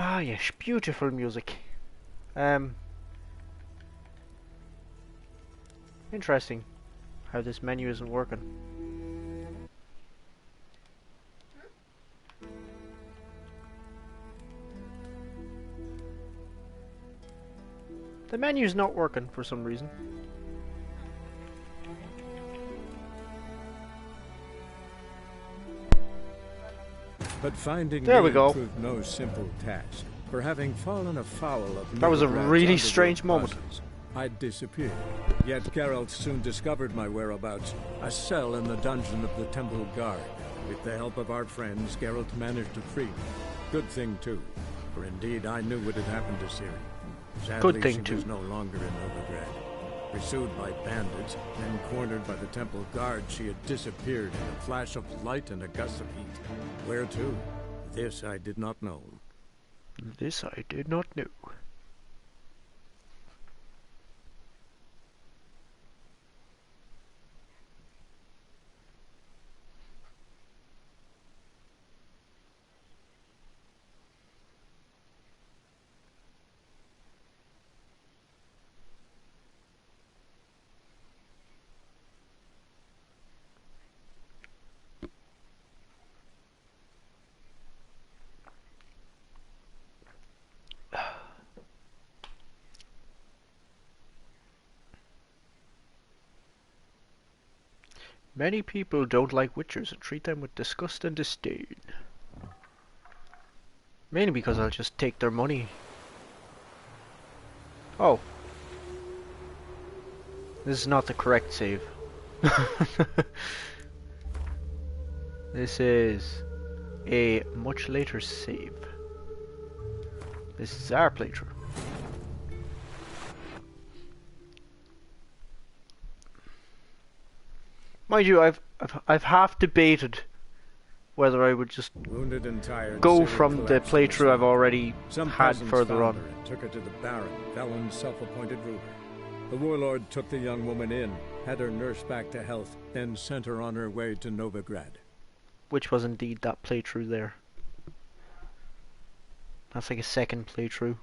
Ah, yes, beautiful music. Interesting how this menu isn't working. The menu's not working for some reason. But finding there we me go. proved no simple task. For having fallen afoul of that was a Novigrad's really underworld strange moment. bosses, I'd disappeared. Yet Geralt soon discovered my whereabouts, a cell in the dungeon of the Temple Guard. With the help of our friends, Geralt managed to free me. Good thing too, for indeed I knew what had happened to Ciri. Sadly, Good thing she too. was no longer in Novigrad. Pursued by bandits, then cornered by the Temple Guard, she had disappeared in a flash of light and a gust of heat. Where to? This I did not know. This I did not know. Many people don't like witchers and treat them with disgust and disdain. Mainly because I'll just take their money. Oh. This is not the correct save. This is a much later save. This is our playthrough. Mind you, I've half debated whether I would just Wounded and tired, go Ciri from the collapsed playthrough I've already Some had peasants further found on. her and took her to the Baron, Valen's self-appointed ruler. The warlord took the young woman in, had her nursed back to health, then sent her on her way to Novigrad. Which was indeed that playthrough there. That's like a second playthrough.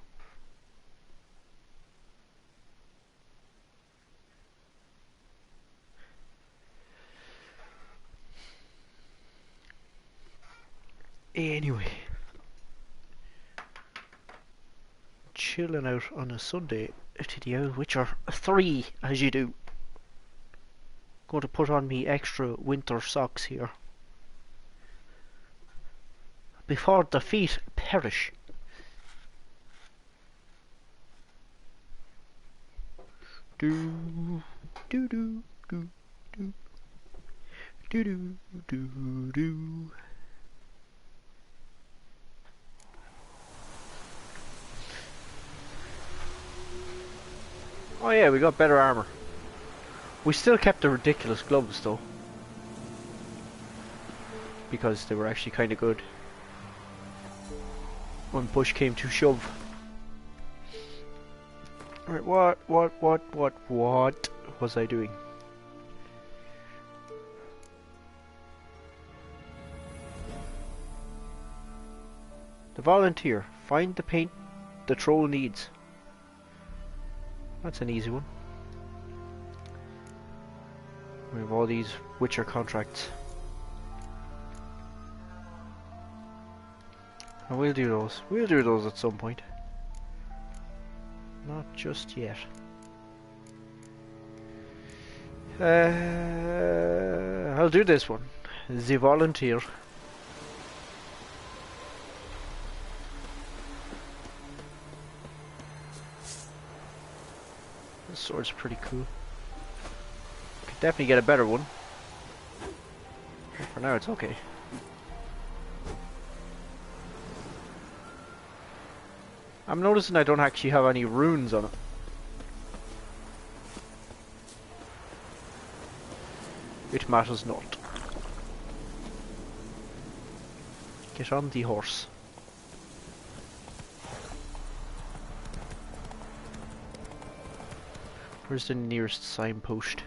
Anyway. Chilling out on a Sunday to the old Witcher 3, as you do. Going to put on me extra winter socks here. Before the feet perish. Do do do do do do do do do. Oh yeah, we got better armor. We still kept the ridiculous gloves though, because they were actually kind of good when push came to shove. Right, what was I doing? The volunteer. Find the paint the troll needs. That's an easy one. We have all these Witcher contracts. And we'll do those. We'll do those at some point. Not just yet. I'll do this one. The volunteer. This sword's pretty cool. Could definitely get a better one. For now it's okay. I'm noticing I don't actually have any runes on it. It matters not. Get on the horse. Where's the nearest signpost?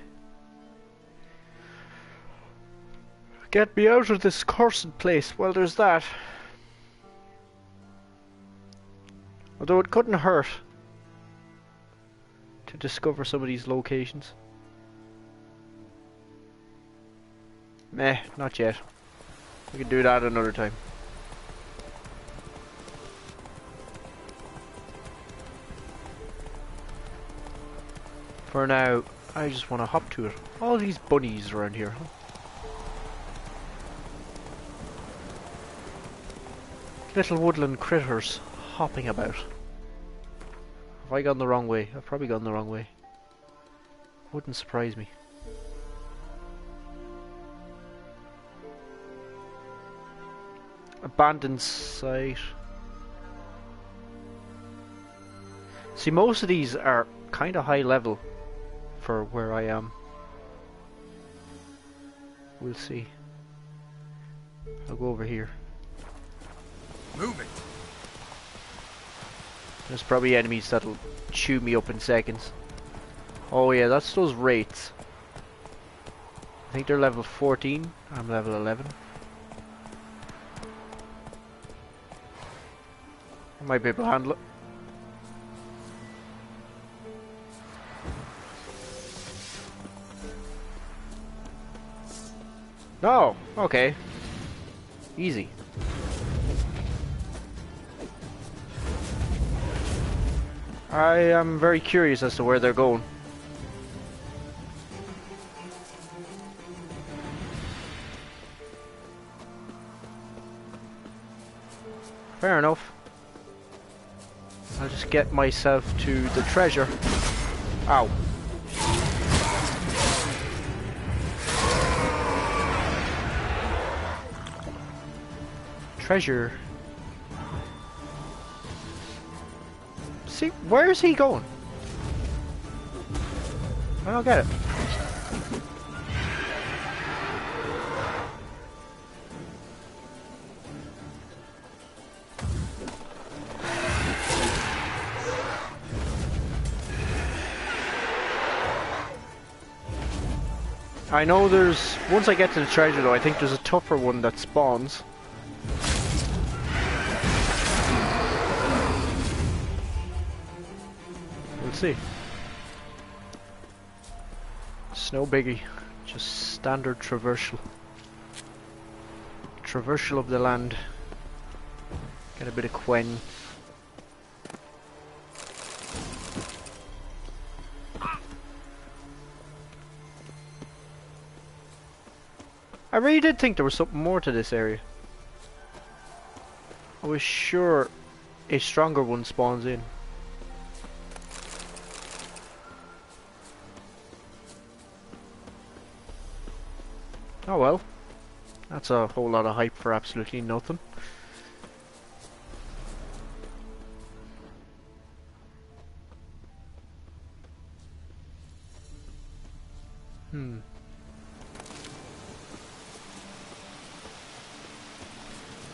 Get me out of this cursed place. Well, there's that. Although it couldn't hurt to discover some of these locations. Meh, not yet. We can do that another time. For now, I just want to hop to it. All these bunnies around here, huh? Little woodland critters hopping about. Have I gone the wrong way? I've probably gone the wrong way. Wouldn't surprise me. Abandoned site. See, most of these are kind of high level for where I am. We'll see. I'll go over here. Moving. There's probably enemies that'll chew me up in seconds. Oh yeah, that's those wraiths. I think they're level 14. I'm level 11. I might be able to handle it. No! Okay. Easy. I am very curious as to where they're going. Fair enough. I'll just get myself to the treasure. Ow. Treasure. See, where is he going? I don't get it. I know there's, once I get to the treasure though, I think there's a tougher one that spawns. We'll see. It's no biggie, just standard traversal. Traversal of the land. Get a bit of Quen. I really did think there was something more to this area. I was sure a stronger one spawns in. Oh well. That's a whole lot of hype for absolutely nothing.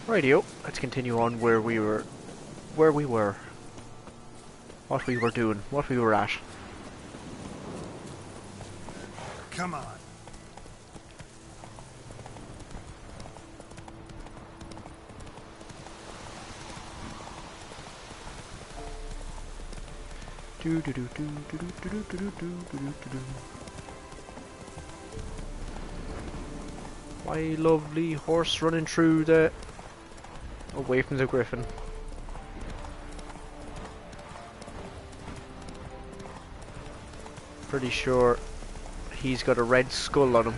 Rightio, let's continue on where we were, what we were doing, what we were at. Come on. My lovely horse running through the away from the griffin. Pretty sure he's got a red skull on him.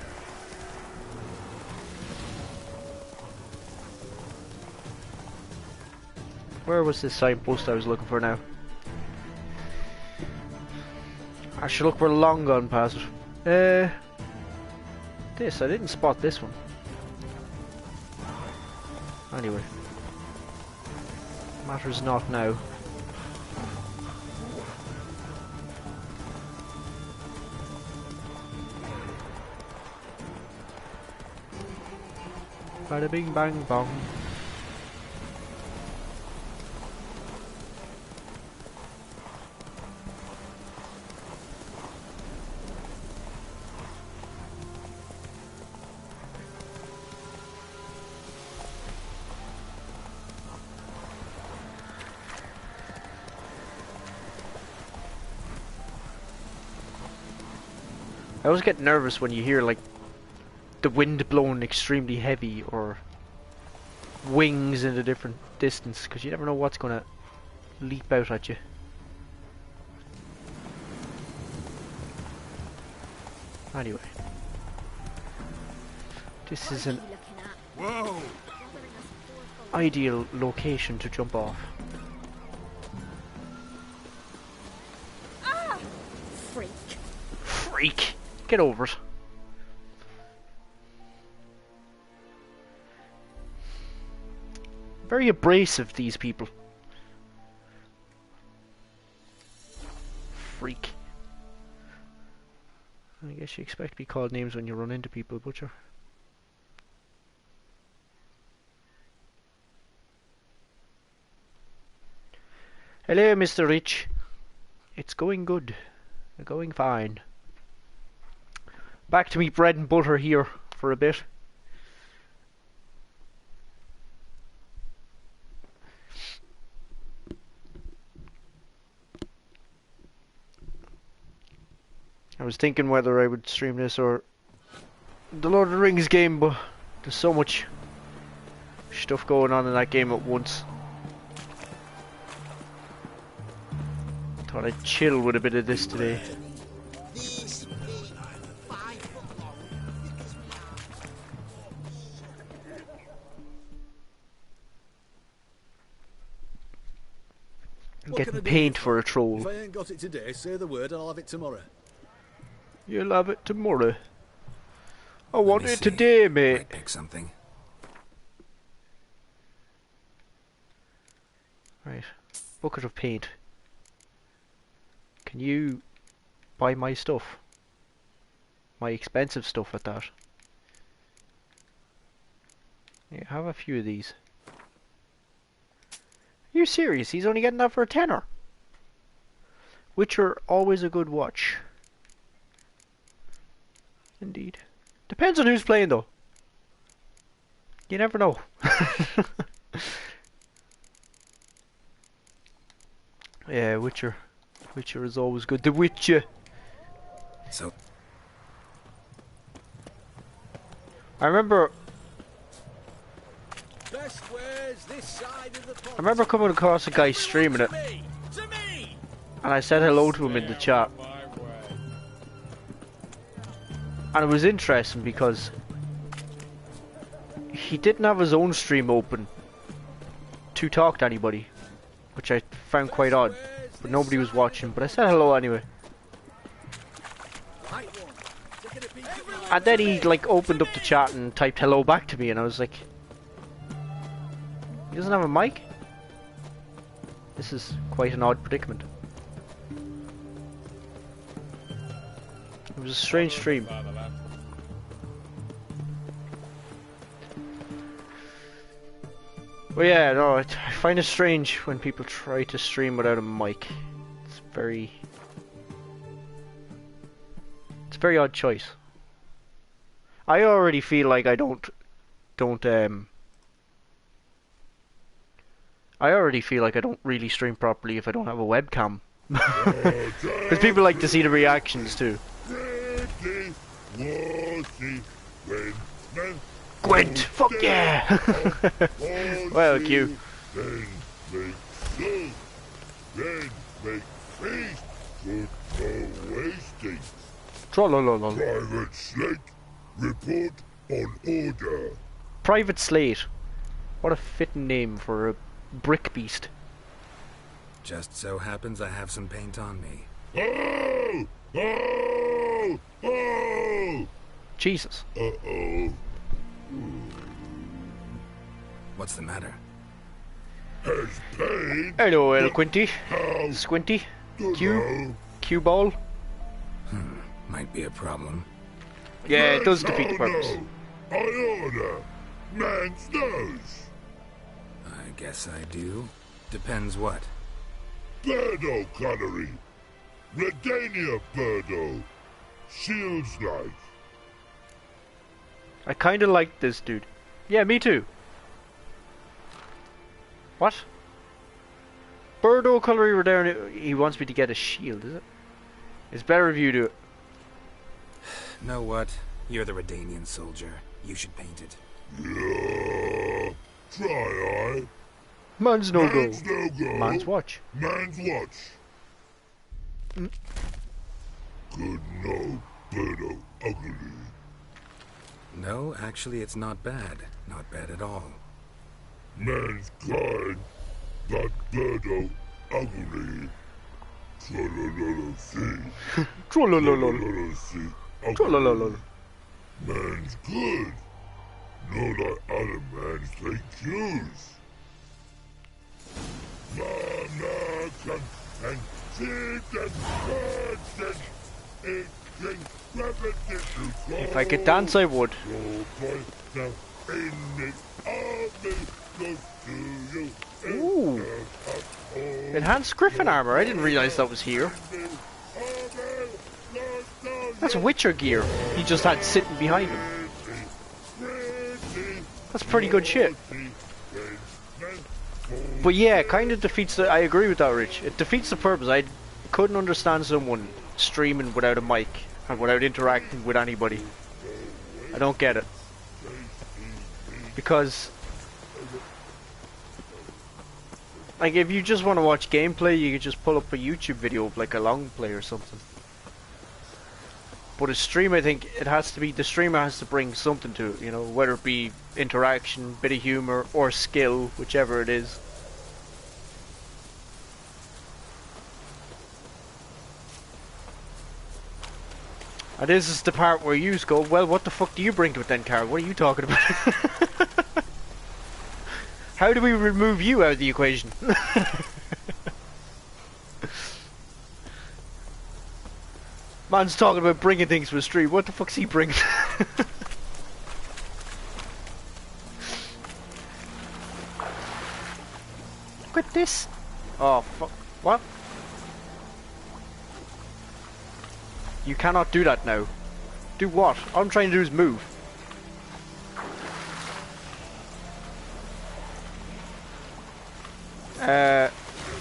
Where was this signpost I was looking for now? Actually, look, we're long gone past it. This, I didn't spot this one. Anyway. Matters not now. Bada bing bang bong. I always get nervous when you hear like the wind blowing extremely heavy or wings in a different distance, because you never know what's gonna leap out at you. Anyway, this is an Whoa! ideal location to jump off. Ah! Freak. Freak! Get over it. Very abrasive, these people. Freak. I guess you expect to be called names when you run into people, Butcher. Hello, Mr. Rich. It's going good. Going fine. Back to me bread and butter here for a bit. I was thinking whether I would stream this or the Lord of the Rings game, but there's so much stuff going on in that game at once. Thought I'd chill with a bit of this today. I'm getting paint for a troll. If I ain't got it today, say the word and I'll have it tomorrow. You'll have it tomorrow. I want it today, mate. Might pick something. Right. Bucket of paint. Can you buy my stuff? My expensive stuff at that. Yeah, have a few of these. Are you serious? He's only getting that for a tenner. Witcher, always a good watch. Indeed. Depends on who's playing though. You never know. Yeah, Witcher. Witcher is always good. The Witcher. So I remember Best ways this side of the I remember coming across a guy streaming it, to me. and I said hello to him in the chat. And it was interesting because he didn't have his own stream open to talk to anybody, which I found quite odd, but nobody was watching, but I said hello anyway. And then he like opened up the chat and typed hello back to me, and I was like, he doesn't have a mic? This is quite an odd predicament. It was a strange stream. But yeah, no, I find it strange when people try to stream without a mic. It's a very odd choice. I already feel like I don't really stream properly if I don't have a webcam. Because people like to see the reactions too. Gwent! Fuck yeah! Well, Q. Trollololol. Private Slate, report on order. Private Slate. What a fitting name for a brick beast. just so happens I have some paint on me. Oh! Oh! Oh! Jesus. Uh-oh. What's the matter? Has paint... Hello, El Quinty. How? Squinty. Q. Dunno. Q ball. Might be a problem. Yeah, it does defeat the purpose. I order. Man's nose. I guess I do. Depends what. Birdo cutlery. Redania Birdo. Shields life. I kinda like this dude. Yeah, me too. What? Birdo colour down. He wants me to get a shield, is it? It's better if you do it. Know what? You're the Redanian soldier. You should paint it. Yeah. Try I. Man's no go. Man's no go. Man's watch. Man's watch. Good no, birdo, ugly. No, actually, it's not bad. Not bad at all. Man's kind, but birdo, ugly. Trollololo see. Trollololo. See. Ugly. Trollololo. Man's good. No like other man's take cues. Mama can and see and birds and if I could dance, I would. Ooh. Enhanced Griffin armor. I didn't realize that was here. That's Witcher gear. He just had sitting behind him. That's pretty good shit. But yeah, it kind of defeats the... I agree with that, Rich. It defeats the purpose. I couldn't understand someone streaming without a mic and without interacting with anybody. I don't get it. Because... like, if you just want to watch gameplay, you could just pull up a YouTube video of like a long play or something. But a stream, I think it has to be, the streamer has to bring something to it, you know, whether it be interaction, bit of humor, or skill, whichever it is. And this is the part where you go, well, what the fuck do you bring to it then, Karl? What are you talking about? How do we remove you out of the equation? Man's talking about bringing things to a stream. What the fuck's he bringing? Look at this. Oh, fuck. What? You cannot do that now. Do what? All I'm trying to do is move.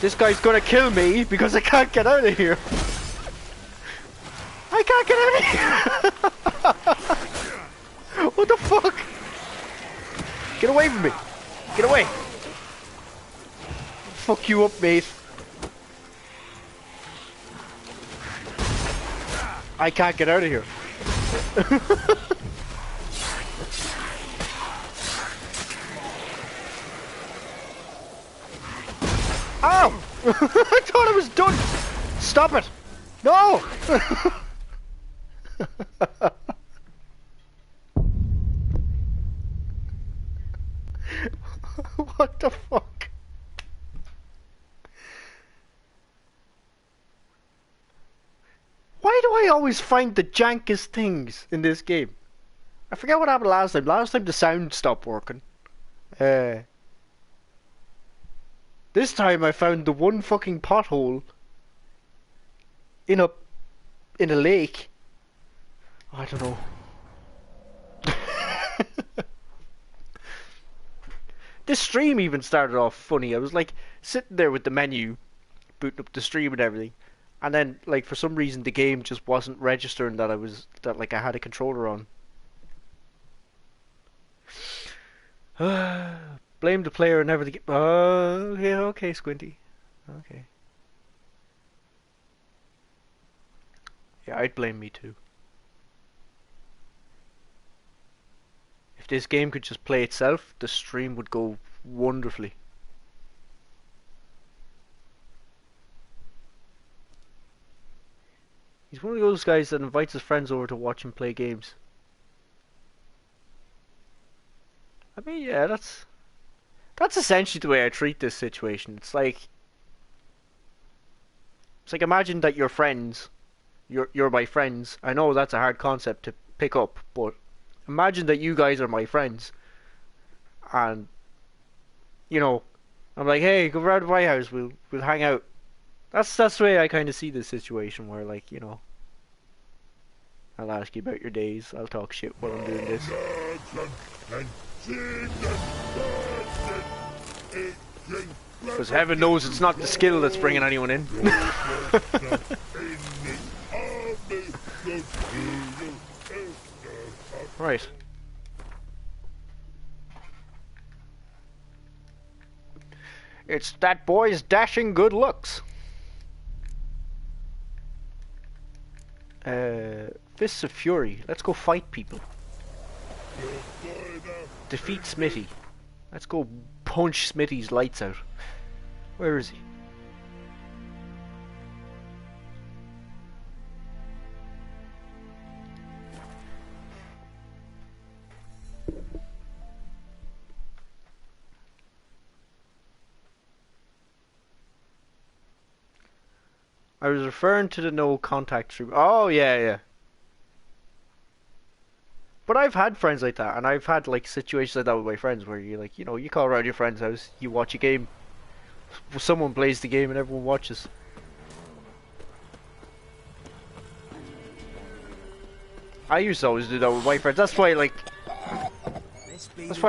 This guy's gonna kill me because I can't get out of here. I can't get out of here. What the fuck? Get away from me. Get away. Fuck you up, mate. I can't get out of here. Ow! I thought it was done! Stop it! No! What the fuck? Why do I always find the jankest things in this game? I forget what happened last time. Last time the sound stopped working. This time I found the one fucking pothole in a lake. I don't know. This stream even started off funny. I was like sitting there with the menu, booting up the stream and everything, and then like for some reason the game just wasn't registering that I had a controller on. Blame the player and never the game. Oh, yeah, okay, Squinty. Okay. Yeah, I'd blame me too. If this game could just play itself, the stream would go wonderfully. He's one of those guys that invites his friends over to watch him play games. I mean, yeah, that's essentially the way I treat this situation. It's like imagine that your friends, you're my friends. I know that's a hard concept to pick up, but imagine that you guys are my friends, and you know, I'm like, hey, go round to my house. We'll hang out. That's the way I kind of see this situation, where like, you know, I'll ask you about your days. I'll talk shit while I'm doing this. Because heaven knows it's not the skill that's bringing anyone in. Right. It's that boy's dashing good looks. Fists of Fury. Let's go fight people. Defeat Smithy. Let's go punch Smithy's lights out. Where is he? I was referring to the no contact stream. Oh, yeah, yeah. But I've had friends like that, and I've had like situations like that with my friends where you like, you know, you call around your friend's house, you watch a game, someone plays the game and everyone watches. I used to always do that with my friends. That's why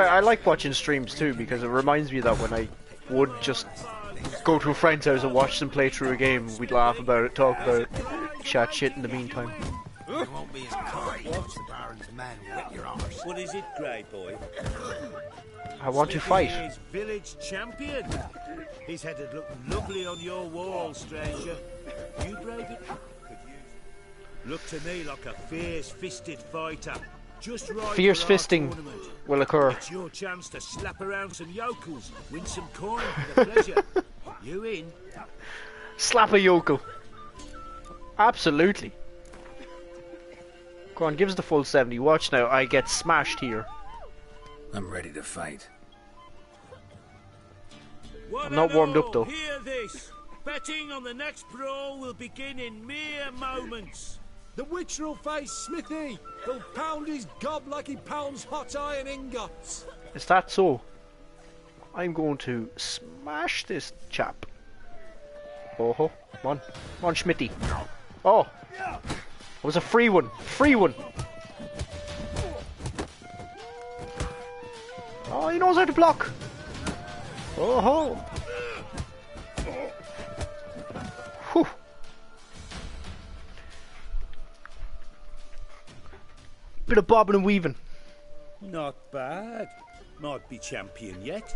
I like watching streams too, because it reminds me that when I would just go to a friend's house and watch them play through a game, we'd laugh about it, talk about it, chat shit in the meantime. You won't be as kind. Watch the Baron's men whip your arse. What is it, Grey Boy? I want to fight. He's village champion. His head would look lovely on your wall, stranger. You brave it? Look to me like a fierce-fisted fighter. Just right. Fierce fisting will occur. It's your chance to slap around some yokels, win some coin for the pleasure. You in? Slap a yokel. Absolutely. Go on, give us the full 70. Watch now, I get smashed here. I'm ready to fight. I'm not warmed up though. Hear this. Betting on the next brawl will begin in mere moments. The Witcher will face Smithy. He'll pound his gob like he pounds hot iron ingots. Is that so? I'm going to smash this chap. Oh, come on. Come on, Schmitty. Oh. It was a free one. Free one. Oh, he knows how to block. Oh ho. Whew. Bit of bobbing and weaving. Not bad. Might be champion yet.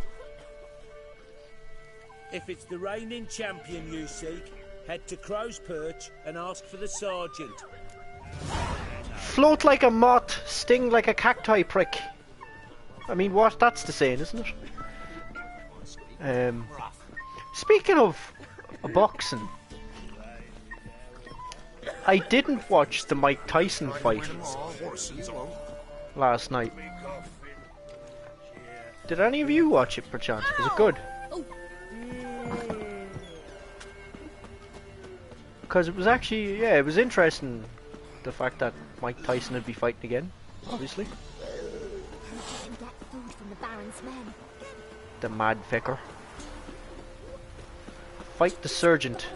If it's the reigning champion you seek, head to Crow's Perch and ask for the sergeant. Float like a moth, sting like a cacti prick. I mean, what? That's the saying, isn't it? Speaking of boxing, I didn't watch the Mike Tyson fight last night. Did any of you watch it, perchance? Was it good? Because it was actually, yeah, it was interesting, the fact that Mike Tyson would be fighting again, obviously. How did you get food from the Baron's men? The mad fecker. Fight the sergeant.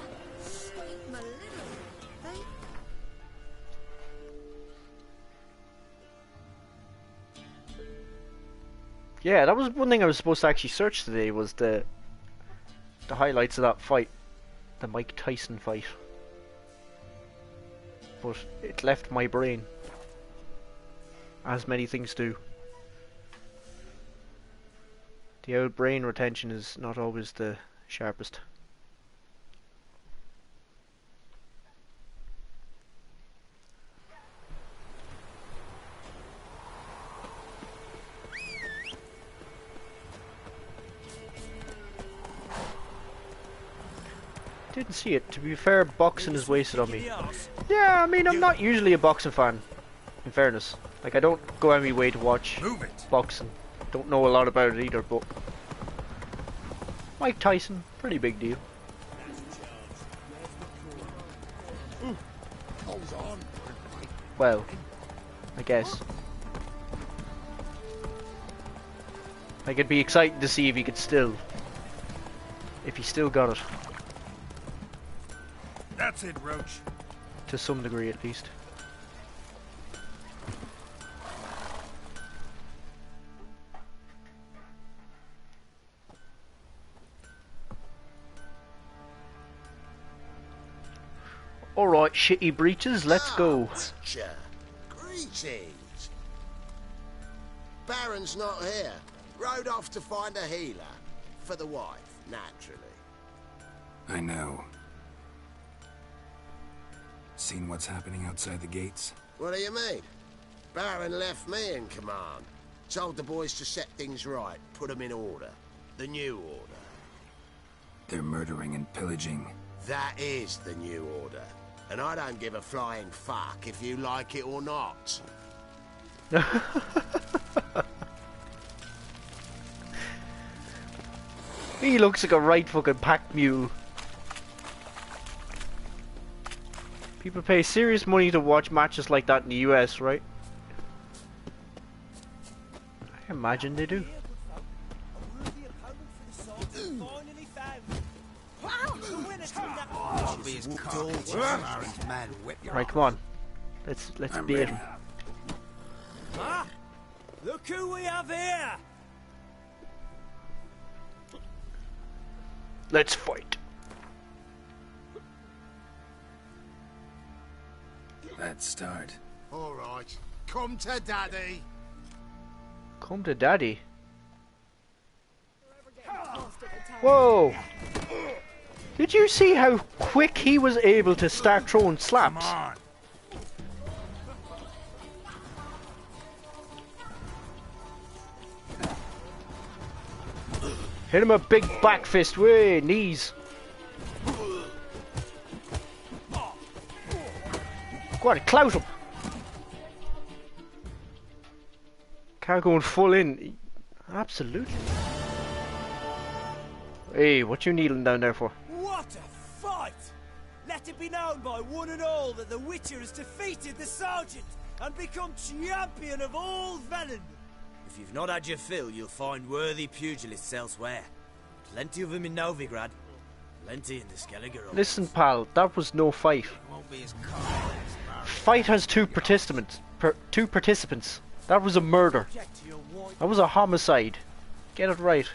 Yeah, that was one thing I was supposed to actually search today, was the highlights of that fight. The Mike Tyson fight. But it left my brain. As many things do. The old brain retention is not always the sharpest. Didn't see it. To be fair, boxing is wasted on me. Yeah, I mean, I'm not usually a boxing fan, in fairness. Like, I don't go out of my way to watch boxing. Don't know a lot about it either, but Mike Tyson, pretty big deal. Well, I guess. Like, it'd be exciting to see if he still got it. That's it, Roach. To some degree, at least. Alright, shitty breeches, let's go. Greetings. Baron's not here. Rode off to find a healer. For the wife, naturally. I know. Seen what's happening outside the gates? What do you mean? Baron left me in command. Told the boys to set things right, put them in order. The new order. They're murdering and pillaging. That is the new order. And I don't give a flying fuck if you like it or not. He looks like a right fucking pack mule. People pay serious money to watch matches like that in the US, right? I imagine they do. Right, come on. Let's beat him. Ah, look who we have here! Let's fight. Let's start. All right, come to daddy. Come to daddy. Whoa! Did you see how quick he was able to start throwing slaps? Come on. Hit him a big back fist, way knees. Go on, clout him. Can't go full in. Absolutely. Hey, what you kneeling down there for? What a fight! Let it be known by one and all that the Witcher has defeated the Sergeant and become champion of all Velen. If you've not had your fill, you'll find worthy pugilists elsewhere. Plenty of them in Novigrad. Plenty in the Skellige. Listen, pal, that was no fight. Fight has two participants. That was a murder. That was a homicide. Get it right.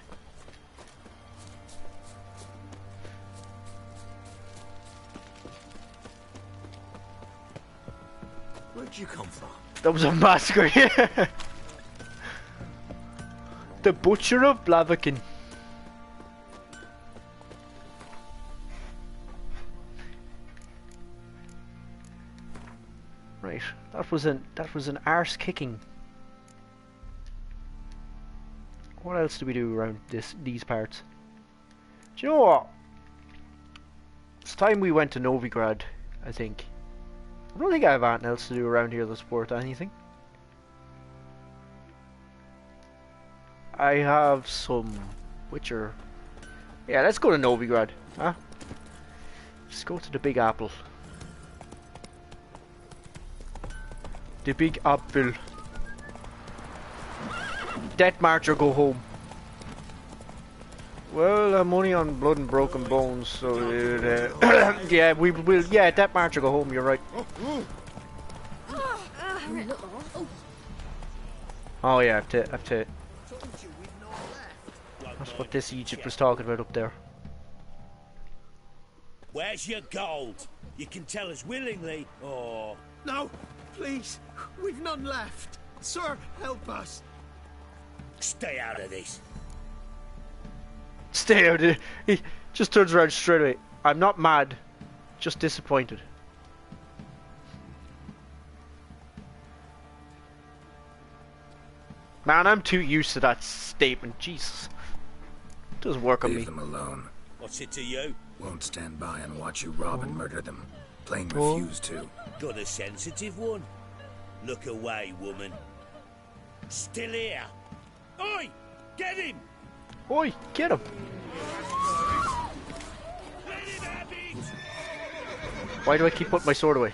Where'd you come from? That was a massacre, yeah. The Butcher of Blaviken. Right, that was an arse kicking. What else do we do around these parts? Do you know what? It's time we went to Novigrad, I think. I don't think I have anything else to do around here that's worth anything. I have some Witcher. Yeah, let's go to Novigrad, huh? Let's go to the Big Apple. The Big Apple. Death March or go home. Well, I'm only on Blood and Broken Bones, so yeah, we will. Yeah, Death March or go home. You're right. Oh yeah, I've to. That's what this Egypt was talking about up there. Where's your gold? You can tell us willingly, or... No, please, we've none left. Sir, help us. Stay out of this. Stay out of it. He just turns around straight away. I'm not mad, just disappointed. Man, I'm too used to that statement. Jesus. It doesn't work on me. Leave them alone. What's it to you? Won't stand by and watch you rob and murder them. Plain refuse to. Got a sensitive one? Look away, woman. Still here. Oi! Get him! Oi, get him! Let him have it! Why do I keep putting my sword away?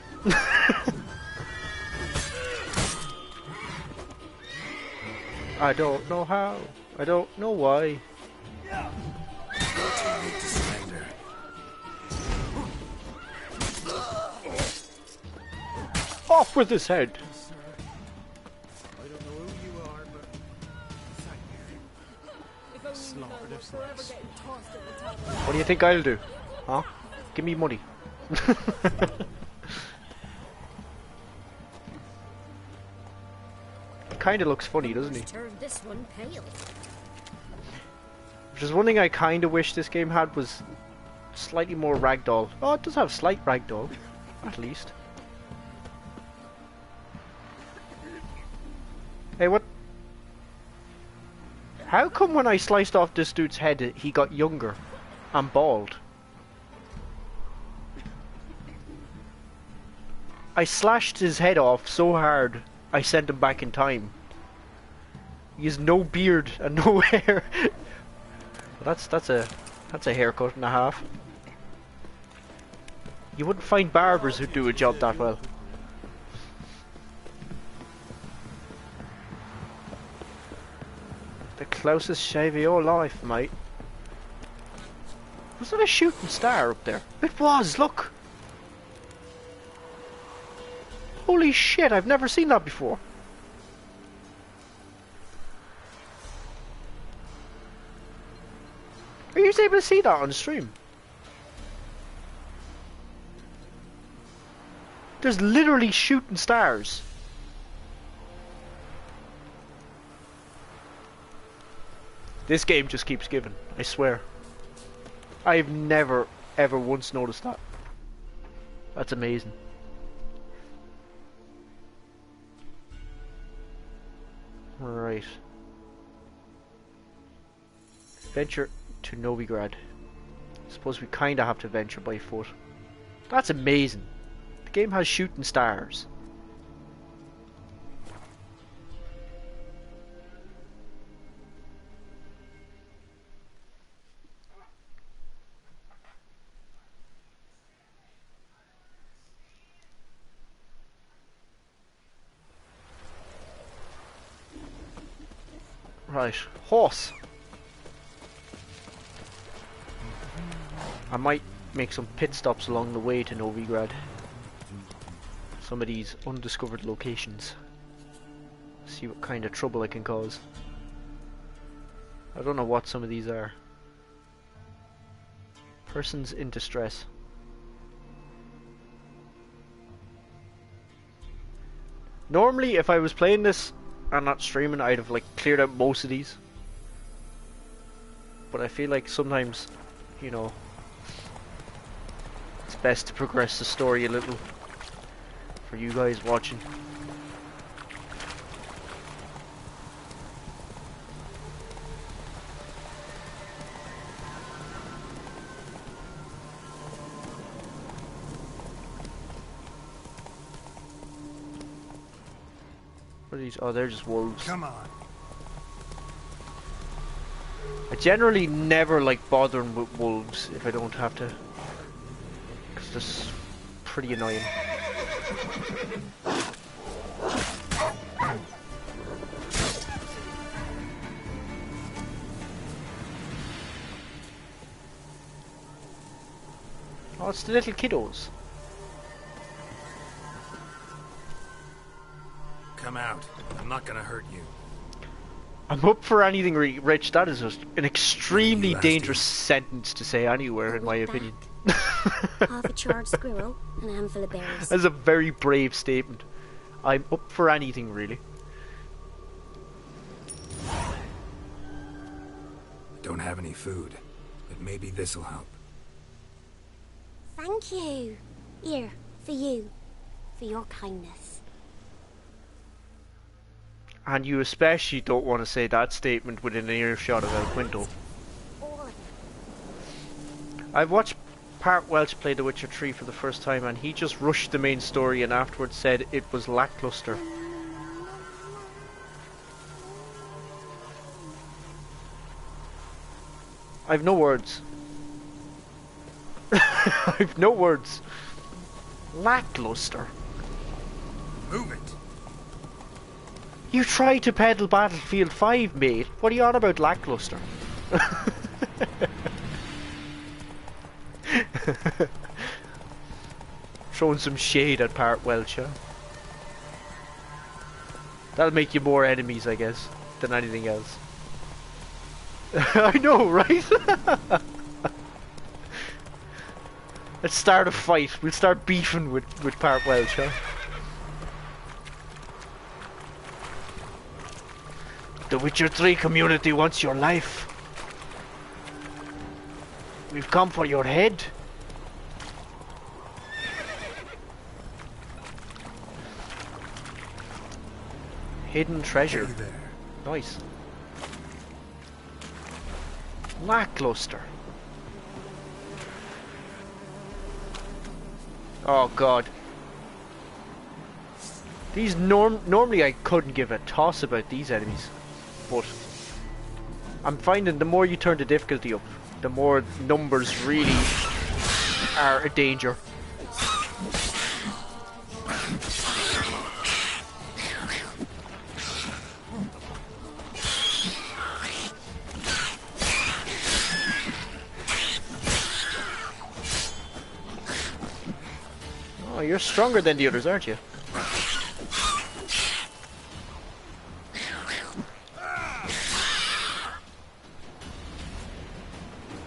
I don't know how. I don't know why. Off with his head! I don't know who you are, but thank you. Slaughtered of snakes. What do you think I'll do? Huh? Give me money. kind of looks funny, doesn't he? Turned this one pale. Which is one thing I kind of wish this game had, was slightly more ragdoll. Oh, it does have slight ragdoll, at least. Hey, what? How come when I sliced off this dude's head, he got younger and bald? I slashed his head off so hard, I sent him back in time. He has no beard and no hair. That's a haircut and a half. You wouldn't find barbers who do a job that well. The closest shave of your life, mate. Was that a shooting star up there? It was, look! Holy shit, I've never seen that before. Are you able to see that on stream? There's literally shooting stars. This game just keeps giving, I swear. I've never, ever once noticed that. That's amazing. Right. Venture to Novigrad. Suppose we kinda have to venture by foot. That's amazing. The game has shooting stars. Right, horse. I might make some pit stops along the way to Novigrad. Some of these undiscovered locations. See what kind of trouble I can cause. I don't know what some of these are. Persons in distress. Normally, if I was playing this and not streaming, I'd have like cleared out most of these. But I feel like sometimes, you know, it's best to progress the story a little for you guys watching. What are these? Oh, they're just wolves. Come on. I generally never like bothering with wolves if I don't have to, because this is pretty annoying. Oh, it's the little kiddos. Come out. I'm not gonna hurt you. I'm up for anything, Rich. That is just an extremely dangerous sentence to say anywhere, in my opinion. Half a charred squirrel and a handful of berries. That's a very brave statement. I'm up for anything, really. Don't have any food, but maybe this'll help. Thank you. Here, for you. For your kindness. And you especially don't want to say that statement within an earshot of El Quinto. I've watched Part Welch play The Witcher 3 for the first time, and he just rushed the main story and afterwards said it was lackluster. I've no words. I've no words. Lackluster. Move it. You tried to peddle Battlefield 5, mate. What are you on about lackluster? Throwing some shade at Part Welch, huh? That'll make you more enemies, I guess, than anything else. I know, right? Let's start a fight. We'll start beefing with Part Welch, huh? The Witcher 3 community wants your life. We've come for your head. Hidden treasure. Hey there. Nice. Lackluster. Oh god. These normally I couldn't give a toss about these enemies, but I'm finding the more you turn the difficulty up, the more numbers really are a danger. Oh, you're stronger than the others, aren't you?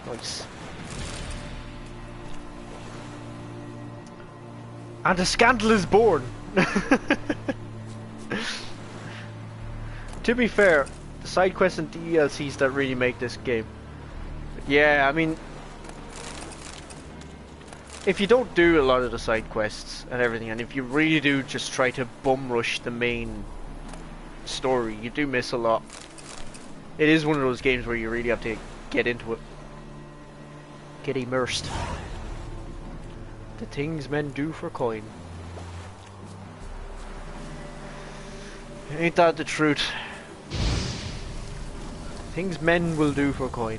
Nice. And a scandal is born. To be fair, the side quests and DLCs that really make this game. Yeah, I mean, if you don't do a lot of the side quests and everything, and if you really do just try to bum rush the main story, you do miss a lot. It is one of those games where you really have to get into it. Get immersed. The things men do for coin. Ain't that the truth? Things men will do for coin.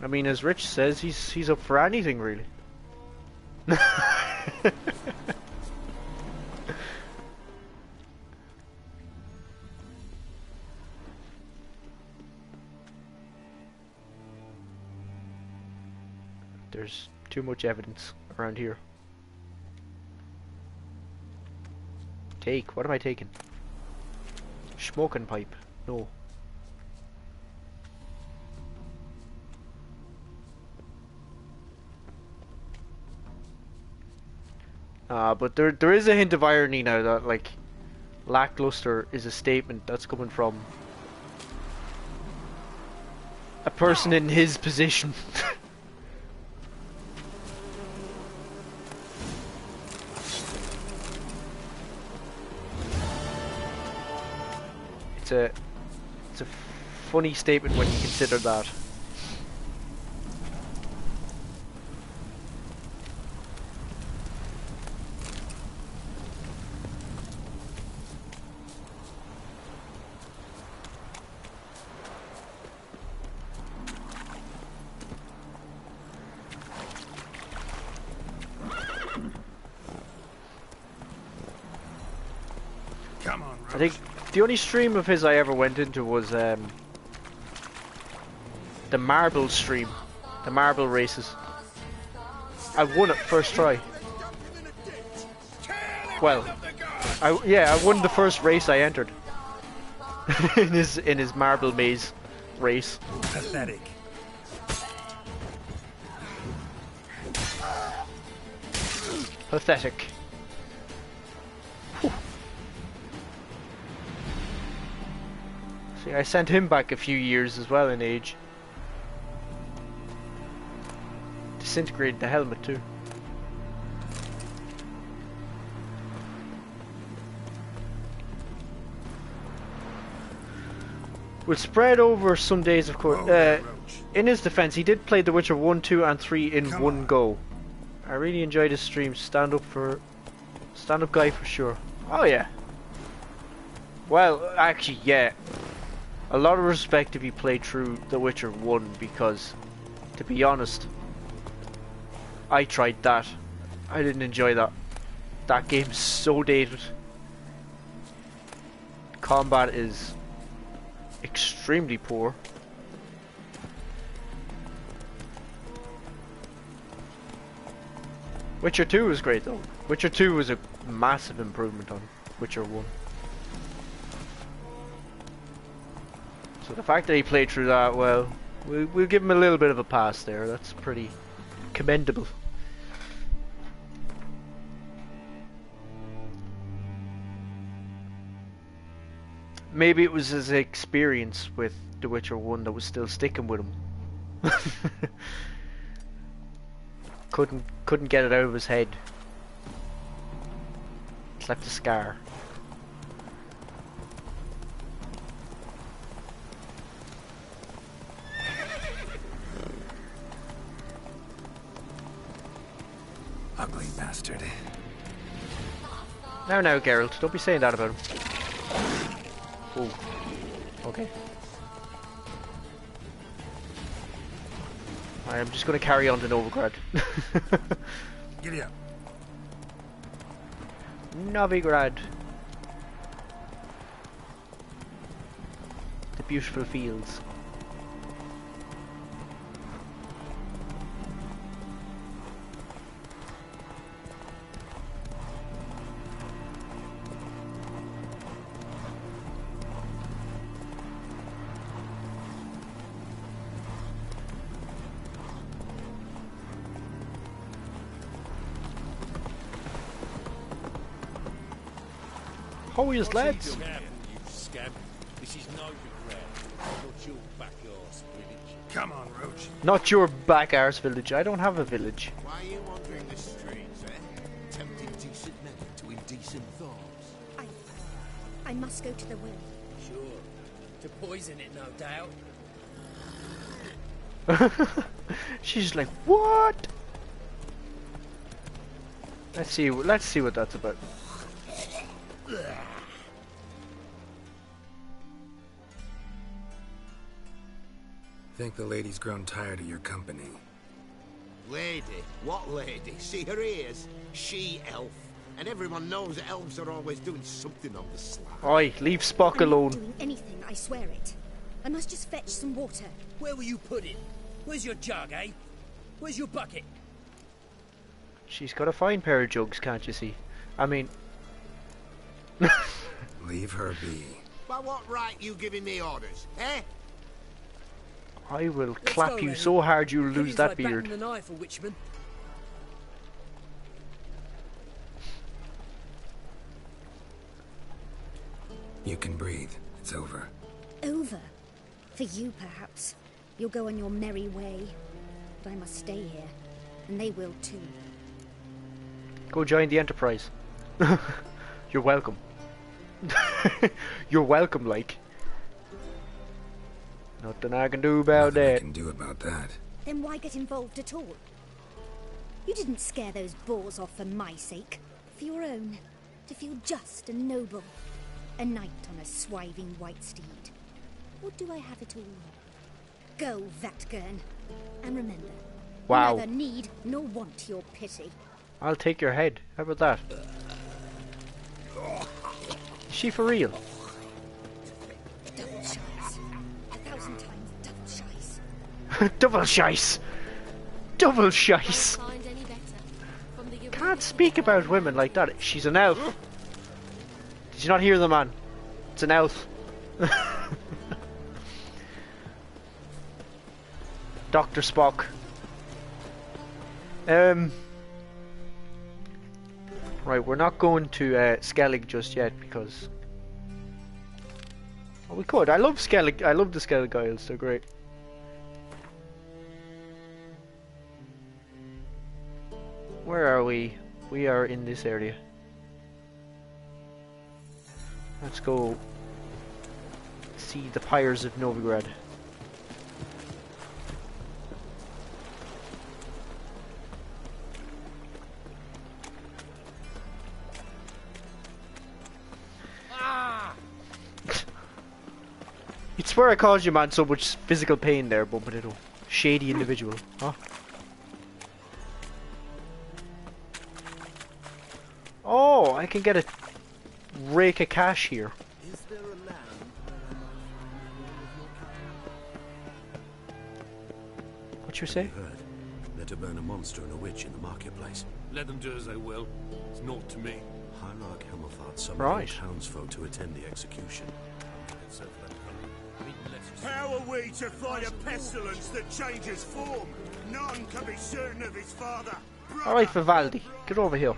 I mean, as Rich says, he's up for anything, really. There's too much evidence around here. Take. What am I taking? Smoking pipe. No. But there is a hint of irony now that, like, lackluster is a statement that's coming from a person in his position. It's a funny statement when you consider that. Come on, I think the only stream of his I ever went into was the marble stream, the marble races. I won it first try. Well, I won the first race I entered in his marble maze race. Pathetic. Pathetic. Whew. See, I sent him back a few years as well in age. Disintegrated the helmet too. We'll spread over some days, of course. In his defense, he did play The Witcher 1, 2 and 3 in one go. I really enjoyed his stream. Stand up guy for sure. Oh yeah. Well, actually, yeah. A lot of respect if you played through The Witcher 1, because, to be honest, I tried that. I didn't enjoy that. That game's so dated. Combat is extremely poor. Witcher 2 was great though. Witcher 2 was a massive improvement on Witcher 1. So the fact that he played through that, well, we'll give him a little bit of a pass there. That's pretty commendable. Maybe it was his experience with The Witcher 1 that was still sticking with him. couldn't get it out of his head. It's left a scar. Ugly bastard. Now, Geralt, don't be saying that about him. Oh, okay. I'm just going to carry on to Novigrad. Giddy up. Novigrad. The beautiful fields. How is lads? You scab. This is Novigrad, not your back arse village. Come on, Roach. Not your back arse village. I don't have a village. Why are you wandering the streets, eh? Tempting decent men to indecent thoughts. I must go to the well. Sure. To poison it, no doubt. She's like, what? Let's see what that's about. Think the lady's grown tired of your company. Lady? What lady? See her ears? She-elf. And everyone knows that elves are always doing something on the sly. Oi, leave Spock I'm alone. not doing anything, I swear it. I must just fetch some water. Where will you put it? Where's your jug, eh? Where's your bucket? She's got a fine pair of jugs, can't you see? I mean... Leave her be. By what right you giving me orders, eh? I will Let's clap go, you Lenny. so hard you'll lose He's that like beard. batting the knife, a witchman. You can breathe. It's over. Over? For you, perhaps. You'll go on your merry way. But I must stay here. And they will too. Go join the Enterprise. You're welcome. You're welcome, like. Nothing I can do about Nothing I that. can do about that. Then why get involved at all? You didn't scare those boars off for my sake. For your own. To feel just and noble. A knight on a swiving white steed. Or do I have it all? Go, Vatgern. And remember, Wow. I neither need nor want your pity. I'll take your head. How about that? Is she for real? Double shice. 1,000 times double shice. Double shice! Double shice! Can't speak about women like that. She's an elf. Did you not hear the man? It's an elf. Dr. Spock. Right, we're not going to Skellig just yet because... Oh, we could. I love Skellig. I love the Skellig Isles. They're great. Where are we? We are in this area. Let's go see the pyres of Novigrad. It's where I caused you, man, so much physical pain there, Bumpito. Shady individual, huh? Oh, I can get a rake of cash here. Is there a land What you say? Heard. They're to burn a monster and a witch in the marketplace. Let them do as they will. It's naught to me. HIERARCH summoned Right. townsfolk to attend the execution. So for them coming. How are we to fight a pestilence that changes form? None can be certain of his father. Alright, Vivaldi, get over here.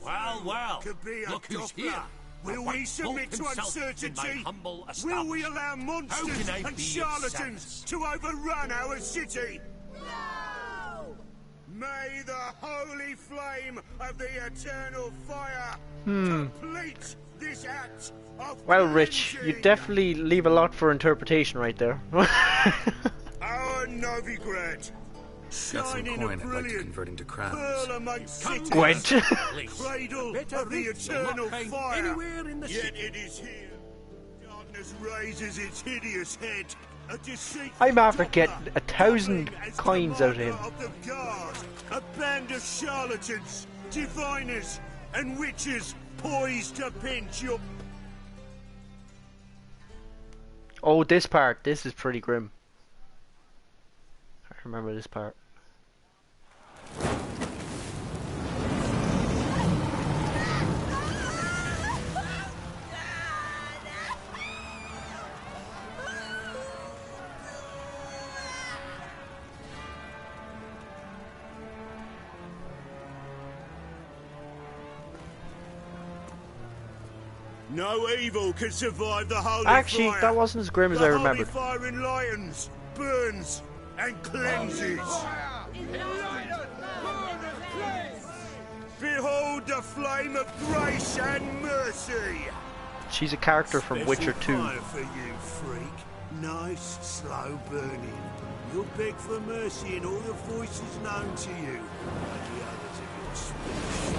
Well, Could be a look who's Doppler. here. Will we submit to uncertainty? Will we allow monsters and charlatans to overrun our city? No! May the holy flame of the eternal fire complete this act of Well, Rich, you cleansing. definitely leave a lot for interpretation right there. Our Novigrad, Got some shining coin a I'd like to brilliant convert into crowns. pearl amongst cities, Gwent. cradle of the eternal fire. Anywhere in the Yet city. it is here. Darkness raises its hideous head. A deceitful I'm after Doppler, getting 1,000 posing as coins out of him. commander of the guard. A band of charlatans, diviners, and witches poised to pinch your. Oh, this part. This is pretty grim. I remember this part. No evil can survive the holy Actually, fire. that wasn't as grim as The I holy remembered. fire enlightens, burns, and cleanses. Behold the flame of grace and mercy. She's a character from Witcher 2. Fire for you, freak. Nice, slow burning. You'll beg for mercy in all the voices known to you. And the others of your speech.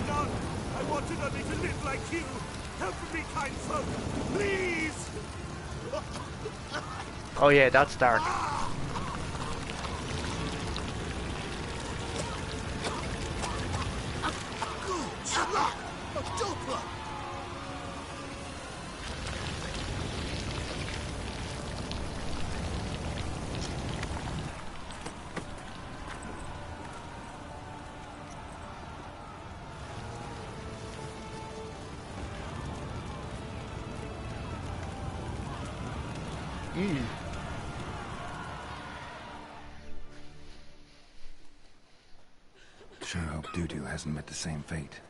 No, I wanted only to live like you. Help me, kind folk, please. Oh yeah, that's dark. A Doppler! Sure hope Doo-Doo hasn't met the same fate.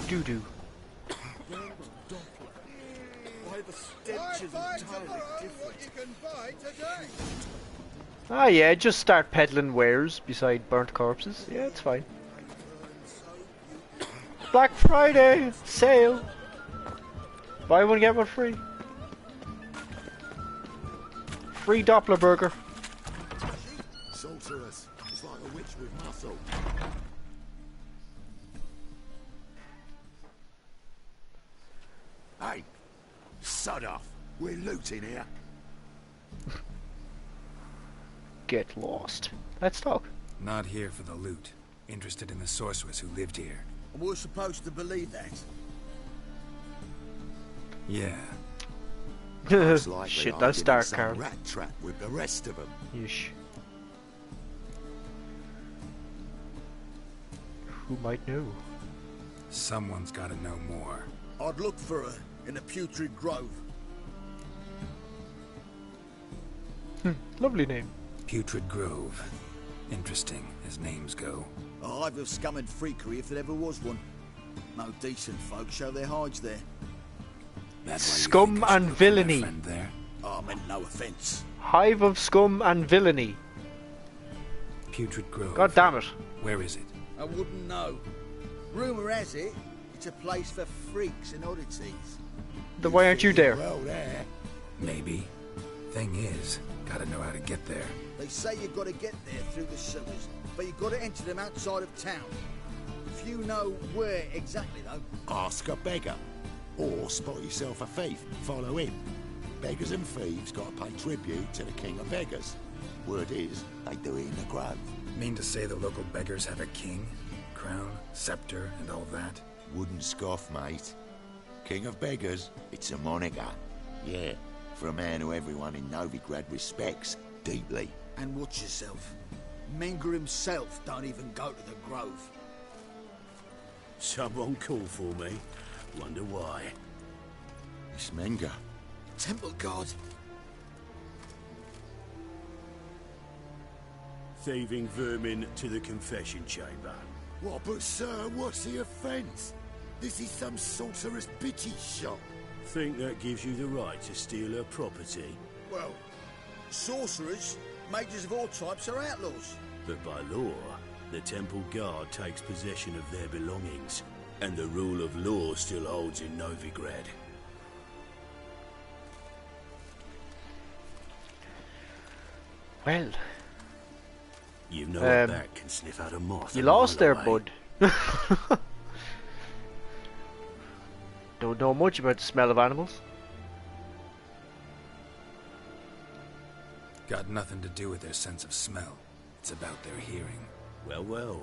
Doo-doo. Why the stench is entirely different. Ah yeah, just start peddling wares beside burnt corpses. Yeah, it's fine. Black Friday sale. Buy one get one free. Free Doppler burger. Sorceress. It's like a witch with muscle. Hey, sod off. We're looting here. Get lost. Let's talk. Not here for the loot. Interested in the sorceress who lived here. We're supposed to believe that. Yeah. Most likely Shit, I that's did dark, some Carl. rat trap with the rest of them. Yeesh. Who might know? Someone's gotta know more. I'd look for her in the Putrid Grove. Lovely name. Putrid Grove. Interesting, as names go. A hive of scum and freakery if there ever was one. No decent folk show their hides there. That's why you Scum think I should and look for my villainy. friend there. I meant no offence. Hive of scum and villainy. Putrid Grove. God damn it. Where is it? I wouldn't know. Rumour has it, it's a place for freaks and oddities. Then why aren't you there? Well, there. Maybe. Thing is, gotta know how to get there. They say you've got to get there through the sewers, but you've got to enter them outside of town. If you know where exactly, though. Ask a beggar. Or spot yourself a thief. Follow him. Beggars and thieves got to pay tribute to the king of beggars. Word is, they do it in the grove. Mean to say the local beggars have a king? Crown, scepter, and all that? Wouldn't scoff, mate. King of beggars, it's a moniker. Yeah, for a man who everyone in Novigrad respects deeply. And watch yourself. Menger himself don't even go to the grove. Someone call for me. Wonder why. Miss Menga. Temple God. Thieving vermin to the confession chamber. What, but sir, what's the offence? This is some sorcerer's bitty shop. Think that gives you the right to steal her property? Well, sorcerers, mages of all types are outlaws. But by law, the Temple Guard takes possession of their belongings, and the rule of law still holds in Novigrad. Well, You know a bat can sniff out a moth. you a mile lost there, away. bud. Don't know much about the smell of animals. Got nothing to do with their sense of smell. It's about their hearing. Well, well.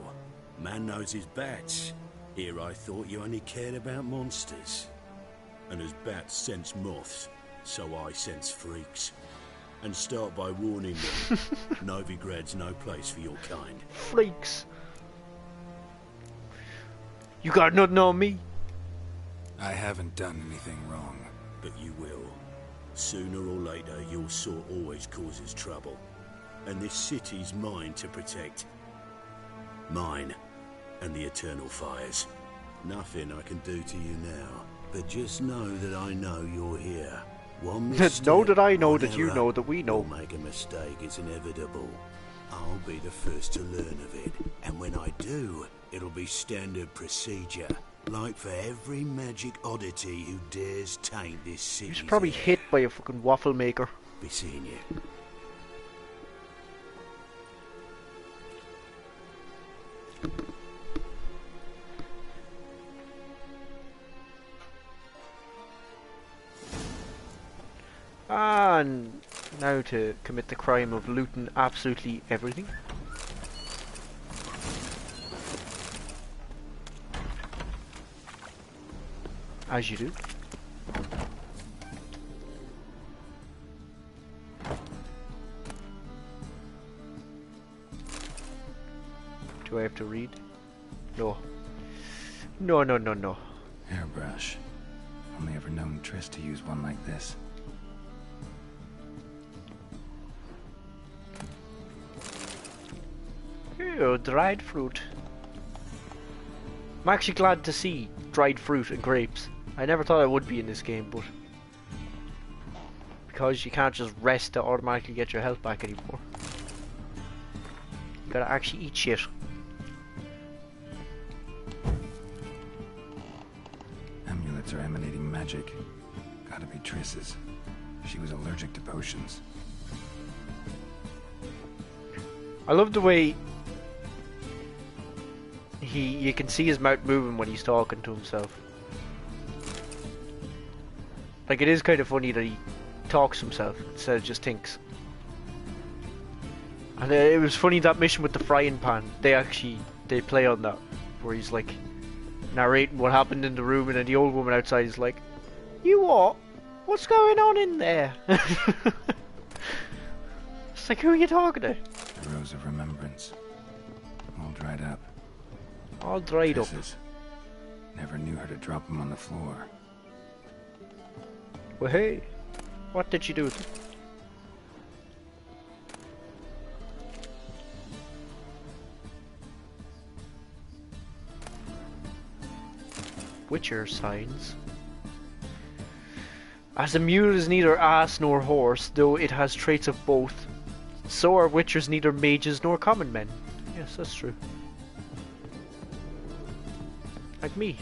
Man knows his bats. Here I thought you only cared about monsters. And as bats sense moths, so I sense freaks. And start by warning them, Novigrad's no place for your kind. Freaks. You got nothing on me. I haven't done anything wrong. But you will. Sooner or later, your sort always causes trouble. And this city's mine to protect. Mine. And the eternal fires. Nothing I can do to you now. But just know that I know you're here. One mistake, Know that I know one that you error, know that we know. you'll make a mistake, it's inevitable. I'll be the first to learn of it. And when I do, it'll be standard procedure. Like for every magic oddity who dares taint this city. He's probably hit by a fucking waffle maker. Be seeing you. And now to commit the crime of looting absolutely everything. As you do. Do I have to read? No. No, no, no, no. Hairbrush. Only ever known Triss to use one like this. Ew, dried fruit. I'm actually glad to see dried fruit and grapes. I never thought I would be in this game, but because you can't just rest to automatically get your health back anymore. You gotta actually eat shit. Amulets are emanating magic. Gotta be Triss's. She was allergic to potions. I love the way you can see his mouth moving when he's talking to himself. Like, it is kind of funny that he talks to himself instead of just thinks. And it was funny, that mission with the frying pan, they play on that, where he's like narrating what happened in the room, and then the old woman outside is like, "You what? What's going on in there?" It's like, who are you talking to? The Rose of Remembrance. All dried up. All dried up. Triss's. Never knew her to drop them on the floor. Well, hey, what did you do with them? Witcher signs. As a mule is neither ass nor horse, though it has traits of both, so are witchers neither mages nor common men. Yes, that's true. Like me.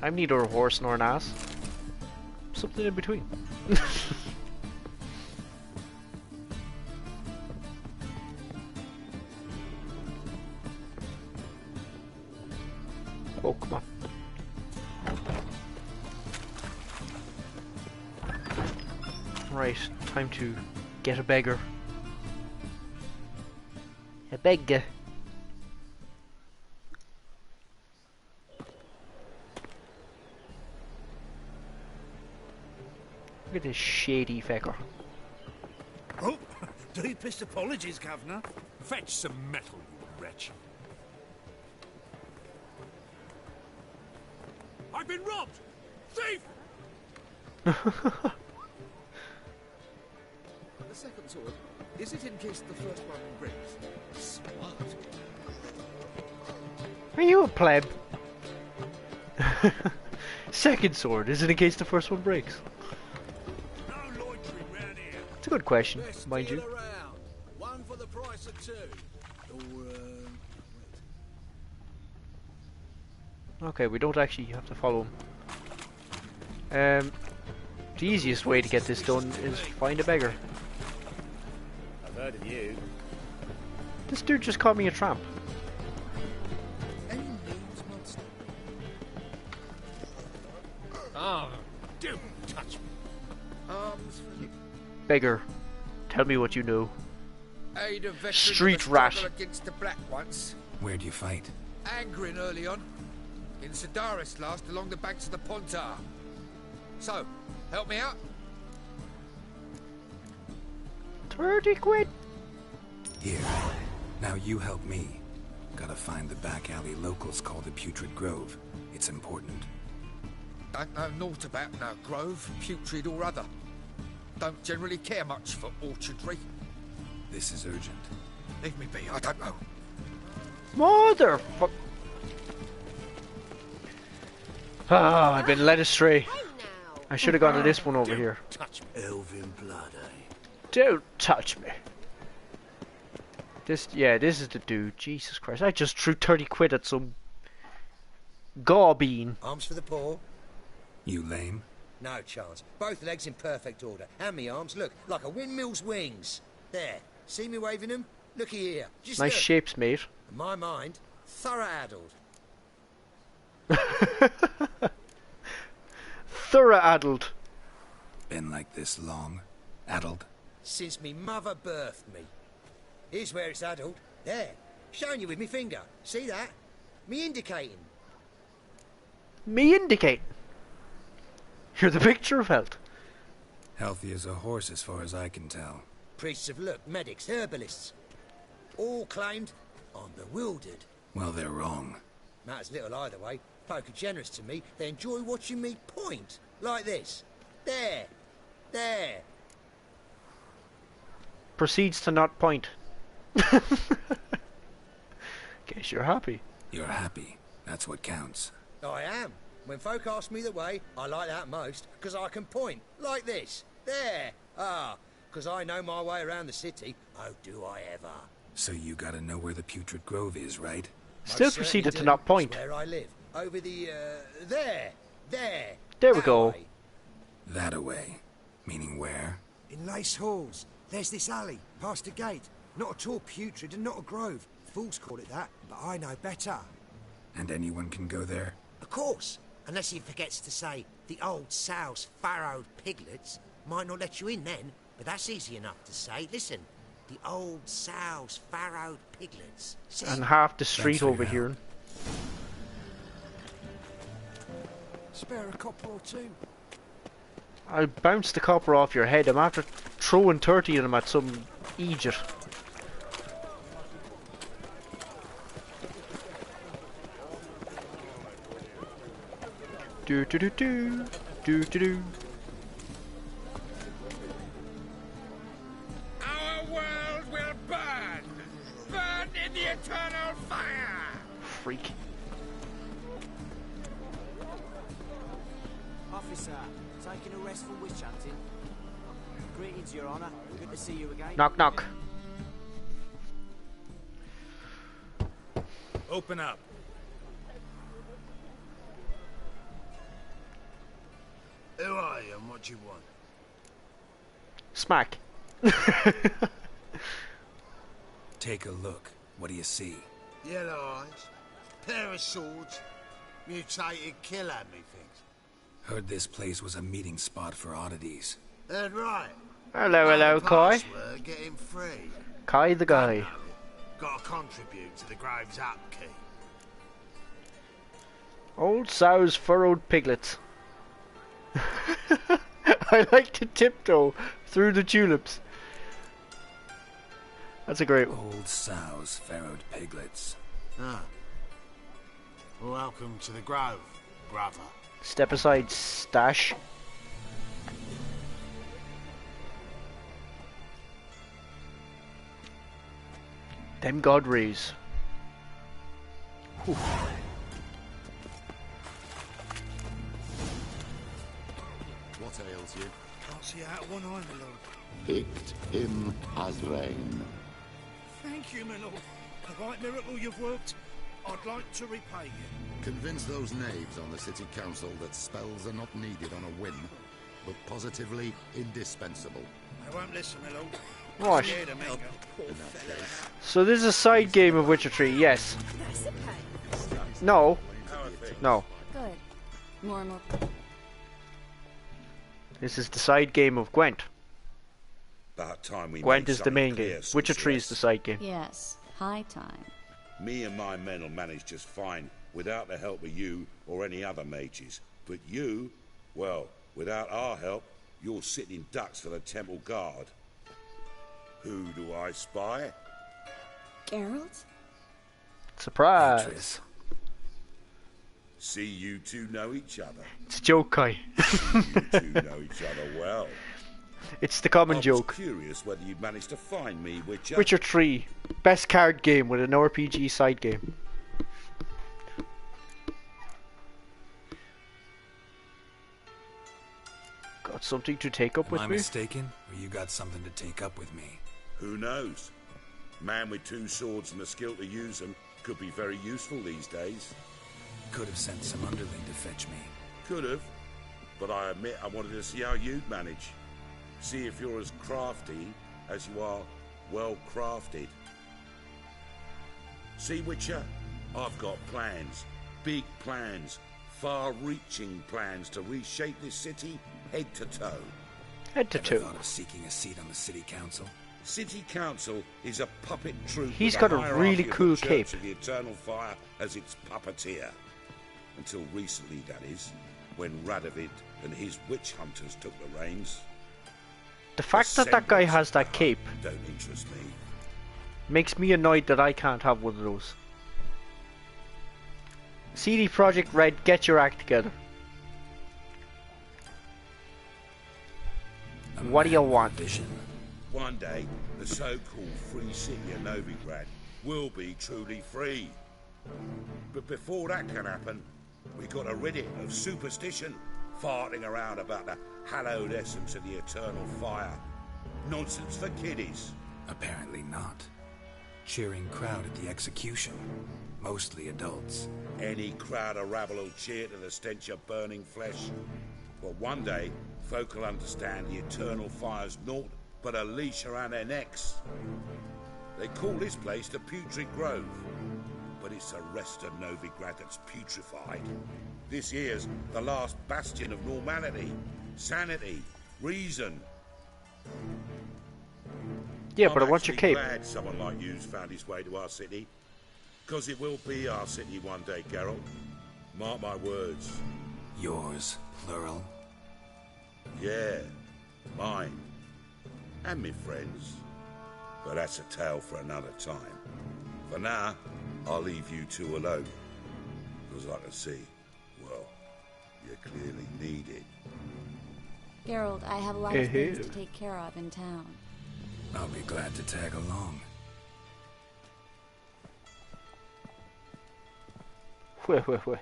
I'm neither a horse nor an ass. Something in between. Oh, come on. Right, time to get a beggar. A beggar. Look at this shady fecker. Oh, deepest apologies, Governor. Fetch some metal, you wretch. I've been robbed! Thief! The second sword, is it in case the first one breaks? Smart. Are you a pleb? Second sword, is it in case the first one breaks? No loitering round here. It's a good question, mind you. Around. One for the price of two. Or, Okay, we don't actually have to follow him. The easiest way to get this done is find a beggar. I've heard of you. This dude just called me a tramp. any names, monster? Oh, don't touch me. Arms for you. Beggar, tell me what you know. Aid a veteran Street of the rat. struggle against the Black Ones. Where'd you fight? Angrin early on. In Sedaris last, along the banks of the Pontar. So, help me out? 30 quid? Here. Now you help me. Gotta find the back alley locals call the Putrid Grove. It's important. Don't know naught about no grove, putrid or other. Don't generally care much for orchardry. This is urgent. Leave me be, I don't know. Motherfuck. Ah, I've been led astray. I should have gone to this one over here. Touch me. Elven blood, eh? Don't touch me. This is the dude. Jesus Christ, I just threw 30 quid at some garbine. Arms for the poor? You lame? No chance. Both legs in perfect order. And me arms, look, like a windmill's wings. There. See me waving them? Looky here. Just Nice look. shapes, mate. In my mind, thorough addled. Thorough addled. Been like this long? Addled? Since me mother birthed me. Here's where it's addled. There. Showing you with me finger. See that? Me indicating. Me indicate. You're the picture of health. Healthy as a horse as far as I can tell. Priests have looked, medics, herbalists. All claimed I'm bewildered. Well, they're wrong. Matters little either way. Folk are generous to me. They enjoy watching me point. Like this. There. There. Proceeds to not point. Guess you're happy. You're happy. That's what counts. I am. When folk ask me the way, I like that most, because I can point. Like this. There. Ah. Because I know my way around the city. Oh, do I ever. So you gotta know where the Putrid Grove is, right? Still Most proceeded certainly to do. not point. It's where I live. Over the, there. There. There we That go. way. That-a-way. Meaning where? In Lace Halls. There's this alley, past a gate. Not at all putrid and not a grove. Fools call it that, but I know better. And anyone can go there? Of course. Unless he forgets to say, the old sow's farrowed piglets might not let you in then, but that's easy enough to say. Listen, the old sow's farrowed piglets. See? And half the street for your over help. here. Spare a copper or two. I'll bounce the copper off your head. I'm after throwing 30 of them at some Egypt. Do do do do do do do. Our world will burn! Burn in the eternal fire! Freak. Officer, taking a rest from witch hunting. Greetings, Your Honour. Good to see you again. Knock knock. Open up. Who are you and what do you want? Smack. Take a look. What do you see? Yellow eyes, pair of swords, mutated killer, methinks. Heard this place was a meeting spot for oddities. Heard right. Hello, hello, Kai. Password, get him free. Kai the guy. Got to contribute to the Grove's upkeep. Old sow's furrowed piglets. I like to tiptoe through the tulips. That's a great one. Old sow's farrowed piglets. Ah. Welcome to the Grove, brother. Step aside, stash. Them god rays. Whew. What ails you? Can't see out of one eye, my lord. Picked him as rain. Thank you, my lord. The right miracle you've worked. I'd like to repay you. Convince those knaves on the city council that spells are not needed on a whim, but positively indispensable. I won't listen, my lord. What? Scared of me. So this is a side game of Witcher 3, yes. No. No. Good. More and more. This is the side game of Gwent. About time we Gwent made is the something main clear, game. Witcher 3 is Sorceress. the side game. Yes. High time. Me and my men will manage just fine without the help of you or any other mages. But you, well, without our help, you're sitting ducks for the temple guard. Who do I spy? Geralt? Surprise. Triss. See, you two know each other. It's a joke, Kai. See, you two know each other well. It's the common I joke. was curious whether you'd managed to find me, Witcher. Witcher 3. Best card game with an RPG side game. Got something to take up with Am I me? mistaken? Or you got something to take up with me? Who knows? Man with two swords and the skill to use them could be very useful these days. Could have sent some underling to fetch me. Could have. But I admit I wanted to see how you'd manage. See if you're as crafty as you are well crafted. See, Witcher? I've got plans. Big plans. Far-reaching plans to reshape this city head to toe. Head to Ever toe. thought of seeking a seat on the city council? City Council is a puppet troupe. He's with got a hierarchy really of the cool Church cape. of the Eternal Fire as its puppeteer. Until recently, that is, when Radovid and his witch hunters took the reins. The fact that that guy has that cape Don't interest me. makes me annoyed that I can't have one of those. CD Projekt Red, get your act together. What do you want? Vision. One day, the so-called free city of Novigrad will be truly free. But before that can happen, we got to rid it of superstition, farting around about the hallowed essence of the eternal fire. Nonsense for kiddies. Apparently not. Cheering crowd at the execution. Mostly adults. Any crowd of rabble will cheer to the stench of burning flesh. But one day, folk will understand the eternal fire's naught but a leash around their necks. They call this place the Putrid Grove, but it's the rest of Novigrad that's putrefied. This here's the last bastion of normality, sanity, reason. Yeah, but I want your actually cape. glad someone like you's found his way to our city, because it will be our city one day, Geralt. Mark my words. Yours, plural. Yeah, mine. And me friends. But that's a tale for another time. For now, I'll leave you two alone. Because I can see, well, you clearly need it. Geralt, I have a lot of things to take care of in town. I'll be glad to tag along. Where?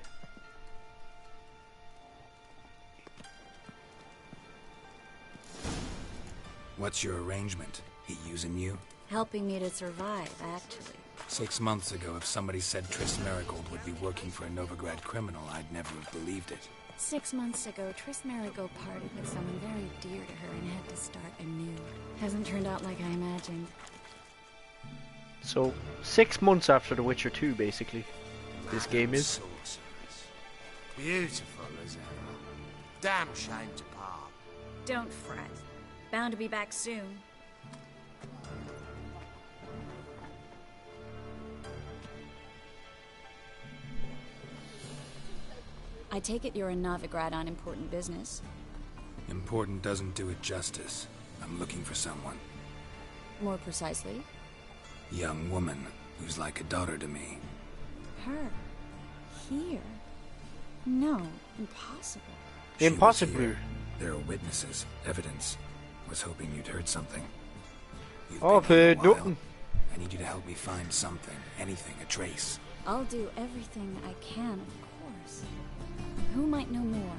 What's your arrangement? He using you? Helping me to survive, actually. 6 months ago, if somebody said Triss Merigold would be working for a Novigrad criminal, I'd never have believed it. 6 months ago, Triss Merigold parted with someone very dear to her and had to start anew. Hasn't turned out like I imagined. So, 6 months after The Witcher 2, basically. This game is. Sorceress. Beautiful as ever. Damn shame to part. Don't fret. Bound to be back soon. I take it you're in Novigrad on important business. Important doesn't do it justice. I'm looking for someone. More precisely? Young woman who's like a daughter to me. Her? Here? No, impossible. She was Impossible. here. There are witnesses, evidence. Was hoping you'd heard something. You've Oh, I've been here a heard while. nothing. I need you to help me find something, anything, a trace. I'll do everything I can, of course. Who might know more?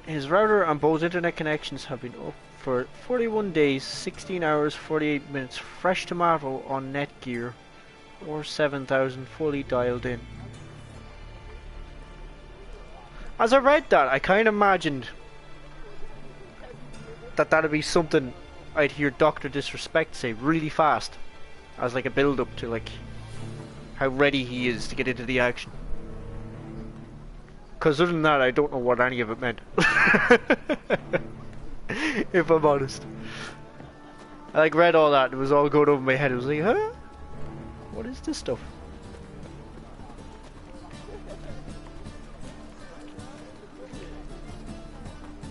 His router and both internet connections have been up for 41 days, 16 hours, 48 minutes. Fresh tomato on Netgear, or 7,000 fully dialed in. As I read that, I kind of imagined that that'd be something I'd hear Dr. Disrespect say really fast, as like a build-up to like how ready he is to get into the action. Because other than that, I don't know what any of it meant. If I'm honest. I like read all that, it was all going over my head. It was like, huh? What is this stuff?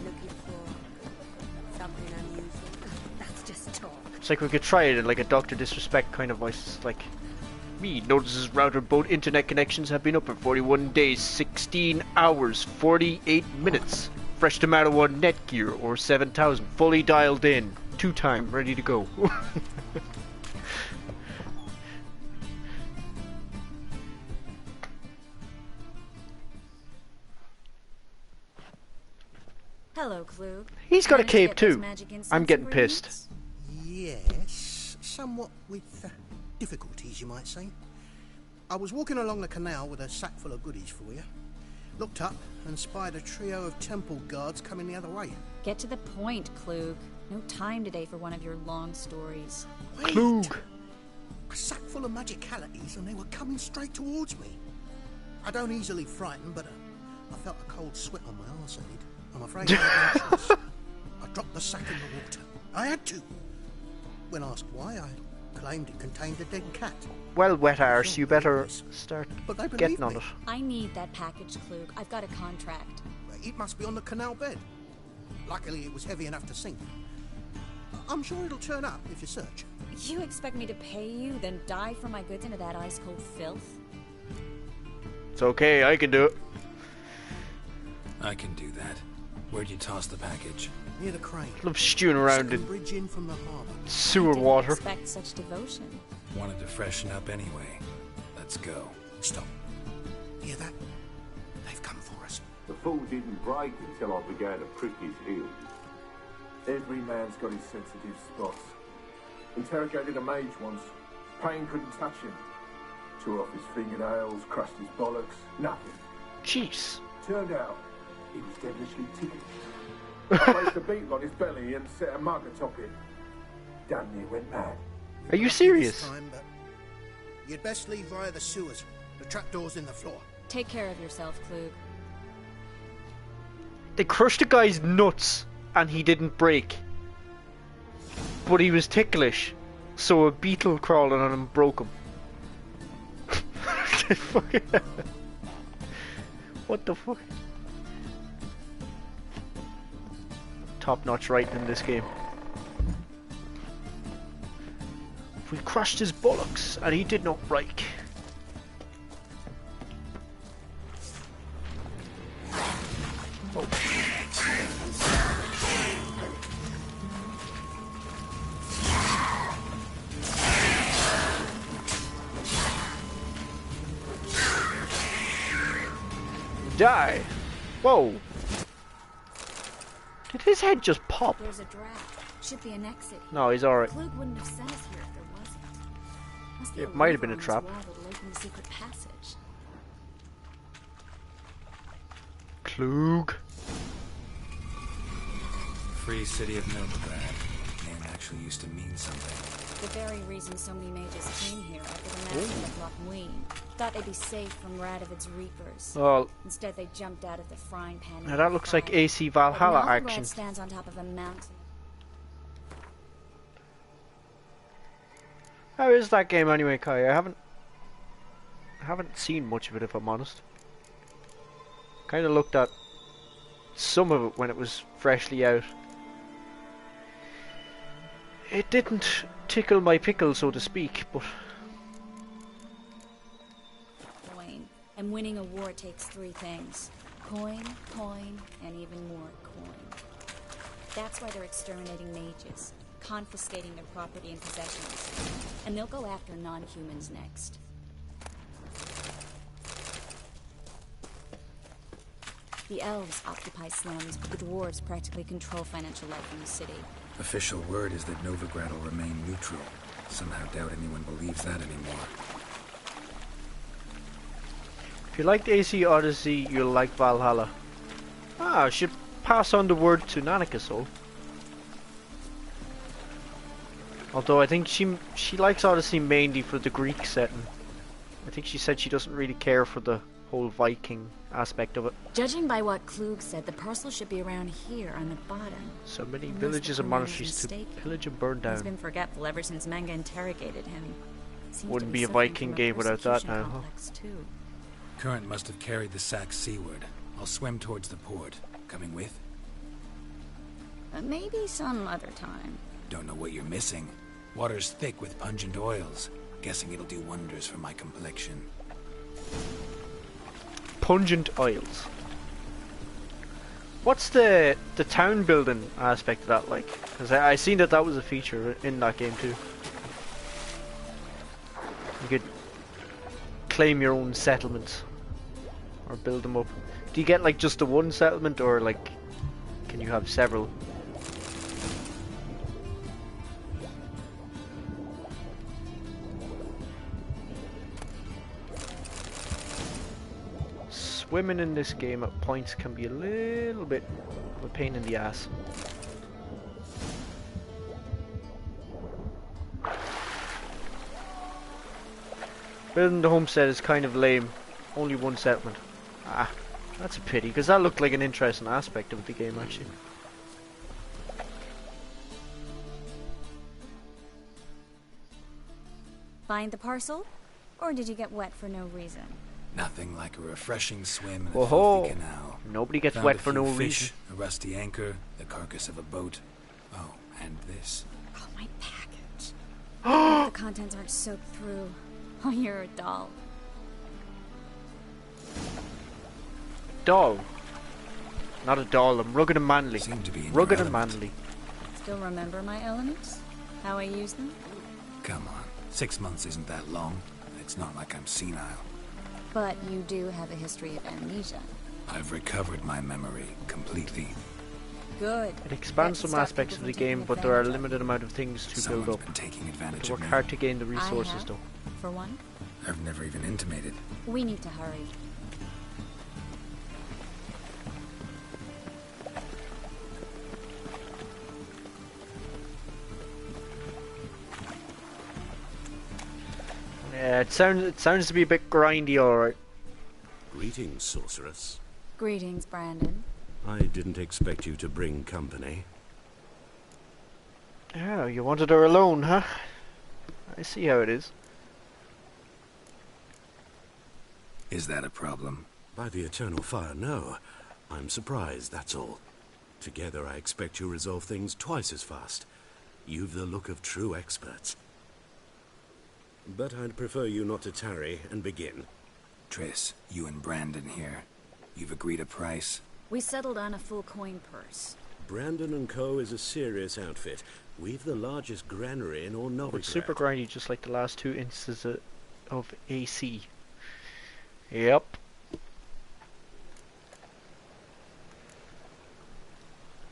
Looking for something unusual. That's just talk. It's like we could try it in like a Dr. Disrespect kind of voice. It's like, me notices router both internet connections have been up for 41 days, 16 hours, 48 minutes. Fresh tomato on Netgear, or 7,000 fully dialed in. 2-time, ready to go. Hello, Klug. He's got a Managed to cape get those too. magic incense I'm getting ingredients? pissed. Yes, somewhat with difficulties, you might say. I was walking along the canal with a sack full of goodies for you. Looked up and spied a trio of temple guards coming the other way. Get to the point, Klug. No time today for one of your long stories. Wait. Klug. A sack full of magicalities, and they were coming straight towards me. I don't easily frighten, but I felt a cold sweat on my arse. I'm afraid I had no choice. I dropped the sack in the water. I had to. When asked why, I claimed it contained a dead cat. Well, wet arse, you better start But they getting believe on me. it. I need that package, Klug. I've got a contract. It must be on the canal bed. Luckily, it was heavy enough to sink. I'm sure it'll turn up if you search. You expect me to pay you, then dive for my goods into that ice-cold filth? It's okay, I can do it. I can do that. Where'd you toss the package? Near the crane. Love stewing around Second in bridge in from the harbour. sewer Didn't water. expect such devotion. Wanted to freshen up anyway. Let's go. Stop. Hear that? They've come for us. The fool didn't break until I began to prick his heels. Every man's got his sensitive spots. Interrogated a mage once. Pain couldn't touch him. Tore off his fingernails, crushed his bollocks, nothing. Jeez. Turned out, he was devilishly tickled. I placed a beetle on his belly and set a mug atop it. Damn near went mad. Are you serious? This time, but you'd best leave via the sewers. The trapdoor's in the floor. Take care of yourself, Klug. They crushed a guy's nuts and he didn't break. But he was ticklish, so a beetle crawling on him broke him. What the fuck? Top-notch writing in this game. We crushed his bollocks and he did not break. Oh. Die! Whoa! Did his head just pop? There's a draft. Should be an exit. No, he's alright. Klug wouldn't have sent us here if there wasn't. Must be It a might have lever been a on this trap. wall that'll open the secret passage. Klug. Free city of Novigrad. Name actually used to mean something. The very reason so many mages came here after the massacre of Lochmuin. Thought they'd be safe from Radovid's reapers. Well, instead they jumped out of the frying pan. now that looks like AC Valhalla But action. Novigrad stands on top of a mountain. How is that game anyway, Kai? I haven't seen much of it, if I'm honest. Kind of looked at some of it when it was freshly out. It didn't tickle my pickle, so to speak, but Coin. And winning a war takes 3 things. Coin, coin, and even more coin. That's why they're exterminating mages. confiscating their property and possessions. And they'll go after non-humans next. The elves occupy slums, but the dwarves practically control financial life in the city. Official word is that Novigrad will remain neutral. Somehow doubt anyone believes that anymore. If you liked AC Odyssey, you'll like Valhalla. I should pass on the word to Nanika Soul. Although I think she likes Odyssey mainly for the Greek setting. I think she said she doesn't really care for the whole Viking aspect of it. Judging by what Klug said, the parcel should be around here on the bottom. So many villages and monasteries to pillage and burn down. He's been forgetful ever since Manga interrogated him. Wouldn't be a Viking game without that now, huh? Current must have carried the sack seaward. I'll swim towards the port. Coming with? Maybe some other time. Don't know what you're missing. Water's thick with pungent oils. Guessing it'll do wonders for my complexion. Pungent oils. What's the town building aspect of that like? Because I seen that was a feature in that game too. You could claim your own settlements or build them up. Do you get like just the one settlement, or like can you have several? Swimming in this game at points can be a little bit of a pain in the ass. Building the homestead is kind of lame. Only one settlement. Ah, that's a pity, because that looked like an interesting aspect of the game actually. Find the parcel? Or did you get wet for no reason? Nothing like a refreshing swim in a Oh, filthy canal. nobody gets Found wet a for few no fish, reason. A rusty anchor, the carcass of a boat. Oh, and this. Oh, my package. The contents aren't soaked through. Oh, you're a doll. Doll. Not a doll, I'm rugged and manly. Seem to be in rugged your and element. manly. Still remember my elements? How I use them? Come on, 6 months isn't that long. It's not like I'm senile. But you do have a history of amnesia. I've recovered my memory completely. Good. It expands some aspects of the game, but there are a limited amount of things to build Someone's up. been taking advantage To of work me. hard to gain the I resources have, though. For one. I've never even intimated. We need to hurry. Yeah, it sounds to be a bit grindy, alright. Greetings, sorceress. Greetings, Brandon. I didn't expect you to bring company. Oh, you wanted her alone, huh? I see how it is. Is that a problem? By the eternal fire, no. I'm surprised, that's all. Together I expect you resolve things twice as fast. You've the look of true experts. But I'd prefer you not to tarry and begin. Triss, you and Brandon here. You've agreed a price? We settled on a full coin purse. Brandon & Co. is a serious outfit. We've the largest granary in all Novigrad. It's super grindy, just like the last two instances of AC. Yep.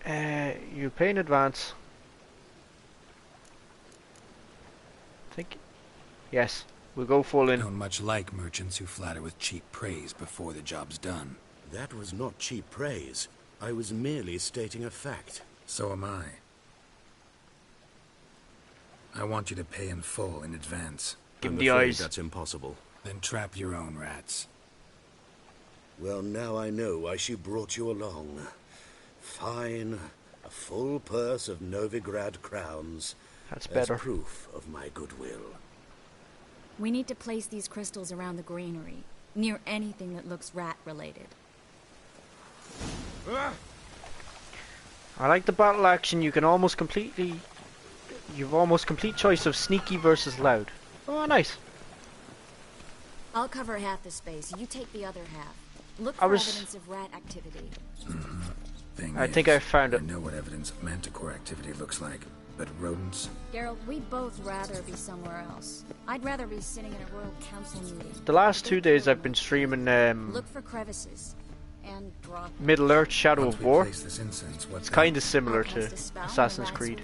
You pay in advance. I think. Yes, we'll go full in. Don't much like merchants who flatter with cheap praise before the job's done. That was not cheap praise. I was merely stating a fact. So am I. I want you to pay in full in advance. Give I'm him the afraid eyes. that's impossible. Then trap your own rats. Well, now I know why she brought you along. Fine. A full purse of Novigrad crowns. That's better. As proof of my goodwill. We need to place these crystals around the granary, near anything that looks rat-related. I like the battle action. You can almost completely. You've almost complete choice of sneaky versus loud. Oh, nice. I'll cover half the space. You take the other half. Look I for was- evidence of rat activity. I think I found it. I know what evidence of manticore activity looks like, but rodents? Geralt, we'd both rather be somewhere else. I'd rather be sitting in a royal council meeting. The last 2 days I've been streaming Look for crevices and drop Middle-earth Shadow of War. This incense, It's kind of similar to Assassin's Creed.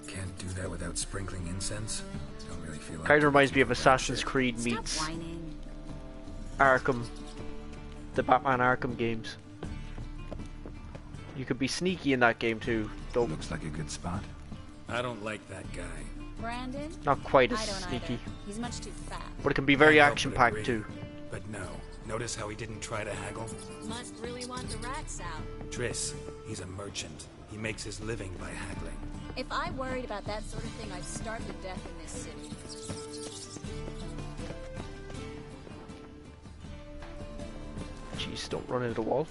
Can't do that without sprinkling incense? Don't really feel like Kind of reminds me of Assassin's Creed meets Arkham, the Batman Arkham games. You could be sneaky in that game too, though. Looks like a good spot. I don't like that guy. Brandon? Not quite as I don't sneaky. either. He's much too fat. But it can be very Can't help action-packed but agree. too. But no. Notice how he didn't try to haggle? Must really want the rats out. Triss, he's a merchant. He makes his living by haggling. If I worried about that sort of thing, I'd starve to death in this city. Jeez, don't run into the wall.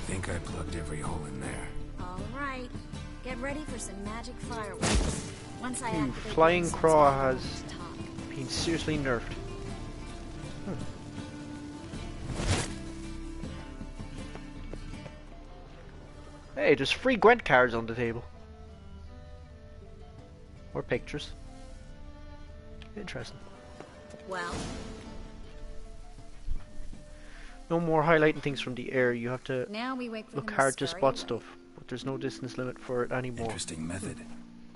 Think I plugged every hole in there. All right. Get ready for some magic fireworks. Once I activate Flying the Craw incense, has I'll talk. been seriously nerfed. Hey, there's free Gwent cards on the table. Or pictures. Interesting. Well, No more highlighting things from the air. You have to now we wait for look him hard to scurry spot away. stuff. But there's no distance limit for it anymore. Interesting method.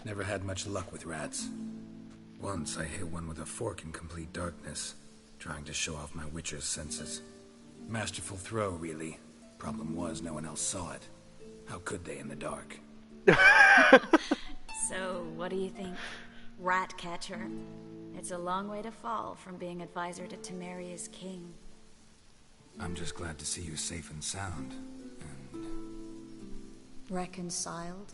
Never had much luck with rats. Once I hit one with a fork in complete darkness, trying to show off my witcher's senses. Masterful throw, really. Problem was, no one else saw it. How could they in the dark? So, what do you think? Rat catcher? It's a long way to fall from being advisor to Temeria's king. I'm just glad to see you safe and sound. Reconciled?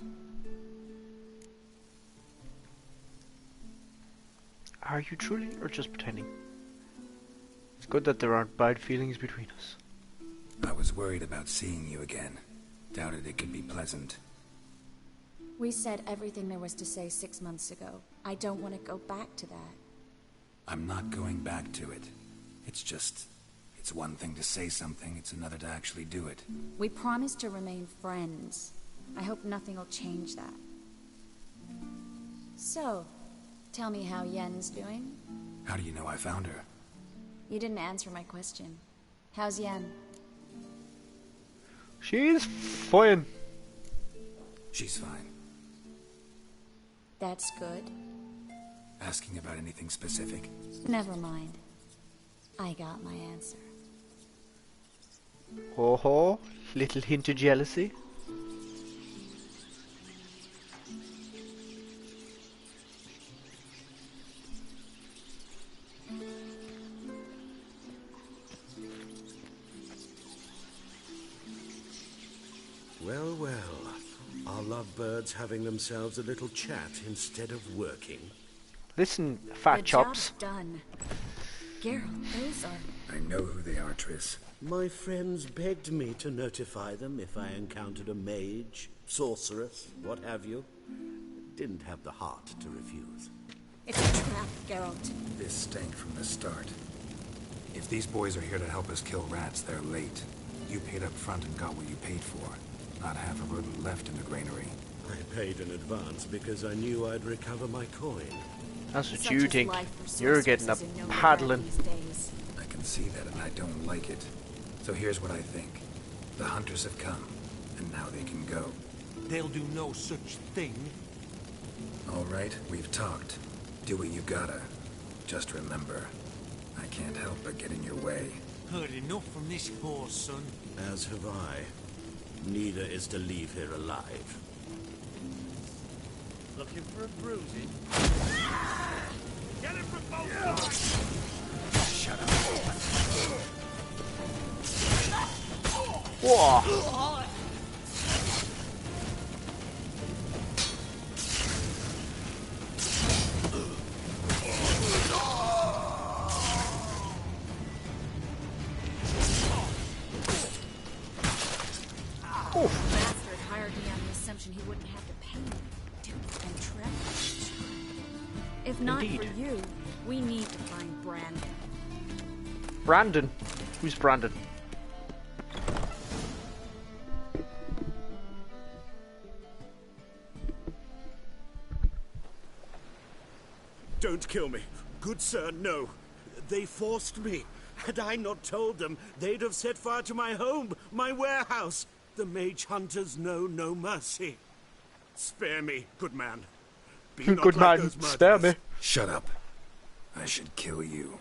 Are you truly, or just pretending? It's good that there aren't bad feelings between us. I was worried about seeing you again. Doubted it could be pleasant. We said everything there was to say 6 months ago. I don't want to go back to that. I'm not going back to it. It's just... It's one thing to say something, it's another to actually do it. We promised to remain friends. I hope nothing will change that. So, tell me how Yen's doing? How do you know I found her? You didn't answer my question. How's Yen? She's fine. She's fine. That's good. Asking about anything specific? Never mind. I got my answer. Ho ho, little hint of jealousy. Well, well. Are lovebirds having themselves a little chat instead of working? Listen, fat The chops. job's done. Geralt, those are... I know who they are, Triss. My friends begged me to notify them if I encountered a mage, sorceress, what have you. Didn't have the heart to refuse. It's a trap, Geralt. This stank from the start. If these boys are here to help us kill rats, they're late. You paid up front and got what you paid for. Not half a rodent left in the granary. I paid in advance because I knew I'd recover my coin. That's what Such you is think. life for You're getting a sorceresses in Novigrad paddling. these days. I can see that and I don't like it. So here's what I think. The hunters have come, and now they can go. They'll do no such thing. All right, we've talked. Do what you gotta. Just remember, I can't help but get in your way. Heard enough from this horse, son. As have I. Neither is to leave here alive. Looking for a bruising? Get him from both sides! Shut up. Whoa! Bastard hired me on the assumption he wouldn't have to pay me. Dude, and Trevor. If not Indeed. for you, we need to find Brandon. Brandon? Who's Brandon? Don't kill me. Good sir, no. They forced me. Had I not told them, they'd have set fire to my home, my warehouse. The mage hunters know no mercy. Spare me, good man. Be not Good like man, those spare me. Shut up. I should kill you.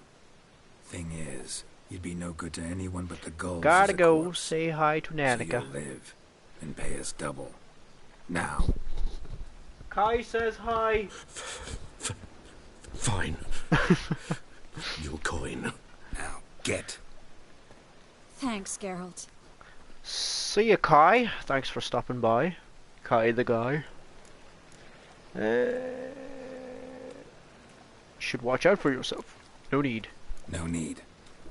Thing is, you'd be no good to anyone but the gulls. Gotta go say hi to Nanika. So you'll live and pay us double. Now. Kai says hi. Fine. Your coin. Now, get. Thanks, Geralt. See ya, Kai. Thanks for stopping by. Kai the guy. Should watch out for yourself. No need. No need.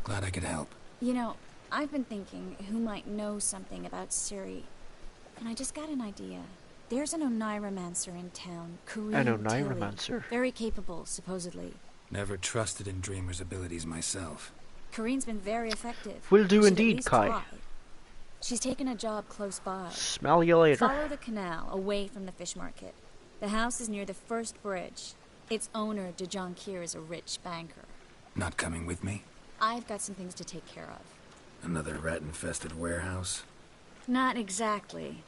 Glad I could help. You know, I've been thinking who might know something about Ciri. And I just got an idea. There's an Oniromancer in town, Corinne An Oniromancer? Very capable, supposedly. Never trusted in Dreamer's abilities myself. Corinne's been very effective. Will do Should indeed, at least Kai. try. She's taken a job close by. Smell you later. Follow the canal, away from the fish market. The house is near the first bridge. Its owner, De Jonquier, is a rich banker. Not coming with me? I've got some things to take care of. Another rat-infested warehouse? Not exactly.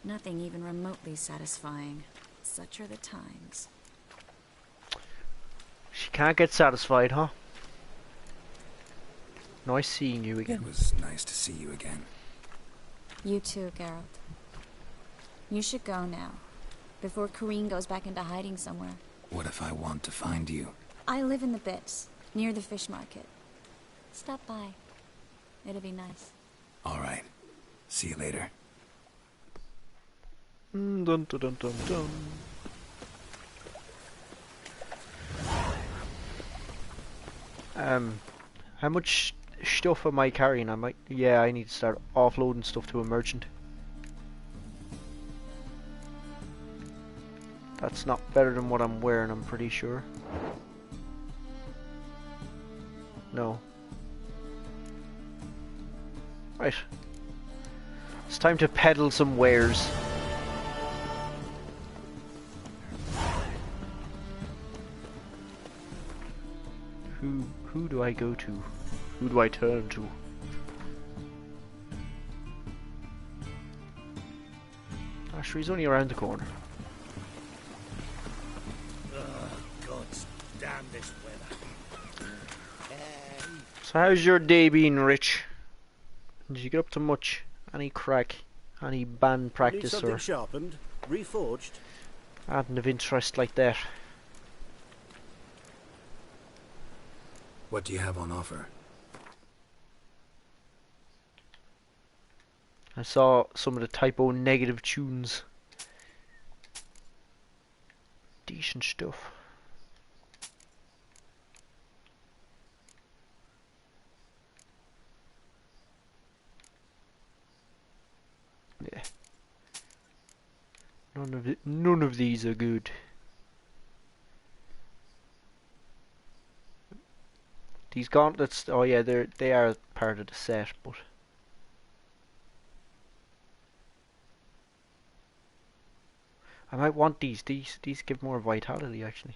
Nothing even remotely satisfying. Such are the times. She can't get satisfied, huh? Nice seeing you again. It was nice to see you again. You too, Geralt. You should go now, before Corinne goes back into hiding somewhere. What if I want to find you? I live in the Bits, near the fish market. Stop by. It'll be nice. All right. See you later. Dun dun dun dun dun. How much stuff am I carrying? Yeah, I need to start offloading stuff to a merchant. That's not better than what I'm wearing, I'm pretty sure. No. Right. It's time to peddle some wares. Who do I go to? Who do I turn to? Ashley's only around the corner. God damn this weather. So how's your day been, Rich? Did you get up to much? Any crack? Any band Need practice something or sharpened, reforged? anything of interest like that? What do you have on offer? I saw some of the typo negative tunes. Decent stuff. Yeah. None of these are good. These gauntlets, oh yeah, they are part of the set, but I might want these. These give more vitality actually.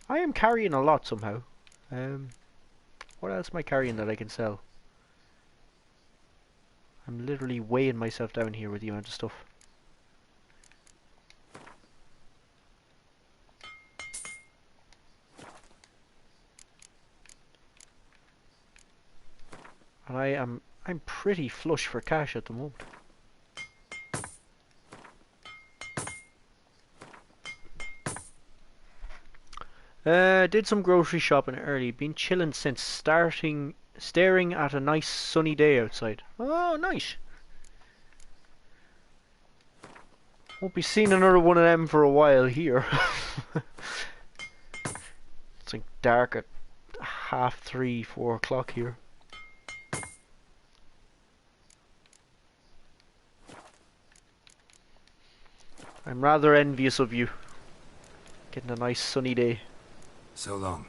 I am carrying a lot somehow. What else am I carrying that I can sell? I'm literally weighing myself down here with the amount of stuff. And I'm pretty flush for cash at the moment. Did some grocery shopping early. Been chilling since staring at a nice sunny day outside. Oh, nice. Won't be seeing another one of them for a while here. It's like dark at 3:30, 4 o'clock here. I'm rather envious of you. Getting a nice sunny day. So long.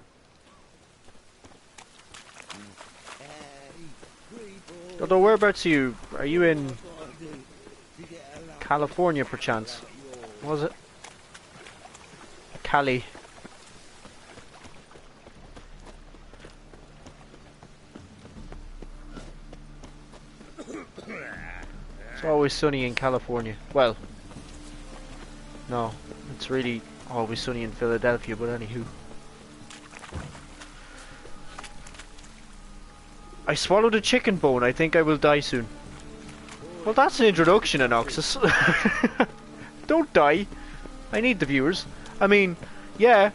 Although, whereabouts are you? Are you in California, perchance? Was it? Cali. It's always sunny in California. Well, no, it's really always sunny in Philadelphia, but anywho. I swallowed a chicken bone. I think I will die soon. Well, that's an introduction, Anoxus. Don't die. I need the viewers. I mean, yeah.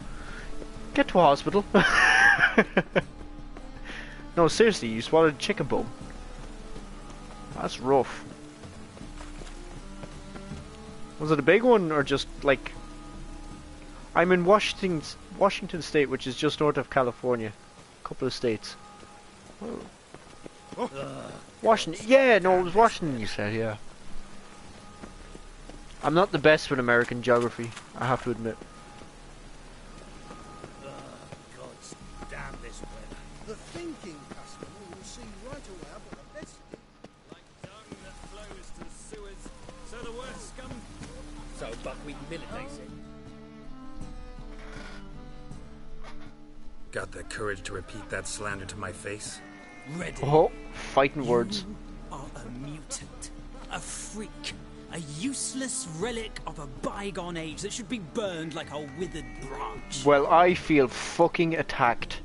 Get to a hospital. No, seriously, you swallowed a chicken bone. That's rough. Was it a big one, or just like... I'm in Washington State, which is just north of California. A couple of states. Oh. Washington, yeah, no, it was Washington you said, yeah. I'm not the best with American geography, I have to admit. God's damn this weather. The thinking customer will see right away I've got the best. Like dung that flows to the sewers, so the worst scum. So buckwheat millet, they say. Got the courage to repeat that slander to my face? Ready. Oh, fighting words. You are a mutant, a freak, a useless relic of a bygone age that should be burned like a withered branch. Well, I feel fucking attacked.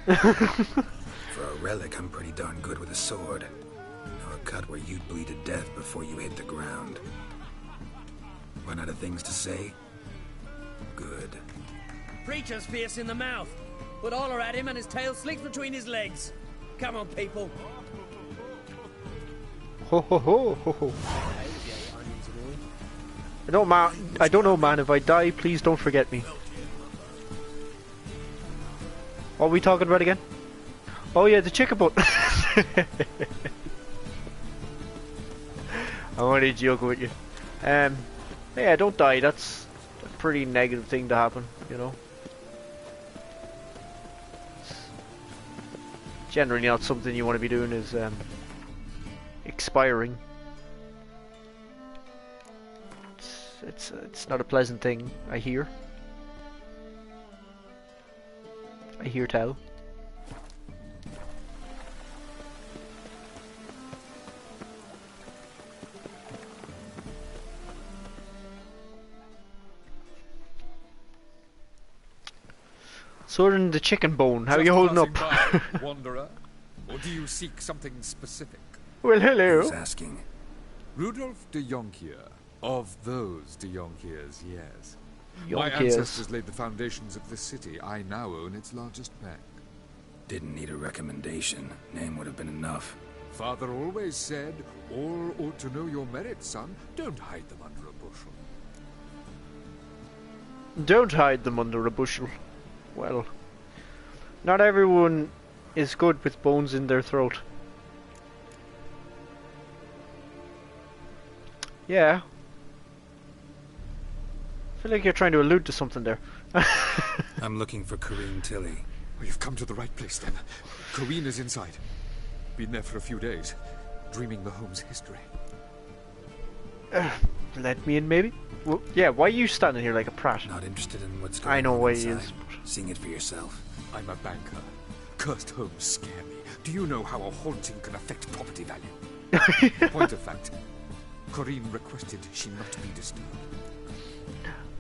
For a relic, I'm pretty darn good with a sword. Know a cut where you'd bleed to death before you hit the ground. Run out of things to say? Good. Preacher's fierce in the mouth. Put Oller at him and his tail slicks between his legs. Come on, people. Ho ho ho ho ho. I don't know, man. If I die, please don't forget me. What are we talking about again? Oh yeah, the chicken butt. I wanted to joke with you. Yeah, don't die. That's a pretty negative thing to happen, you know. Generally not something you want to be doing is expiring. It's not a pleasant thing, I hear. I hear tell. So in the chicken bone, how are you holding up? By, wanderer, or do you seek something specific? Well, hello. Who's asking? Rudolph de Jonkier, of those de Jonkiers, yes. My Jonkiers. ancestors laid the foundations of this city. I now own its largest bank. Didn't need a recommendation. Name would have been enough. Father always said, all ought to know your merits, son. Don't hide them under a bushel. Don't hide them under a bushel. Well, not everyone is good with bones in their throat. Yeah. I feel like you're trying to allude to something there. I'm looking for Corinne Tilly. Well, you've come to the right place, then. Corinne is inside. Been there for a few days, dreaming the home's history. Let me in, maybe? Well, yeah, why are you standing here like a prat? Not interested in what's going on. I know why inside. he is. Seeing it for yourself. I'm a banker. Cursed homes scare me. Do you know how a haunting can affect property value? Point of fact, Corinne requested she not be disturbed.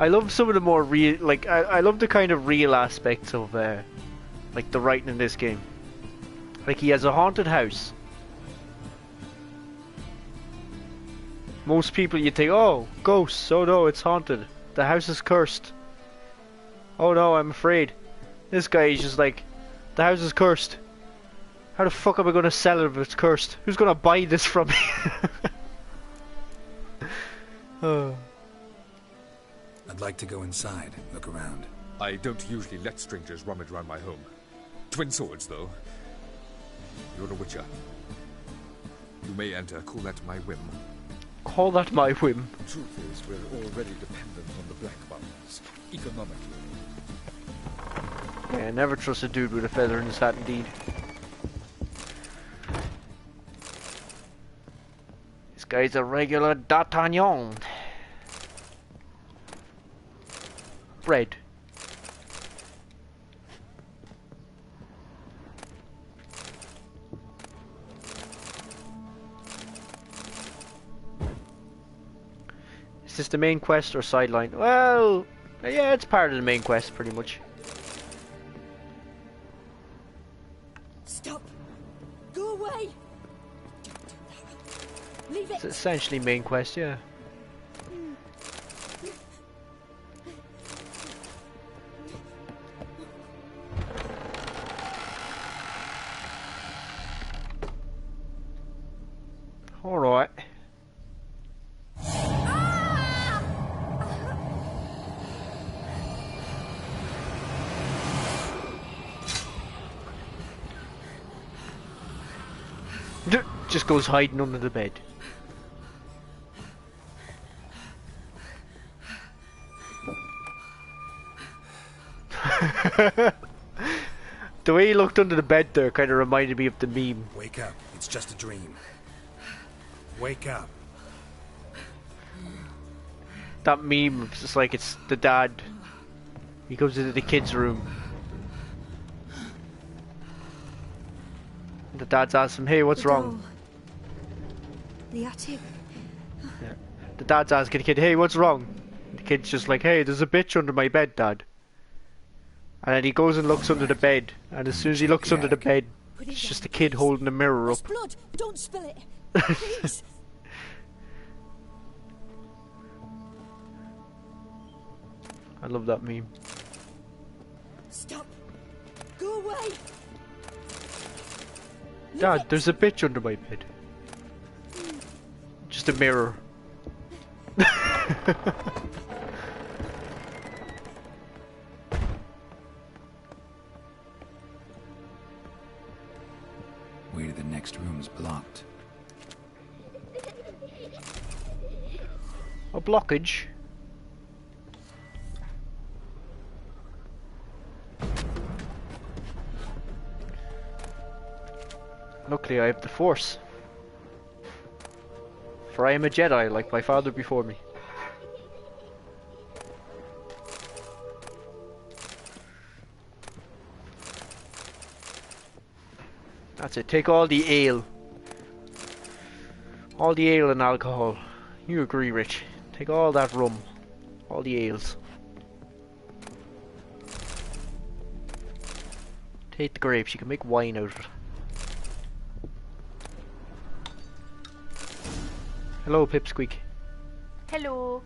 I love some of the more real, like, I love the kind of real aspects of, like, the writing in this game. Like, he has a haunted house. Most people, you think, oh, ghosts, oh no, it's haunted. The house is cursed. Oh no, I'm afraid. This guy is just like, the house is cursed. How the fuck am I going to sell it if it's cursed? Who's going to buy this from me? Oh. I'd like to go inside, look around. I don't usually let strangers rummage around my home. Twin swords, though. You're a witcher. You may enter, call that my whim. Call that my whim. Truth is, we're already dependent on the Black Ones, economically. Yeah, never trust a dude with a feather in his hat, indeed. This guy's a regular D'Artagnan. Bread. Is this the main quest or sideline? Well, yeah, it's part of the main quest, pretty much. Stop! Go away! Don't do that. Leave it! It's essentially main quest, yeah. Alright. Just goes hiding under the bed. The way he looked under the bed there kind of reminded me of the meme. Wake up, it's just a dream. Wake up. That meme, it's just like it's the dad. He goes into the kid's room. And the dad's asking him, hey, what's wrong? The attic. Yeah. The dad's asking the kid, hey, what's wrong? The kid's just like, hey, there's a bitch under my bed, Dad. And then he goes and looks under the bed. And as soon as he looks under the bed, it's just a kid holding a mirror up. Blood! Don't spill it! Please! I love that meme. Stop! Go away! Dad, there's a bitch under my bed. Just a mirror. Way to the next room's blocked. A blockage? Luckily I have the Force. For I am a Jedi, like my father before me. That's it, take all the ale. All the ale and alcohol. You agree, Rich. Take all that rum. All the ales. Take the grapes, you can make wine out of it. Hello, Pipsqueak. Hello.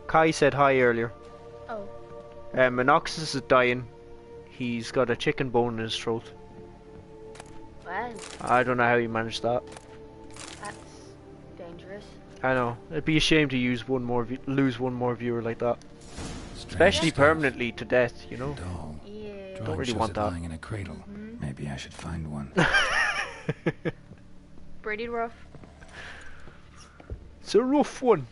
Kai said hi earlier. Oh. Monoxus is dying. He's got a chicken bone in his throat. Well. I don't know how he managed that. That's dangerous. I know. It'd be a shame to lose one more viewer like that. Especially permanently to death, you know. Yeah. Don't really want that. Lying in a cradle. Maybe I should find one. Pretty rough. It's a rough one.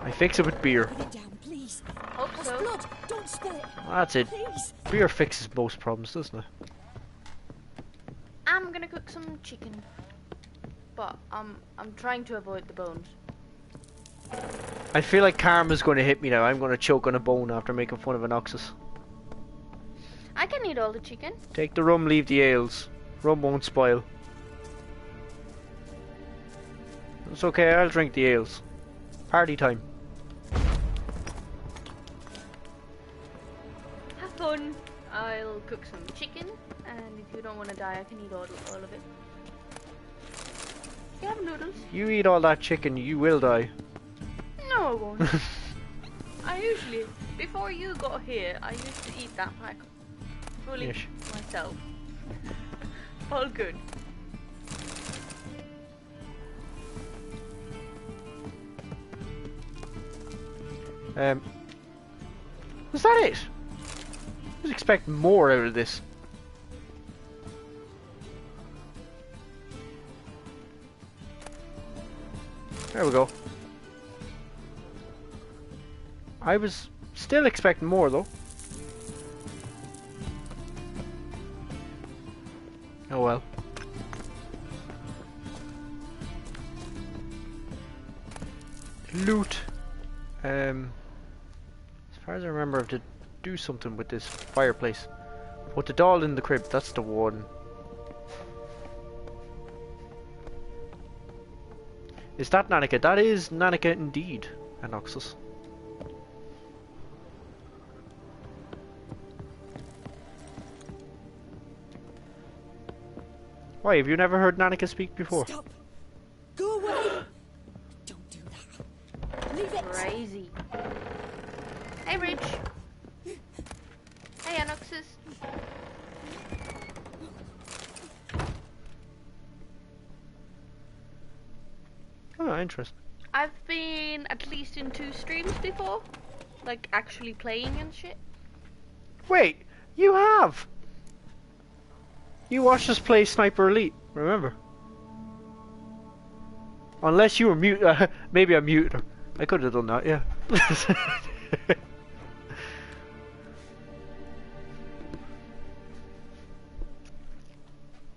I fix it with beer. Put it down, please. Hope so. Blood! Don't spill it! That's it. Please. Beer fixes most problems, doesn't it? I'm gonna cook some chicken, but I'm trying to avoid the bones. I feel like karma's going to hit me now. I'm going to choke on a bone after making fun of Anoxus. I can eat all the chicken. Take the rum, leave the ales. Rum won't spoil. It's okay, I'll drink the ales. Party time. Have fun. I'll cook some chicken, and if you don't want to die, I can eat all of it. You have noodles? You eat all that chicken, you will die. No, I won't. I usually, before you got here, I used to eat that pack fully Yes. myself. All good. Was that it? I was expecting more out of this. There we go. I was still expecting more though. Oh well. Loot. As far as I remember, I have to do something with this fireplace. Put the doll in the crib. That's the one. Is that Nanika? That is Nanika indeed, Anoxus. Why, have you never heard Nanika speak before? Stop! Go away! Don't do that. Leave it! Crazy. Hey, Ridge. Hey, Anoxus. Oh, interesting. I've been at least in 2 streams before. Like, actually playing and shit. Wait, you have! You watched us play Sniper Elite, remember? Unless you were mute, maybe I muted her. I could have done that, yeah.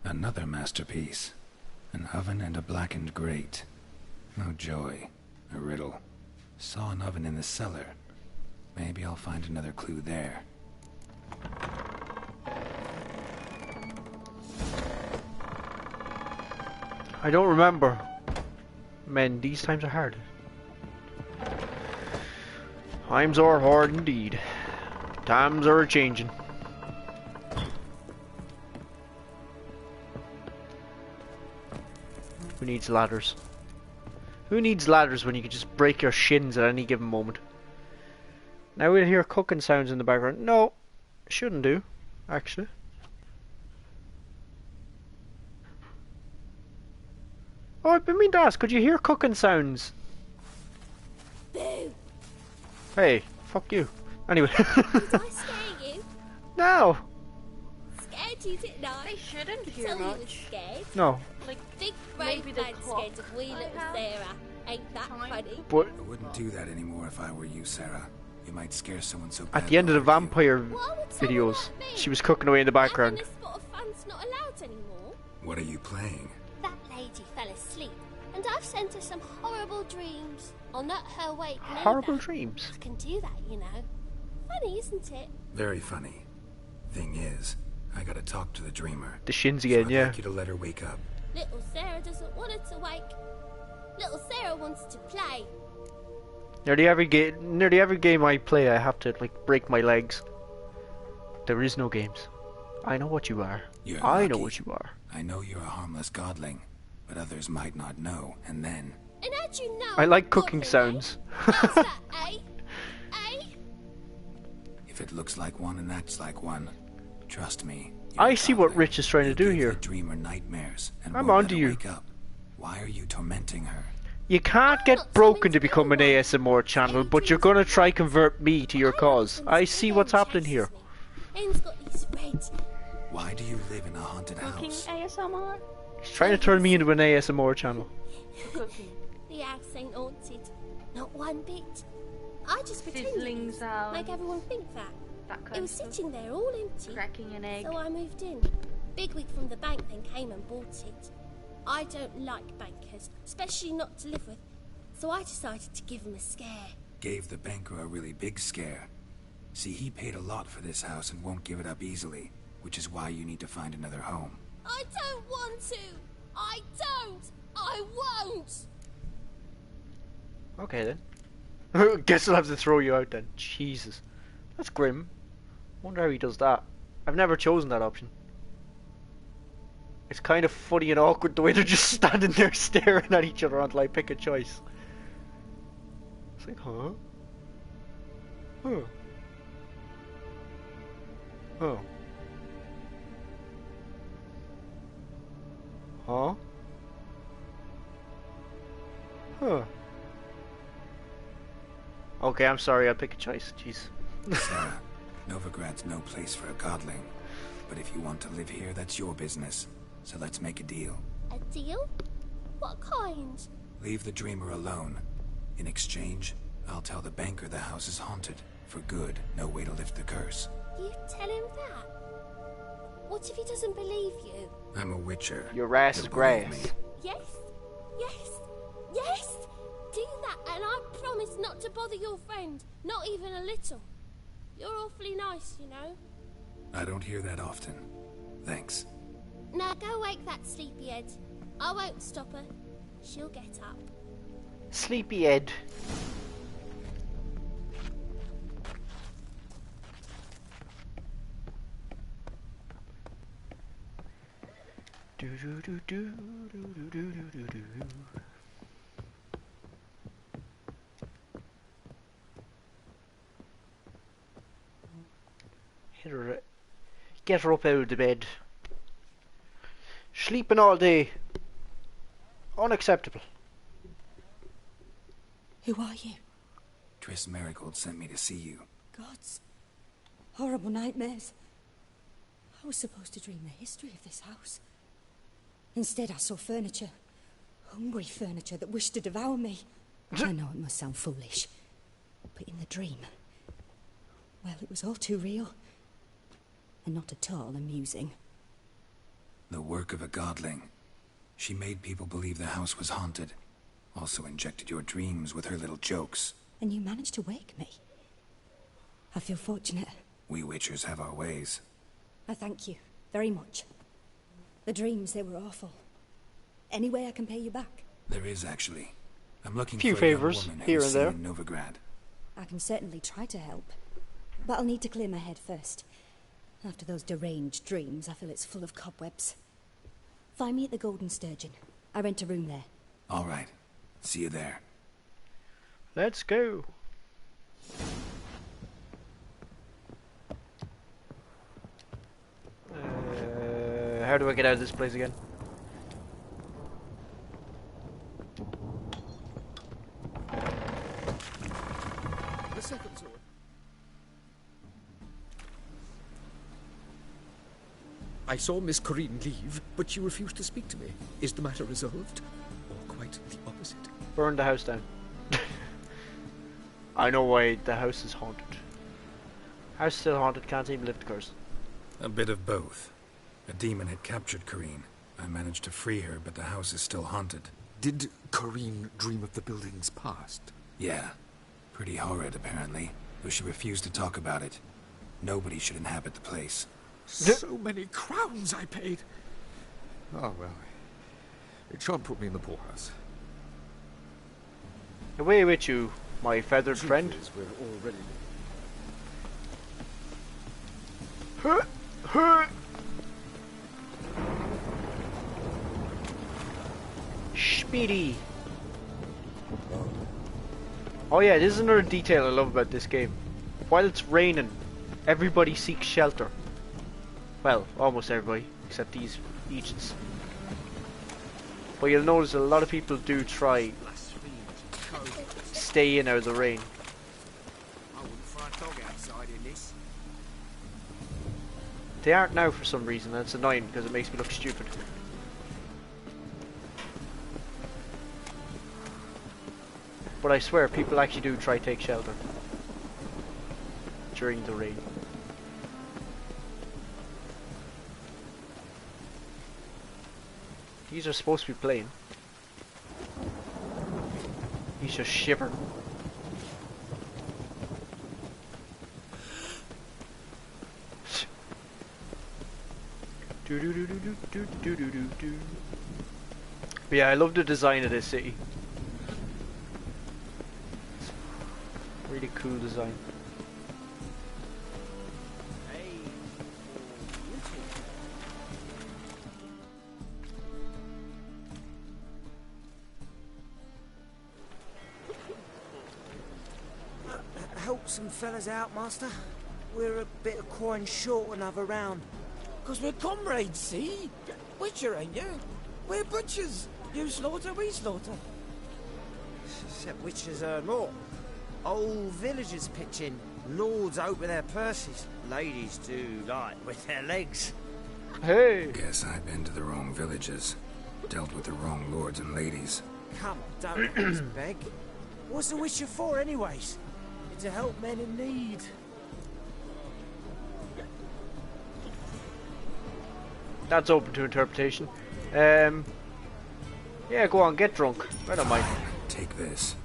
Another masterpiece. An oven and a blackened grate. No joy. A riddle. Saw an oven in the cellar. Maybe I'll find another clue there. I don't remember. Men, these times are hard. Times are hard indeed. Times are changing. Who needs ladders? Who needs ladders when you can just break your shins at any given moment? Now we'll hear cooking sounds in the background. No, shouldn't do, actually. Oh, I've been meaning to ask, could you hear cooking sounds? Boo! Hey, fuck you. Anyway. Did I scare you? No! Scared you, didn't I? They shouldn't hear Tell you much. was scared. No. Like big brave maybe the man scared of wee little Sarah. Ain't that funny? But I wouldn't do that anymore if I were you, Sarah. You might scare someone so bad. at the end of the vampire videos, she was cooking away in the background. This spot of fun's not allowed anymore. What are you playing? That lady fell asleep, and I've sent her some horrible dreams. I'll nut her awake. Horrible dreams? I can do that, you know. Funny, isn't it? Very funny. Thing is, I gotta talk to the dreamer. The shins again, so I'd yeah. like you to let her wake up. Little Sarah doesn't want her to wake. Little Sarah wants to play. Nearly every game I play, I have to like break my legs. There is no games. I know what you are. I know what you are. I know you're a harmless godling, but others might not know, and then... And how'd you know? I like cooking sounds. How's that, eh? Eh? If it looks like one and acts like one, trust me. I see what Rich is trying to do here. The dreamer nightmares and I'm won't onto let her you. wake up. Why are you tormenting her? You can't get broken to become an ASMR channel, but you're gonna try convert me to your cause. I see what's happening here. Anne's got these red. Why do you live in a haunted Cooking house? ASMR? He's trying to turn me into an ASMR channel. Cooking. The house ain't haunted. Not one bit. I just Sizzling pretended. sound. Make everyone think that. That kind It was of stuff. sitting there all empty. Cracking an egg. So I moved in. Bigwig from the bank then came and bought it. I don't like bankers, especially not to live with. So I decided to give him a scare. Gave the banker a really big scare. See, he paid a lot for this house and won't give it up easily, which is why you need to find another home. I don't want to. I don't. I won't. Okay then. Guess I'll have to throw you out then. Jesus. That's grim. Wonder how he does that. I've never chosen that option. It's kind of funny and awkward the way they're just standing there staring at each other until I pick a choice. It's like, huh? Huh. Oh. Huh? Huh. Okay, I'm sorry, I'll pick a choice. Jeez. Sarah, Novigrad's no place for a godling. But if you want to live here, that's your business. So let's make a deal. A deal? What kind? Leave the dreamer alone. In exchange, I'll tell the banker the house is haunted. For good, no way to lift the curse. You tell him that? What if he doesn't believe you? I'm a witcher. Your ass is grass. Yes? Yes? Yes? Do that and I promise not to bother your friend. Not even a little. You're awfully nice, you know. I don't hear that often. Thanks. Now go wake that sleepyhead. I won't stop her. She'll get up. Sleepyhead. Do do do do do do do do do. Get her up out of the bed. Sleeping all day. Unacceptable. Who are you? Triss Merigold sent me to see you. Gods. Horrible nightmares. I was supposed to dream the history of this house. Instead, I saw furniture. Hungry furniture that wished to devour me. I know it must sound foolish, but in the dream, well, it was all too real. And not at all amusing. The work of a godling. She made people believe the house was haunted. Also injected your dreams with her little jokes. And you managed to wake me. I feel fortunate. We witchers have our ways. I thank you very much. The dreams, they were awful. Any way I can pay you back? There is, actually. I'm looking Few for a young favors woman here who's and there. seen in Novigrad. I can certainly try to help. But I'll need to clear my head first. After those deranged dreams, I feel it's full of cobwebs. Find me at the Golden Sturgeon. I rent a room there. All right. See you there. Let's go. How do I get out of this place again? The second sword. I saw Miss Corinne leave, but she refused to speak to me. Is the matter resolved? Or quite the opposite? Burn the house down. I know why the house is haunted. House still haunted, can't even lift the curse. A bit of both. A demon had captured Corinne. I managed to free her, but the house is still haunted. Did Corinne dream of the building's past? Yeah. Pretty horrid, apparently, though she refused to talk about it. Nobody should inhabit the place. So many crowns I paid. Oh, well. It shan't put me in the poorhouse. Away with you, my feathered friend. We're already... Speedy. Oh yeah, this is another detail I love about this game. While it's raining, everybody seeks shelter. Well, almost everybody, except these agents. But you'll notice a lot of people do try stay in out of the rain. I wouldn't fry a dog outside in this. They aren't now for some reason, and it's annoying because it makes me look stupid. But I swear, people actually do try to take shelter during the rain. These are supposed to be playing. He's just shivering. Do do do do do do do do do. But yeah, I love the design of this city. It's really cool design. Help some fellas out, master. We're a bit of coin short another round. 'Cause we're comrades, see? Witcher, ain't you? We're butchers. You slaughter, we slaughter. Except witchers earn more. Old villagers pitch in. Lords open their purses. Ladies do like with their legs. Hey! Guess I've been to the wrong villages. Dealt with the wrong lords and ladies. Come, don't let us beg. What's the Witcher for, anyways? It's to help men in need. That's open to interpretation. Yeah, go on, get drunk. I don't mind. Take this.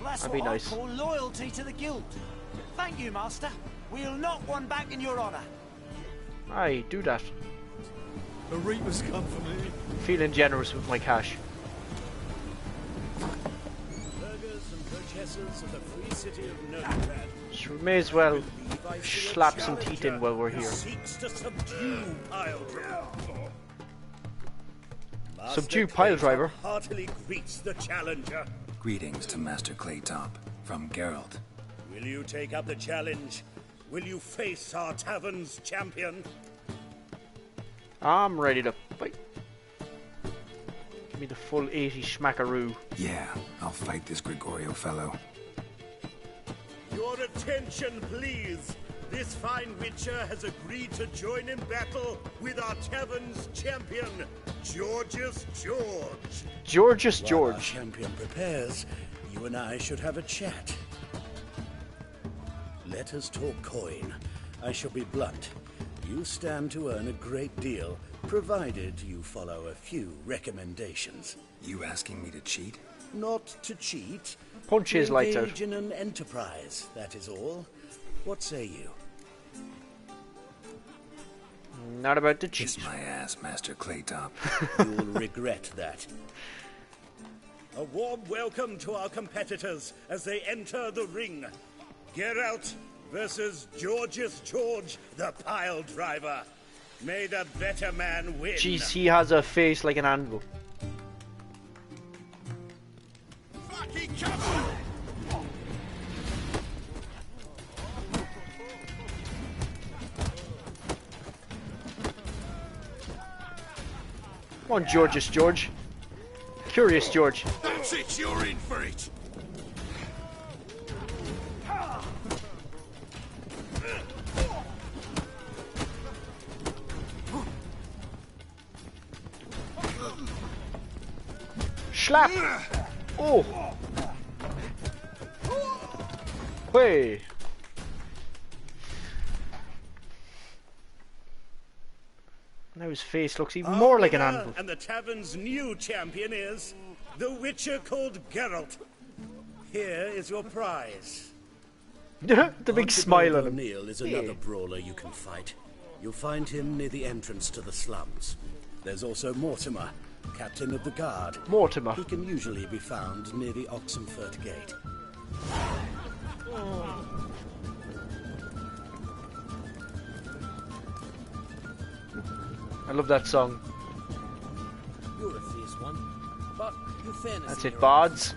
That's That'd be what nice. I call loyalty to the guild. Thank you, Master. We'll knock one back in your honour. Aye, do that. The Reapers come for me. Feeling generous with my cash. Burghers and burgesses of the free city of Novigrad. So we may as well slap some teeth in while we're here. Seeks to subdue Piledriver. Subdue Piledriver? Heartily greets the challenger. Greetings to Master Claytop from Geralt. Will you take up the challenge? Will you face our tavern's champion? I'm ready to fight. Give me the full 80 schmackaroo. Yeah, I'll fight this Gregorio fellow. Your attention, please. This fine witcher has agreed to join in battle with our tavern's champion, Georgius George. Georgius While George. our champion prepares, you and I should have a chat. Let us talk coin. I shall be blunt. You stand to earn a great deal, provided you follow a few recommendations. You asking me to cheat? Not to cheat. Punch his lights out. Engage in an enterprise, that is all. What say you? Not about to cheat. Kiss my ass, Master Claytop. You'll regret that. A warm welcome to our competitors as they enter the ring. Geralt versus Georgius George, the pile driver. May the better man win. Jeez, he has a face like an anvil. Fucking cover! Come on, Georgius George. Curious George. That's it, you're in for it. Slap! Oh! Hey! Now his face looks even more like an anvil. And the tavern's new champion is the witcher called Geralt. Here is your prize. The big smile on him. O'Neill is another brawler you can fight. You'll find him near the entrance to the slums. There's also Mortimer, captain of the guard. Mortimer. He can usually be found near the Oxenfurt Gate. I love that song. You're a fierce one, but your fairness. That's in it, your bards.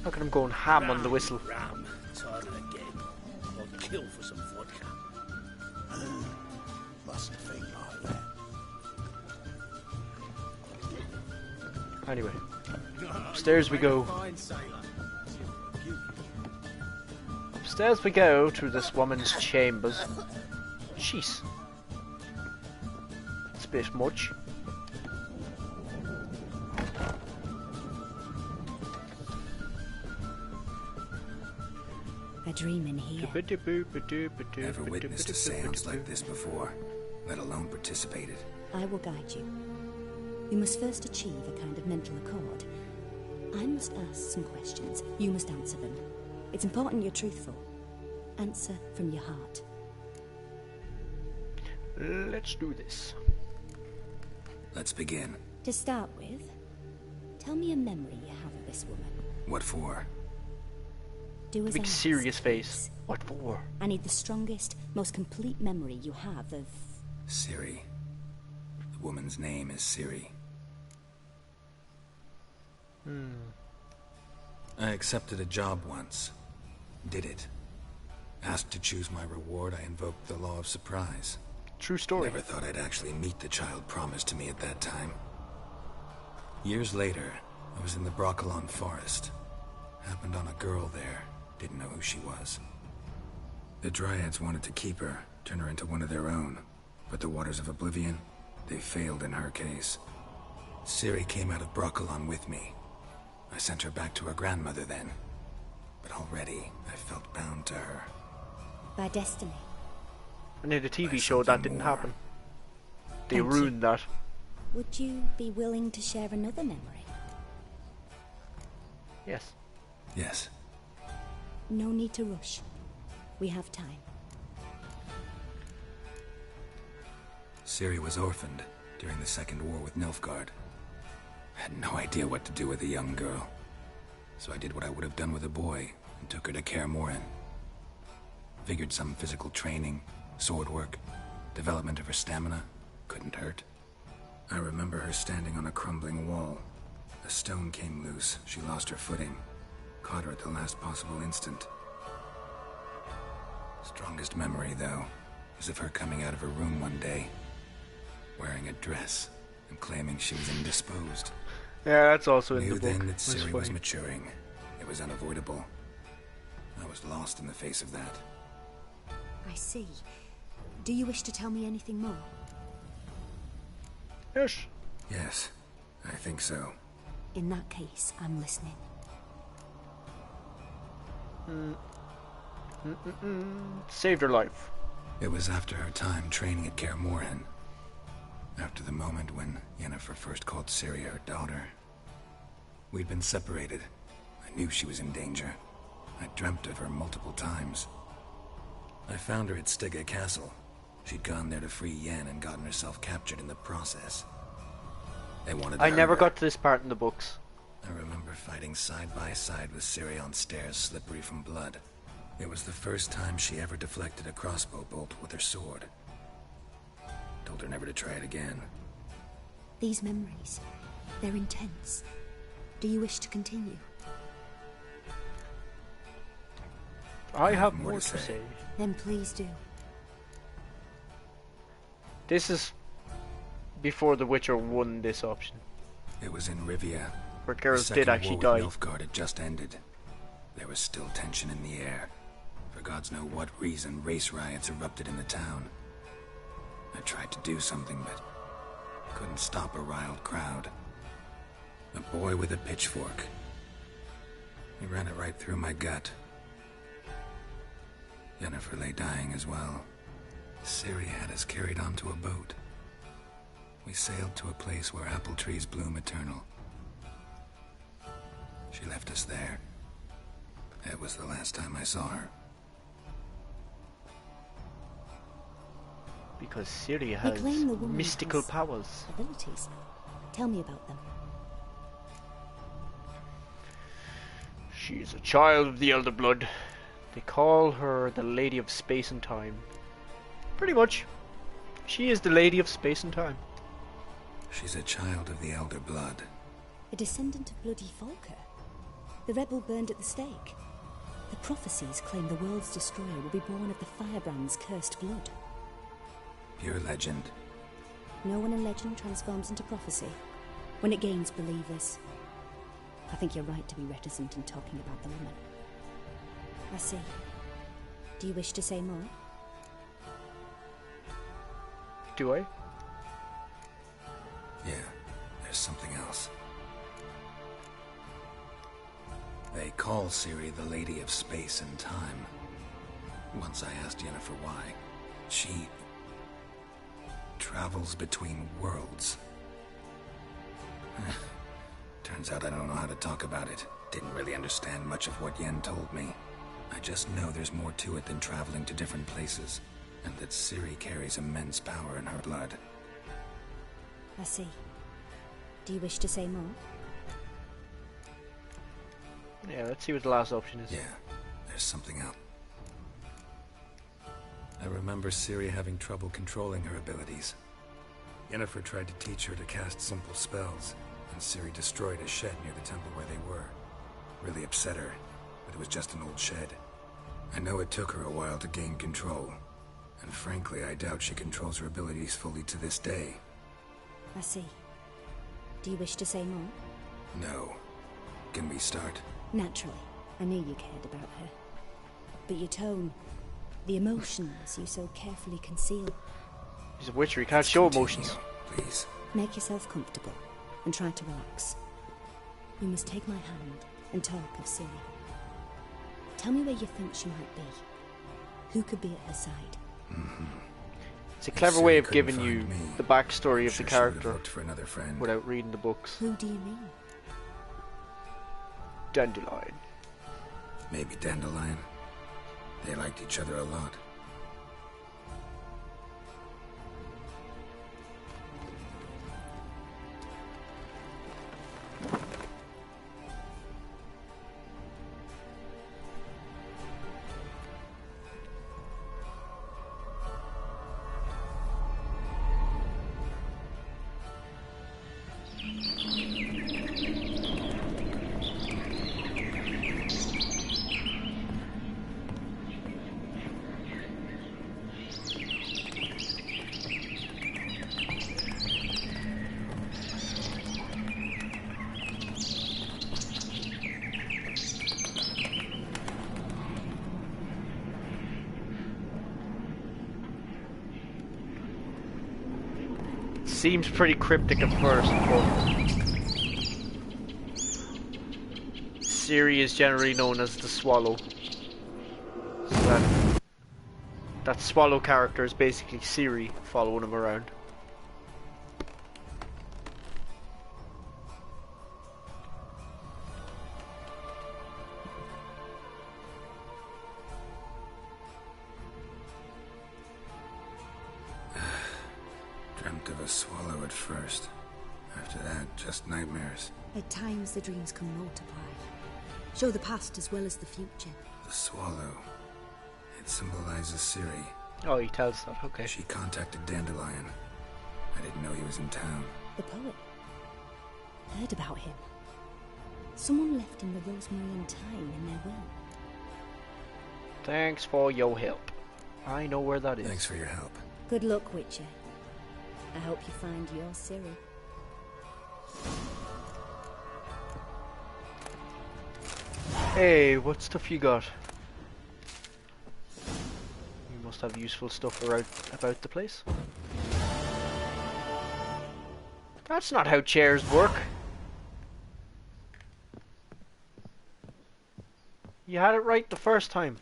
Look at him going ham on the whistle. Ram, turn again. Or kill for some vodka. Must think like that. Anyway, upstairs we go. Upstairs we go to this woman's chambers. Jeez. It's a bit much. A dream in here. Never witnessed a seance like this before, let alone participated. I will guide you. You must first achieve a kind of mental accord. I must ask some questions. You must answer them. It's important you're truthful. Answer from your heart. Let's do this. Let's begin. To start with, tell me a memory you have of this woman. What for? Do as Big I ask, serious face. please. What for? I need the strongest, most complete memory you have of... Ciri. The woman's name is Ciri. I accepted a job once. Did it. Asked to choose my reward, I invoked the law of surprise. True story. Never thought I'd actually meet the child promised to me at that time. Years later, I was in the Broccolon forest. Happened on a girl there. Didn't know who she was. The Dryads wanted to keep her, turn her into one of their own. But the Waters of Oblivion, They failed in her case. Ciri came out of Broccolon with me. I sent her back to her grandmother then. But already, I felt bound to her. By destiny. And in the TV show, that didn't happen. They ruined that. Would you be willing to share another memory? Yes. Yes. No need to rush. We have time. Ciri was orphaned during the Second War with Nilfgaard. I had no idea what to do with a young girl. So I did what I would have done with a boy and took her to Kaer Morhen. Figured some physical training, sword work, development of her stamina couldn't hurt. I remember her standing on a crumbling wall. A stone came loose, she lost her footing. Caught her at the last possible instant. Strongest memory, though, is of her coming out of her room one day, wearing a dress and claiming she was indisposed. Yeah, that's also in the book. Knew then that Ciri was funny. Maturing. It was unavoidable. I was lost in the face of that. I see. Do you wish to tell me anything more? Yes. Yes, I think so. In that case, I'm listening. Saved her life. It was after her time training at Kaer Morhen. After the moment when Yennefer first called Ciri her daughter. We'd been separated. I knew she was in danger. I dreamt of her multiple times. I found her at Stygga Castle. She'd gone there to free Yen and gotten herself captured in the process. They wanted to I never hurt her. got to this part in the books. I remember fighting side by side with Ciri on stairs slippery from blood. It was the first time she ever deflected a crossbow bolt with her sword. Told her never to try it again. These memories, they're intense. Do you wish to continue? I have more to say. Then please do. This is before The Witcher won this option. It was in Rivia. Where Geralt The did Second actually War die. with Nilfgaard had just ended. There was still tension in the air. For gods know what reason, race riots erupted in the town. I tried to do something, but couldn't stop a riled crowd. A boy with a pitchfork. He ran it right through my gut. Yennefer lay dying as well. Ciri had us carried onto a boat. We sailed to a place where apple trees bloom eternal. She left us there. That was the last time I saw her. Because Ciri They has claim the woman mystical has powers. abilities. Tell me about them. She is a child of the Elder Blood. They call her the Lady of Space and Time. Pretty much. She is the Lady of Space and Time. She's a child of the Elder Blood. A descendant of bloody Volker. The rebel burned at the stake. The prophecies claim the world's destroyer will be born of the firebrand's cursed blood. Pure legend. No one in legend transforms into prophecy when it gains believers. I think you're right to be reticent in talking about the woman. I see. Do you wish to say more? Do I? Yeah, there's something else. They call Ciri the Lady of Space and Time. Once I asked Yennefer why. She travels between worlds. Turns out I don't know how to talk about it. Didn't really understand much of what Yen told me. I just know there's more to it than traveling to different places, and that Ciri carries immense power in her blood. I see. Do you wish to say more? Yeah, let's see what the last option is. Yeah, there's something else. I remember Ciri having trouble controlling her abilities. Yennefer tried to teach her to cast simple spells, and Ciri destroyed a shed near the temple where they were. Really upset her, but it was just an old shed. I know it took her a while to gain control, and frankly, I doubt she controls her abilities fully to this day. I see. Do you wish to say more? No. Can we start? Naturally. I knew you cared about her. But your tone, the emotions you so carefully conceal. He's a Witcher, he can't show emotions. please. Make yourself comfortable and try to relax. You must take my hand and talk of Ciri. Tell me where you think she might be. Who could be at her side? It's a clever way of giving you the backstory of the character For another friend. without reading the books. Who do you mean? Dandelion. Maybe Dandelion. They liked each other a lot. Seems pretty cryptic at first, but Ciri is generally known as the Swallow. So that Swallow character is basically Ciri following him around. Dreamt of a swallow at first. After that, just nightmares. At times the dreams can multiply. Show the past as well as the future. The swallow. It symbolizes Ciri. Oh, he tells that, okay. She contacted Dandelion. I didn't know he was in town. The poet. Heard about him. Someone left him the rosemary and thyme in their will. Thanks for your help. I know where that is. Thanks for your help. Good luck, Witcher. I hope you find your Ciri. Hey, what stuff you got? You must have useful stuff about the place. That's not how chairs work. You had it right the first time.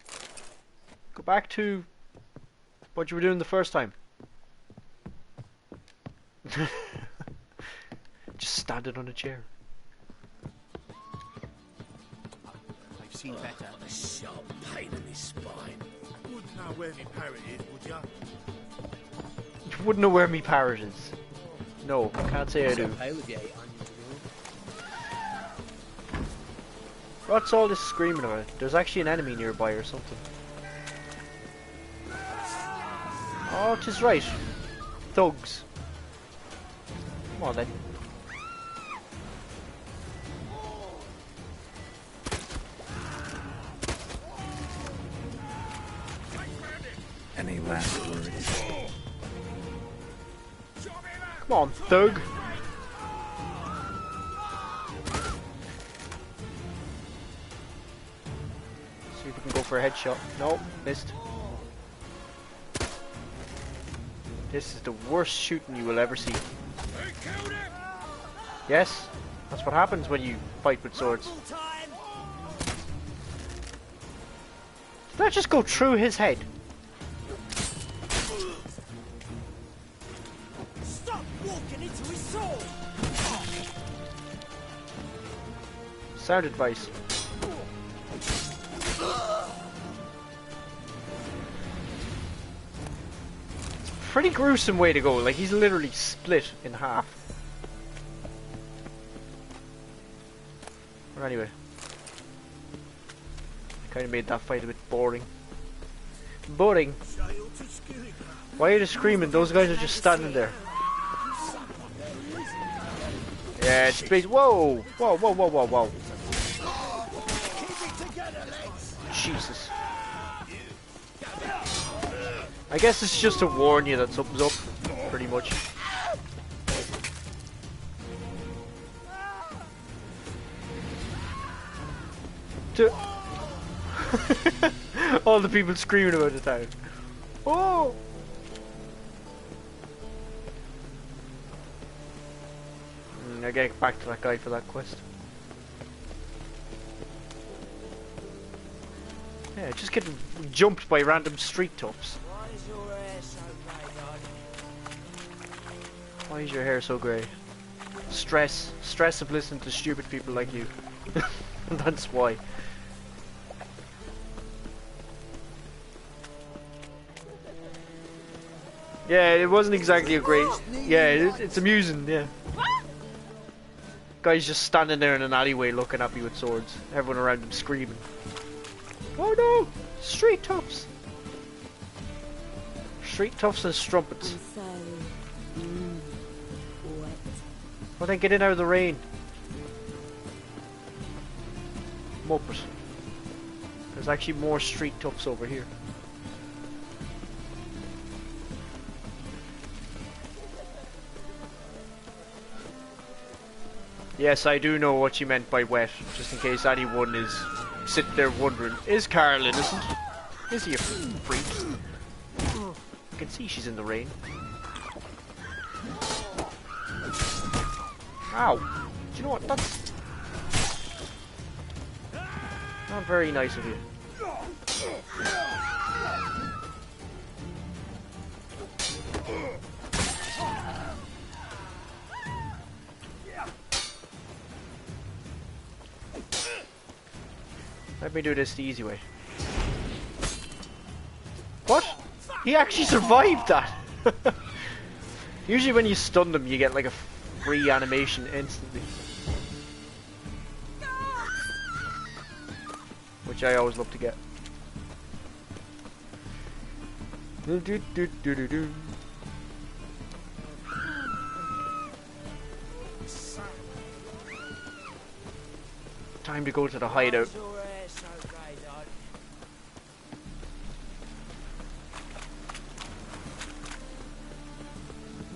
Go back to what you were doing the first time. Just standing on a chair. I've seen better. A sharp pain in his spine. Wouldn't know where my parrot is, would ya? You wouldn't know where me parrot is. No, can't say I do. What's all this screaming about? There's actually an enemy nearby or something. Oh, 'tis right. Thugs. Come on then. Any last words? Come on, thug. See if we can go for a headshot. No, missed. This is the worst shooting you will ever see. Yes, that's what happens when you fight with swords. Did that just go through his head? Stop walking into his sword! Sound advice. Pretty gruesome way to go, like he's literally split in half. But anyway, I kind of made that fight a bit boring. Boring? Why are you screaming? Those guys are just standing there. Yeah, it's based. Whoa! Whoa, whoa, whoa, whoa, whoa. Jesus. I guess it's just to warn you that something's up, pretty much. All the people screaming about the town. Oh! I gotta get back to that guy for that quest. Yeah, just getting jumped by random street toughs. Why is your hair so grey? Stress of listening to stupid people like you. That's why. Yeah, it wasn't exactly a great... Yeah, it's amusing, yeah. Guy's just standing there in an alleyway looking at me with swords. Everyone around him screaming. Oh no! Street toughs! Street toughs and strumpets. Well then get in out of the rain. Muppet. There's actually more street toughs over here. Yes, I do know what you meant by wet, just in case anyone is sitting there wondering, is Karl innocent? Is he a freak? You can see she's in the rain. Ow! Do you know what? That's not very nice of you. Let me do this the easy way. What? He actually survived that! Usually when you stun them you get like a free animation instantly. Which I always love to get. Time to go to the hideout.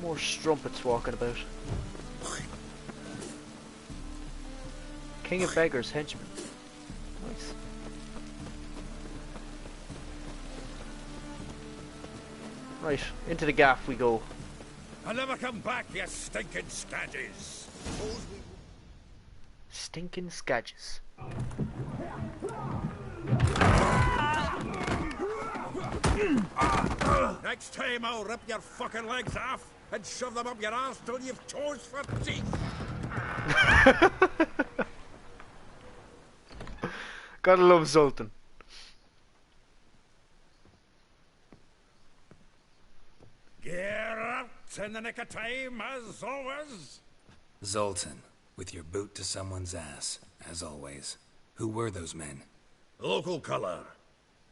More strumpets walking about. King of Beggars henchman. Nice. Right, into the gaff we go. I'll never come back, you stinking scadges. Stinking scadges. Next time I'll rip your fucking legs off and shove them up your ass till you've toes for teeth. Gotta love Zoltan. Geralt, in the nick of time, as always. Zoltan, with your boot to someone's ass, as always. Who were those men? Local colour.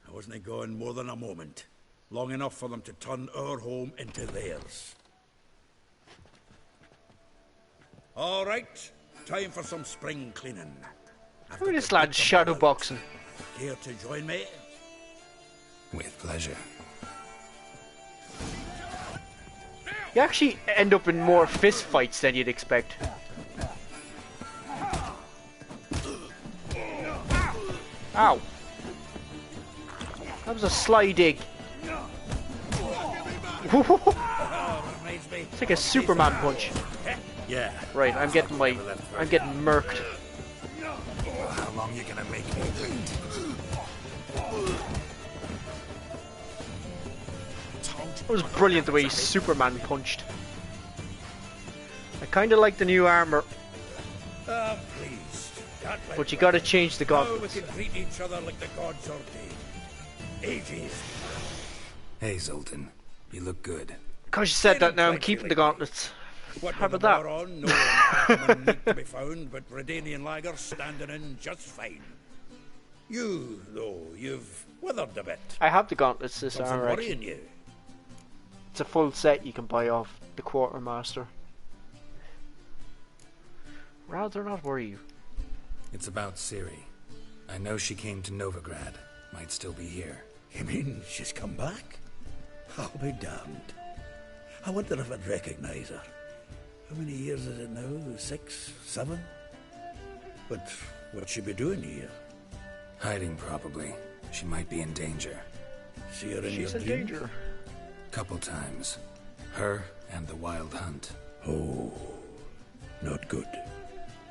I wasn't going more than a moment. Long enough for them to turn our home into theirs. All right, time for some spring cleaning. Look at this lad shadow boxing. Care to join me? With pleasure. You actually end up in more fist fights than you'd expect. Ow. That was a sly dig. It's like a Superman punch. Yeah. Right, I'm getting murked. How long you gonna make me wait? It was brilliant the way Superman punched. I kinda like the new armor. Please. But you gotta change the gauntlets. Now we can greet each other like the gods ordained. Ages. Hey, Zoltan. You look good. Because you said that now, I'm keeping the gauntlets. How about that? On, no one need to be found, but Redanian lagers standing in just fine. You, though, you've withered a bit. I have the gauntlets this Something armor. worrying you? It's a full set you can buy off the Quartermaster. Rather not worry you. It's about Ciri. I know she came to Novigrad. Might still be here. You mean she's come back? I'll be damned. I wonder if I'd recognize her. How many years is it now? 6, 7? But what'd she be doing here? Hiding, probably. She might be in danger. See her in She's your in dreams? danger. Couple times. Her and the Wild Hunt. Oh. Not good.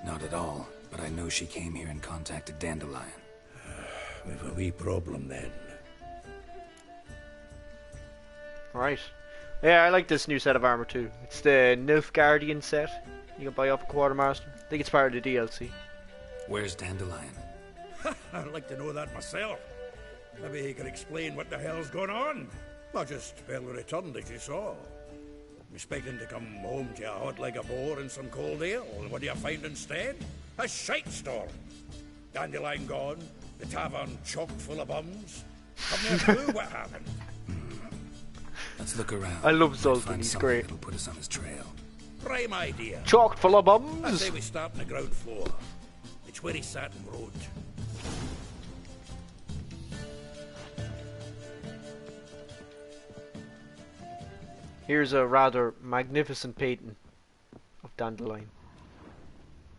Not at all, but I know she came here and contacted Dandelion. We've a wee problem then. Right. Yeah, I like this new set of armor too. It's the Nilfgaardian set. You can buy off a Quartermaster. I think it's part of the DLC. Where's Dandelion? I'd like to know that myself. Maybe he could explain what the hell's going on. I just well returned, as you saw. I'm expecting to come home to you hot like a boar and some cold ale, and what do you find instead? A shite storm. Dandelion gone, the tavern chocked full of bums. Haven't a clue what happened. Let's look around. I love Might Zoltan, find he's something great. that'll put us on his trail. Prime idea. Chocked full of I bums. say we start on the ground floor. It's where he sat and wrote. Here's a rather magnificent painting of Dandelion.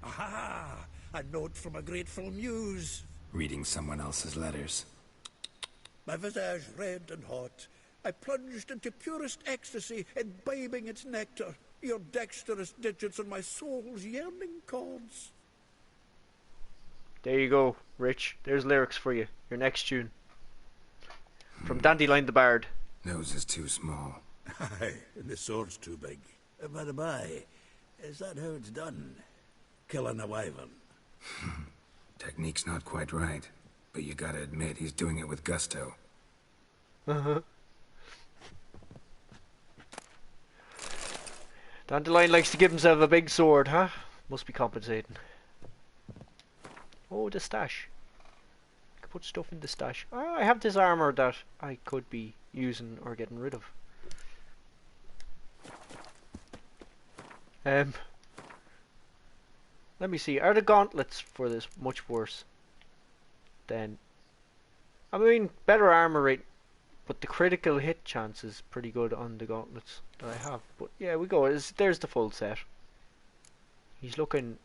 Aha! A note from a grateful muse. Reading someone else's letters. My visage red and hot, I plunged into purest ecstasy, imbibing its nectar, your dexterous digits on my soul's yearning chords. There you go, Rich. There's lyrics for you. Your next tune. From Dandelion the Bard. Nose is too small. Aye, and the sword's too big. By the by, is that how it's done? Killing a wyvern? Technique's not quite right, but you gotta admit he's doing it with gusto. Uh-huh. Dandelion likes to give himself a big sword, huh? Must be compensating. Oh, the stash. I could put stuff in the stash. Oh, I have this armor that I could be using or getting rid of. Let me see. Are the gauntlets for this much worse than... I mean, better armor rate, but the critical hit chance is pretty good on the gauntlets that I have. But yeah, we go. There's the full set. He's looking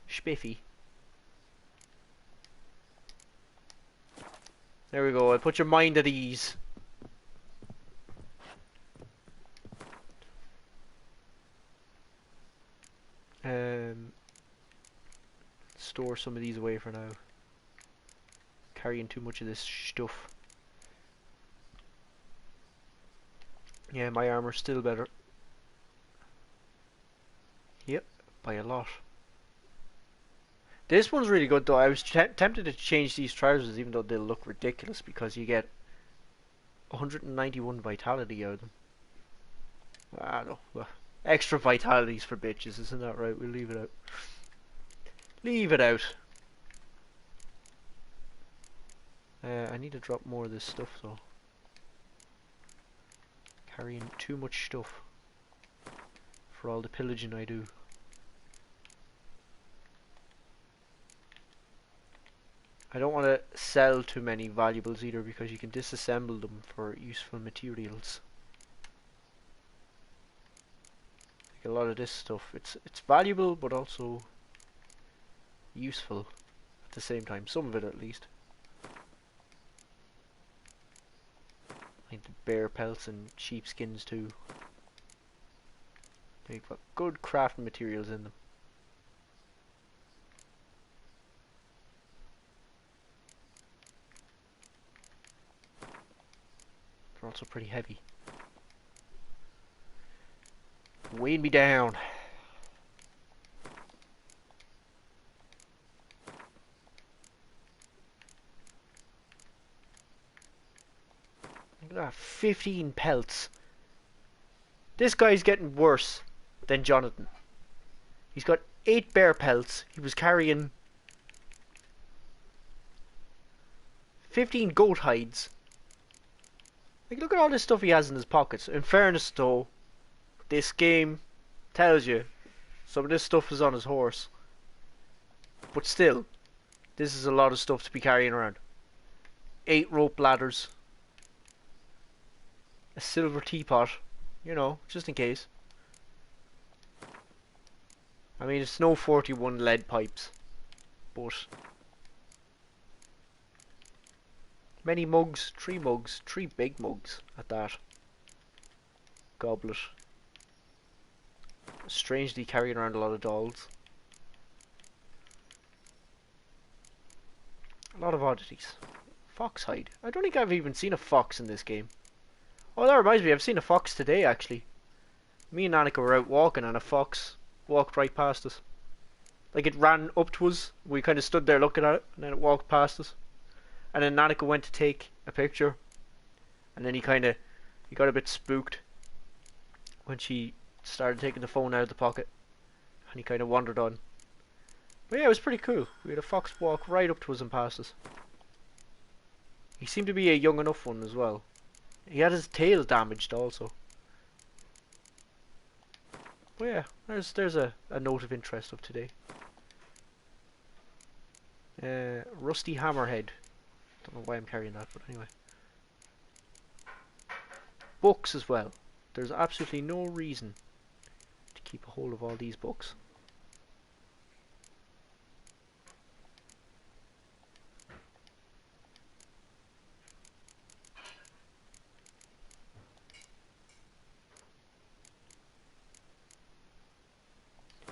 spiffy. There we go. I'll put your mind at ease. Store some of these away for now. Carrying too much of this stuff. Yeah, my armor's still better. Yep, by a lot. This one's really good though. I was tempted to change these trousers even though they'll look ridiculous because you get 191 vitality out of them. Ah no, well, extra vitalities for bitches, isn't that right? We'll leave it out. Leave it out. I need to drop more of this stuff though. Carrying too much stuff for all the pillaging I do. I don't want to sell too many valuables either because you can disassemble them for useful materials. Like a lot of this stuff, it's valuable but also useful at the same time. Some of it at least. Like the bear pelts and sheep skins too. They've got good crafting materials in them. They're also pretty heavy. Weighing me down. Look at that, 15 pelts. This guy's getting worse than Jonathan. He's got 8 bear pelts. He was carrying 15 goat hides. Like, look at all this stuff he has in his pockets. In fairness though, this game tells you some of this stuff is on his horse. But still, this is a lot of stuff to be carrying around. 8 rope ladders. A silver teapot, you know, just in case. I mean, it's no 41 lead pipes, but many mugs, 3 big mugs at that. Goblet. strangely carrying around a lot of dolls. A lot of oddities. Fox hide. I don't think I've even seen a fox in this game. Oh, that reminds me, I've seen a fox today, actually. Me and Annika were out walking and a fox walked right past us. Like, it ran up to us, we kind of stood there looking at it, and then it walked past us. And then Annika went to take a picture, and then he got a bit spooked when she started taking the phone out of the pocket, and he kind of wandered on. But yeah, it was pretty cool. We had a fox walk right up to us and past us. He seemed to be a young enough one as well. He had his tail damaged also. But yeah, there's a note of interest of today. Rusty hammerhead. Don't know why I'm carrying that, but anyway. Books as well. There's absolutely no reason to keep a hold of all these books.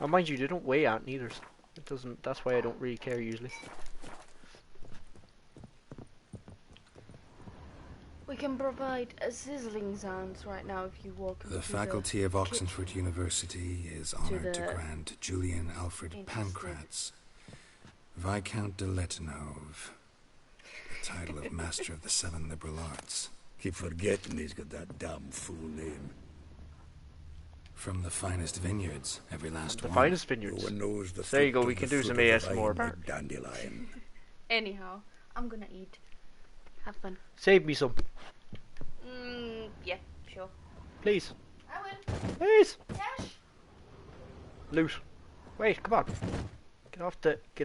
And mind you, they don't weigh out neither. It doesn't. That's why I don't really care usually. We can provide sizzling sounds right now if you walk. The faculty of Oxenford University is honoured to grant Julian Alfred Pancratz, Viscount de Letonov, the title of Master of the Seven Liberal Arts. Keep forgetting he's got that damn fool name. From the finest vineyards, every last one. The finest vineyards. No one knows the there you go, we can do some ASMR. Dandelion. Anyhow, I'm gonna eat. Have fun. Save me some. Yeah, sure. Please. I will. Please. Cash. Loot. Wait, come on. Get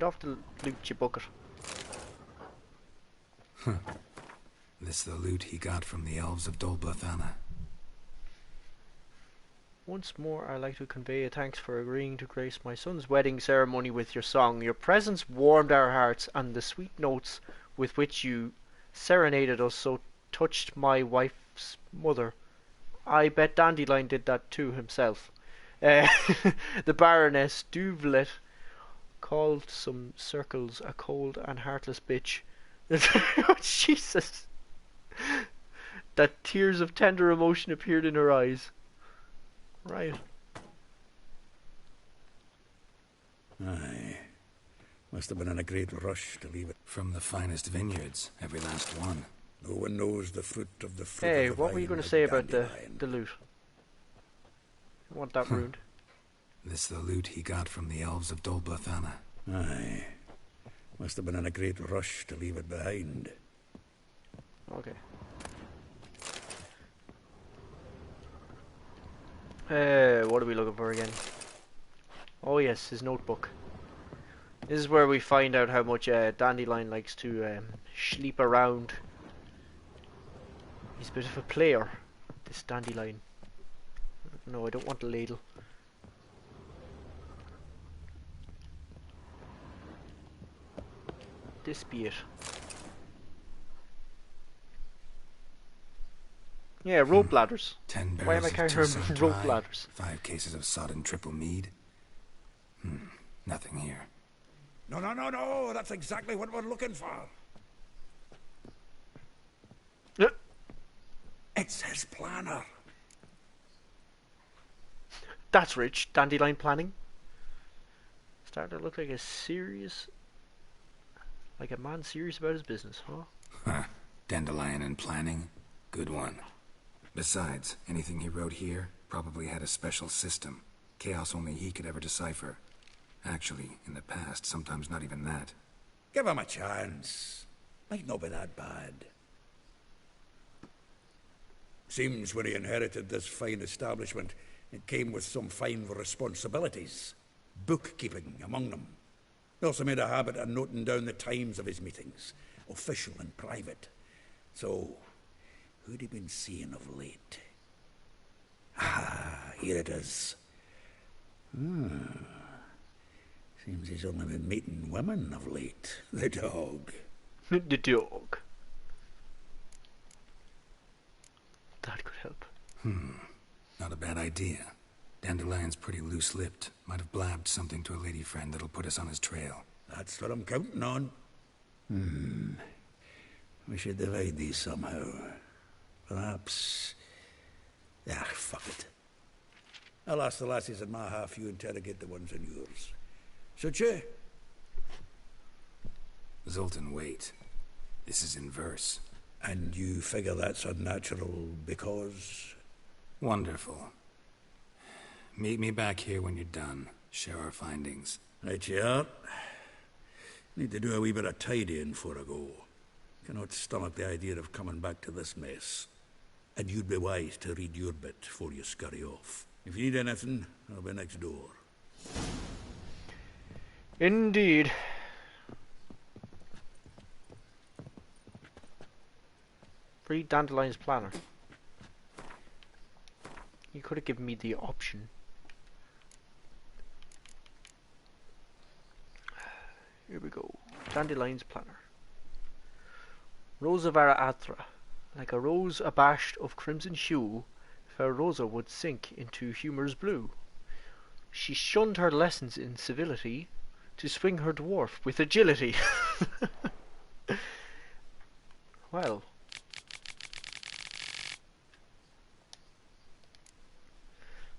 off the loot, you bucket. This the loot he got from the elves of Dolblathana. Once more, I'd like to convey a thanks for agreeing to grace my son's wedding ceremony with your song. Your presence warmed our hearts, and the sweet notes with which you serenaded us so touched my wife's mother. I bet Dandelion did that too himself. The Baroness Duvelet called some circles a cold and heartless bitch. Oh, Jesus! That tears of tender emotion appeared in her eyes. Right. Aye. Must have been in a great rush to leave it. From the finest vineyards, every last one. No one knows the fruit of the fruit. Hey, of the what were you going to say about the loot? I want that ruined. This the loot he got from the elves of Dolblathana. Aye. Must have been in a great rush to leave it behind. Okay. What are we looking for again? Oh yes, his notebook. This is where we find out how much Dandelion likes to sleep around. He's a bit of a player, this Dandelion. No, I don't want the ladle. This be it. Yeah, rope ladders. 10 Why am I barrels carrying of Tussock rope Dry, ladders? 5 cases of sodden triple mead. Nothing here. No, that's exactly what we're looking for. It's his planner. That's rich. Dandelion planning. Starting to look like a man serious about his business, huh? Dandelion and planning. Good one. Besides, anything he wrote here probably had a special system. Chaos only he could ever decipher. Actually, in the past, sometimes not even that. Give him a chance. Might not be that bad. Seems when he inherited this fine establishment, it came with some fine responsibilities. Bookkeeping among them. He also made a habit of noting down the times of his meetings, official and private. So, who'd he been seeing of late? Ah, here it is. Seems he's only been meeting women of late. The dog. The dog. That could help. Not a bad idea. Dandelion's pretty loose-lipped. Might have blabbed something to a lady friend that'll put us on his trail. That's what I'm counting on. We should divide these somehow. Perhaps... Ah, fuck it. I'll ask the lassies in my half, you interrogate the ones in yours. Should you? Zoltan, wait. This is in verse. And you figure that's unnatural because... Wonderful. Meet me back here when you're done. Share our findings. Right you are. Need to do a wee bit of tidying before I go. Cannot stomach the idea of coming back to this mess. And you'd be wise to read your bit before you scurry off. If you need anything, I'll be next door. Indeed. Read Dandelion's planner. You could have given me the option. Here we go. Dandelion's planner. Rosa Vara Atra. Like a rose abashed of crimson hue, fair Rosa would sink into humour's blue. She shunned her lessons in civility to swing her dwarf with agility. Well.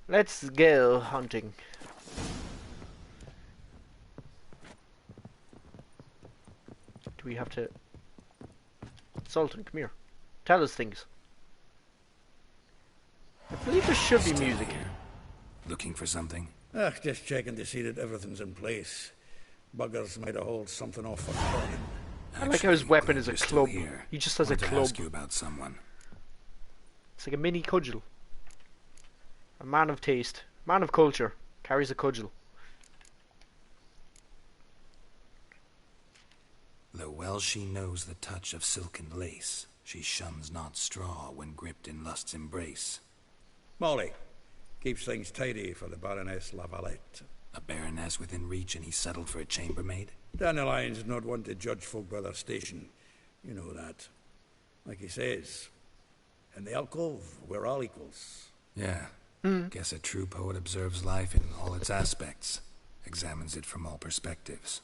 Let's go hunting. Do we have to... Sultan, come here. Tell us things. I believe there should be music. Looking for something? Just checking to see that everything's in place. Buggers might have hauled something off for Corin. I like how his weapon is a club. He just has a club. Ask you about someone. It's like a mini cudgel. A man of taste, man of culture, carries a cudgel. Though well she knows the touch of silken lace, she shuns not straw when gripped in lust's embrace. Molly, keeps things tidy for the Baroness Lavalette. A baroness within reach and he settled for a chambermaid? Dandelion's not one to judge folk by their station. You know that. Like he says, in the alcove, we're all equals. Yeah. Guess a true poet observes life in all its aspects, examines it from all perspectives.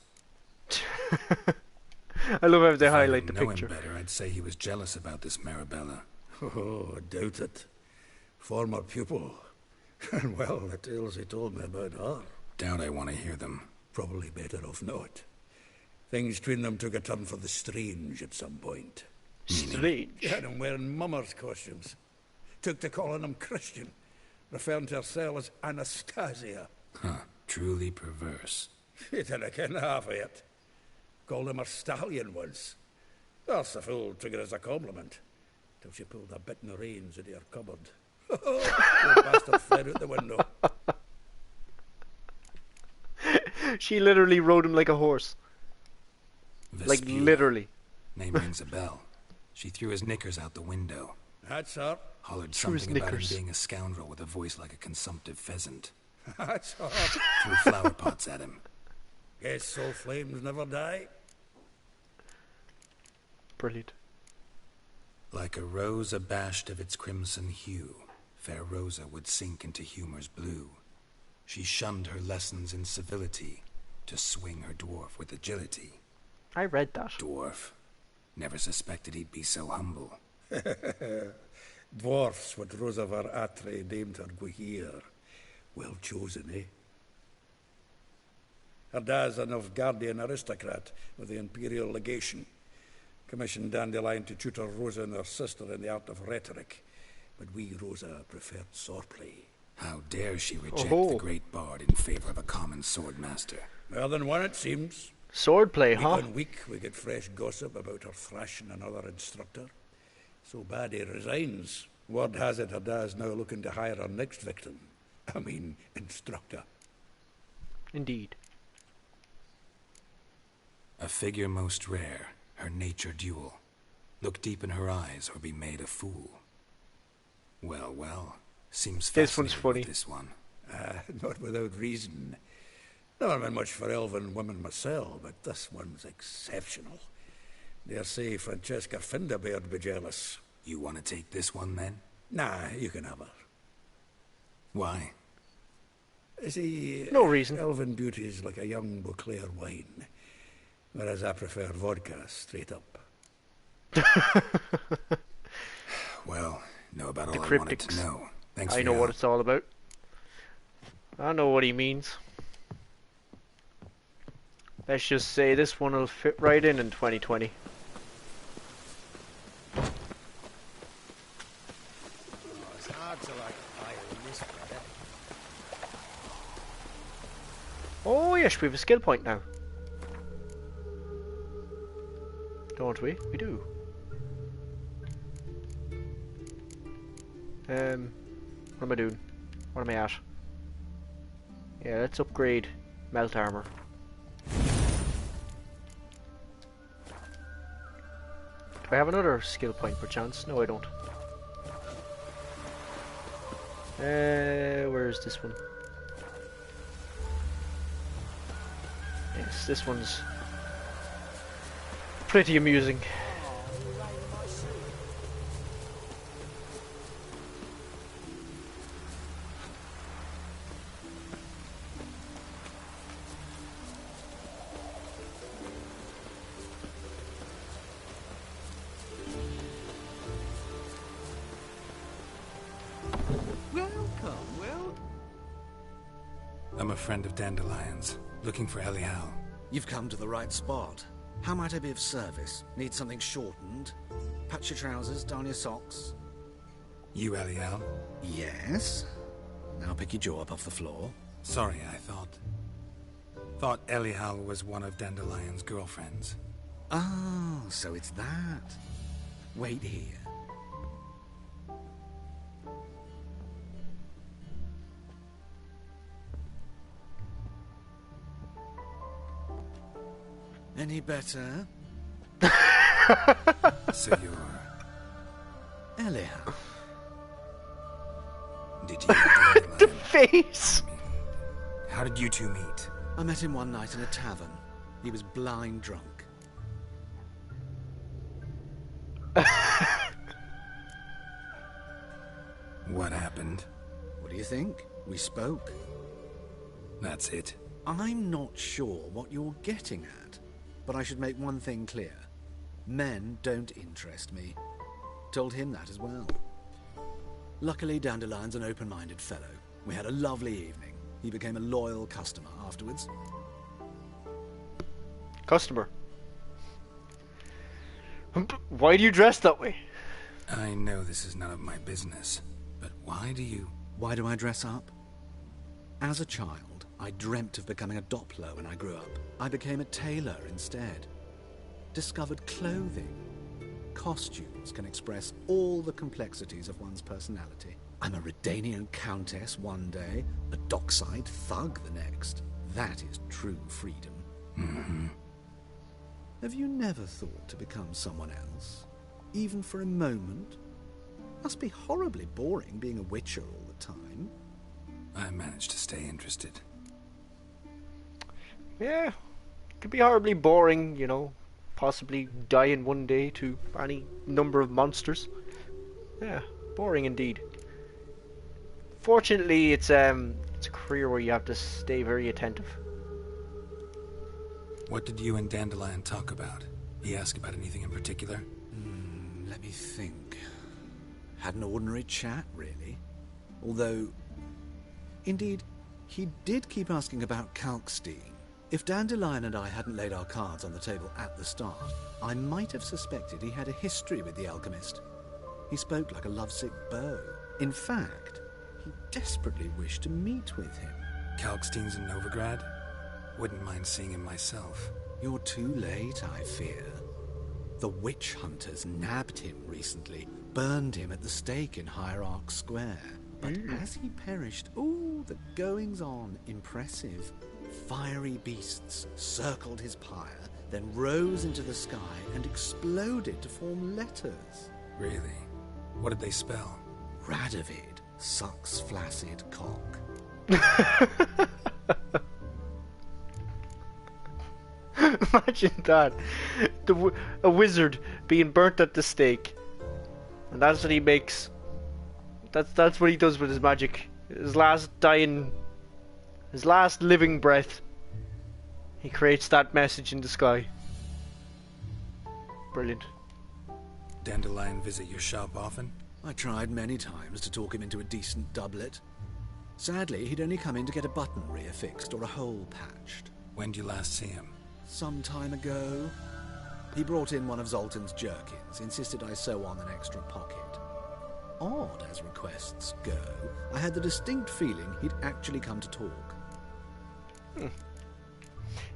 I love how they highlight the If I picture. know him better, I'd say he was jealous about this Marabella. Oh, I doubt it. Former pupil. And well, the tales he told me about her. Doubt I want to hear them. Probably better off not. Things between them took a turn for the strange at some point. Strange? Had them wearing mummers' costumes. Took to calling them Christian. Referring to herself as Anastasia. Huh. Truly perverse. You didn't ken half of it. Called him her stallion once. That's the fool took it as a compliment. Till she pulled a bit in the reins into her cupboard. The bastard fled out the window. She literally rode him like a horse. Like Vespula. literally. Name rings a bell. She threw his knickers out the window. That's her. Hollered Threw his something about him knickers. being a scoundrel with a voice like a consumptive pheasant. That's her. Threw flower pots at him. Guess soul flames never die. Brilliant. Like a rose abashed of its crimson hue, fair Rosa would sink into humour's blue. She shunned her lessons in civility to swing her dwarf with agility. I read that. Dwarf. Never suspected he'd be so humble. Dwarfs what Rosa var Atre named her Gwent. Well chosen, eh? Her dad's a Novigradien aristocrat with the Imperial Legation. Commissioned Dandelion to tutor Rosa and her sister in the art of rhetoric. But we, Rosa, preferred swordplay. How dare she reject the great bard in favour of a common swordmaster? More than one, it seems. Swordplay, huh? Week on week, we get fresh gossip about her thrashing another instructor. So bad he resigns. Word has it her dad's now looking to hire her next victim. I mean, instructor. Indeed. A figure most rare, her nature dual. Look deep in her eyes or be made a fool. Well, well, seems This one's fascinated funny. with this one. Not without reason. Never been much for elven women myself, but this one's exceptional. Dare say Francesca Finderbeard be jealous. You want to take this one then? Nah, you can have her. Why? See, No reason. Elven beauty is like a young Beauclair wine, whereas I prefer vodka straight up. Well, know about all The I wanted to cryptics. know. Thanks I for know your what help. it's all about. I know what he means. Let's just say this one will fit right in 2020. It's hard to light a fire in this weather. Oh yes, we have a skill point now. Don't we? We do. What am I doing? What am I at? Yeah, let's upgrade melt armor. Do I have another skill point per chance? No, I don't. Where's this one? Yes, this one's pretty amusing. I'm a friend of Dandelion's, looking for Elial. You've come to the right spot. How might I be of service? Need something shortened? Patch your trousers, darn your socks. You Elial? Yes. Now pick your jaw up off the floor. Sorry, I thought Elial was one of Dandelion's girlfriends. Oh, so it's that. Wait here. Any better? So you're... Elial. Did you... The face! How did you two meet? I met him one night in a tavern. He was blind drunk. What happened? What do you think? We spoke. That's it. I'm not sure what you're getting at, but I should make one thing clear. Men don't interest me. Told him that as well. Luckily, Dandelion's an open-minded fellow. We had a lovely evening. He became a loyal customer afterwards. Customer? Why do you dress that way? I know this is none of my business, but why do you... Why do I dress up? As a child, I dreamt of becoming a Doppler when I grew up. I became a tailor instead. Discovered clothing. Costumes can express all the complexities of one's personality. I'm a Redanian countess one day, a dockside thug the next. That is true freedom. Mm-hmm. Have you never thought to become someone else? Even for a moment? Must be horribly boring being a witcher all the time. I managed to stay interested. Yeah, it could be horribly boring, you know. Possibly die in one day to any number of monsters. Yeah, boring indeed. Fortunately, it's a career where you have to stay very attentive. What did you and Dandelion talk about? He asked about anything in particular? Let me think. Had an ordinary chat, really. Although, indeed, he did keep asking about Kalkstein. If Dandelion and I hadn't laid our cards on the table at the start, I might have suspected he had a history with the alchemist. He spoke like a lovesick beau. In fact, he desperately wished to meet with him. Kalkstein's in Novigrad? Wouldn't mind seeing him myself. You're too late, I fear. The witch hunters nabbed him recently, burned him at the stake in Hierarch Square. But as he perished, the goings-on, impressive. Fiery beasts circled his pyre, then rose into the sky and exploded to form letters. Really? What did they spell? Radovid sucks flaccid cock. Imagine that. A wizard being burnt at the stake. And that's what he makes. That's what he does with his magic. His last dying His last living breath, he creates that message in the sky. Brilliant. Dandelion visit your shop often? I tried many times to talk him into a decent doublet. Sadly, he'd only come in to get a button reaffixed or a hole patched. When did you last see him? Some time ago. He brought in one of Zoltan's jerkins, insisted I sew on an extra pocket. Odd as requests go, I had the distinct feeling he'd actually come to talk.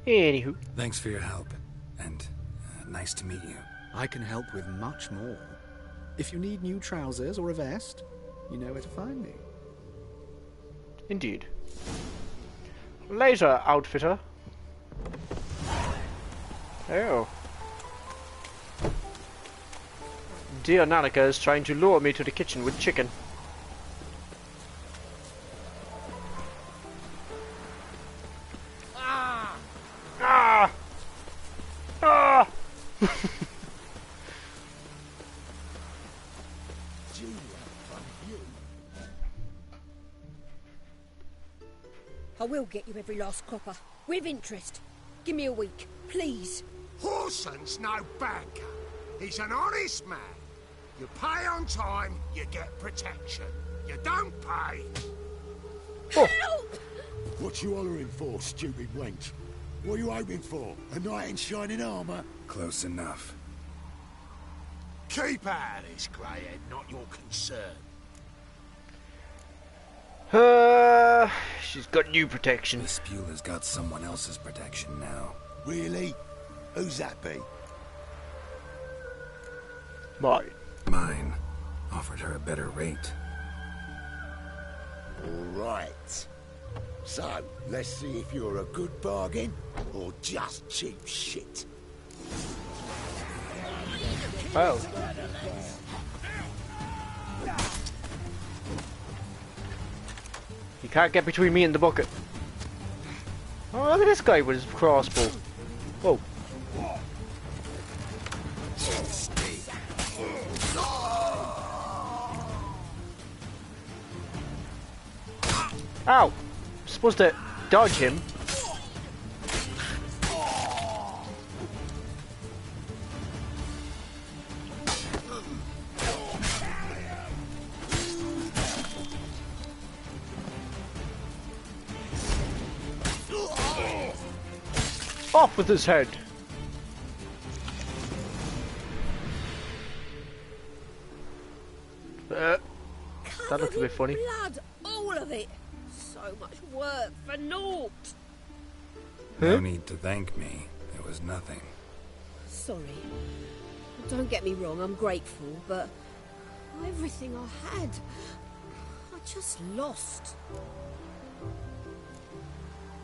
Anywho. Thanks for your help, and nice to meet you. I can help with much more. If you need new trousers or a vest, you know where to find me. Indeed. Laser outfitter. Oh. Dear Nanika is trying to lure me to the kitchen with chicken. Ah! Ah! Ah! I will get you every last copper, with interest. Give me a week, please. Horson's no banker. He's an honest man. You pay on time, you get protection. You don't pay. Help! What you hollering for, stupid wench? What are you hoping for? A knight in shining armour? Close enough. Keep out of this, greyhead, not your concern. She's got new protection. The Spewler's got someone else's protection now. Really? Who's that be? Mine. Mine. Offered her a better rate. Right. So, let's see if you're a good bargain or just cheap shit. Oh. You can't get between me and the bucket. Oh, look at this guy with his crossbow. Whoa. Ow! I'm supposed to dodge him. Off with his head. That looks a bit funny. Blood, all of it. So much work for naught. No need to thank me. It was nothing. Sorry. Don't get me wrong, I'm grateful, but everything I had, I just lost.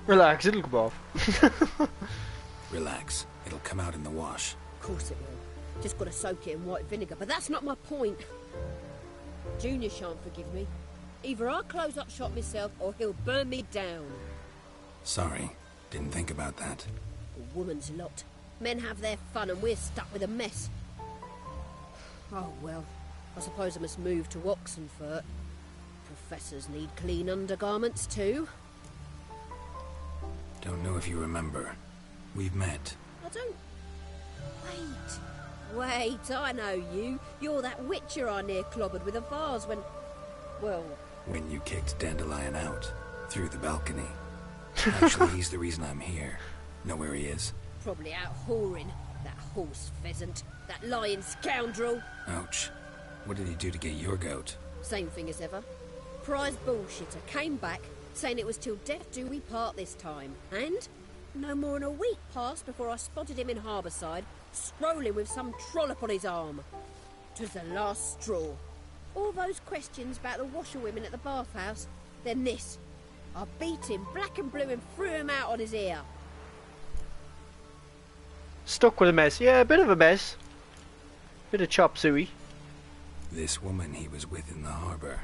Relax, it'll come off. Relax. It'll come out in the wash. Of course it will. Just got to soak it in white vinegar, but that's not my point. Junior shan't forgive me. Either I'll close up shop myself or he'll burn me down. Sorry. Didn't think about that. A woman's lot. Men have their fun and we're stuck with a mess. Oh well, I suppose I must move to Oxenfurt. Professors need clean undergarments too. Don't know if you remember. We've met. I don't... Wait, I know you. You're that witcher I near clobbered with a vase when... Well... When you kicked Dandelion out. Through the balcony. Actually, he's the reason I'm here. Know where he is? Probably out whoring. That horse pheasant. That lying scoundrel. Ouch. What did he do to get your goat? Same thing as ever. Prize bullshitter came back, saying it was till death do we part this time. And no more than a week passed before I spotted him in Harbourside, strolling with some trollop on his arm. 'Twas the last straw. All those questions about the washerwomen at the bathhouse, then this. I beat him black and blue and threw him out on his ear. Stuck with a mess. Yeah, a bit of a mess. Bit of chop suey. This woman he was with in the harbour.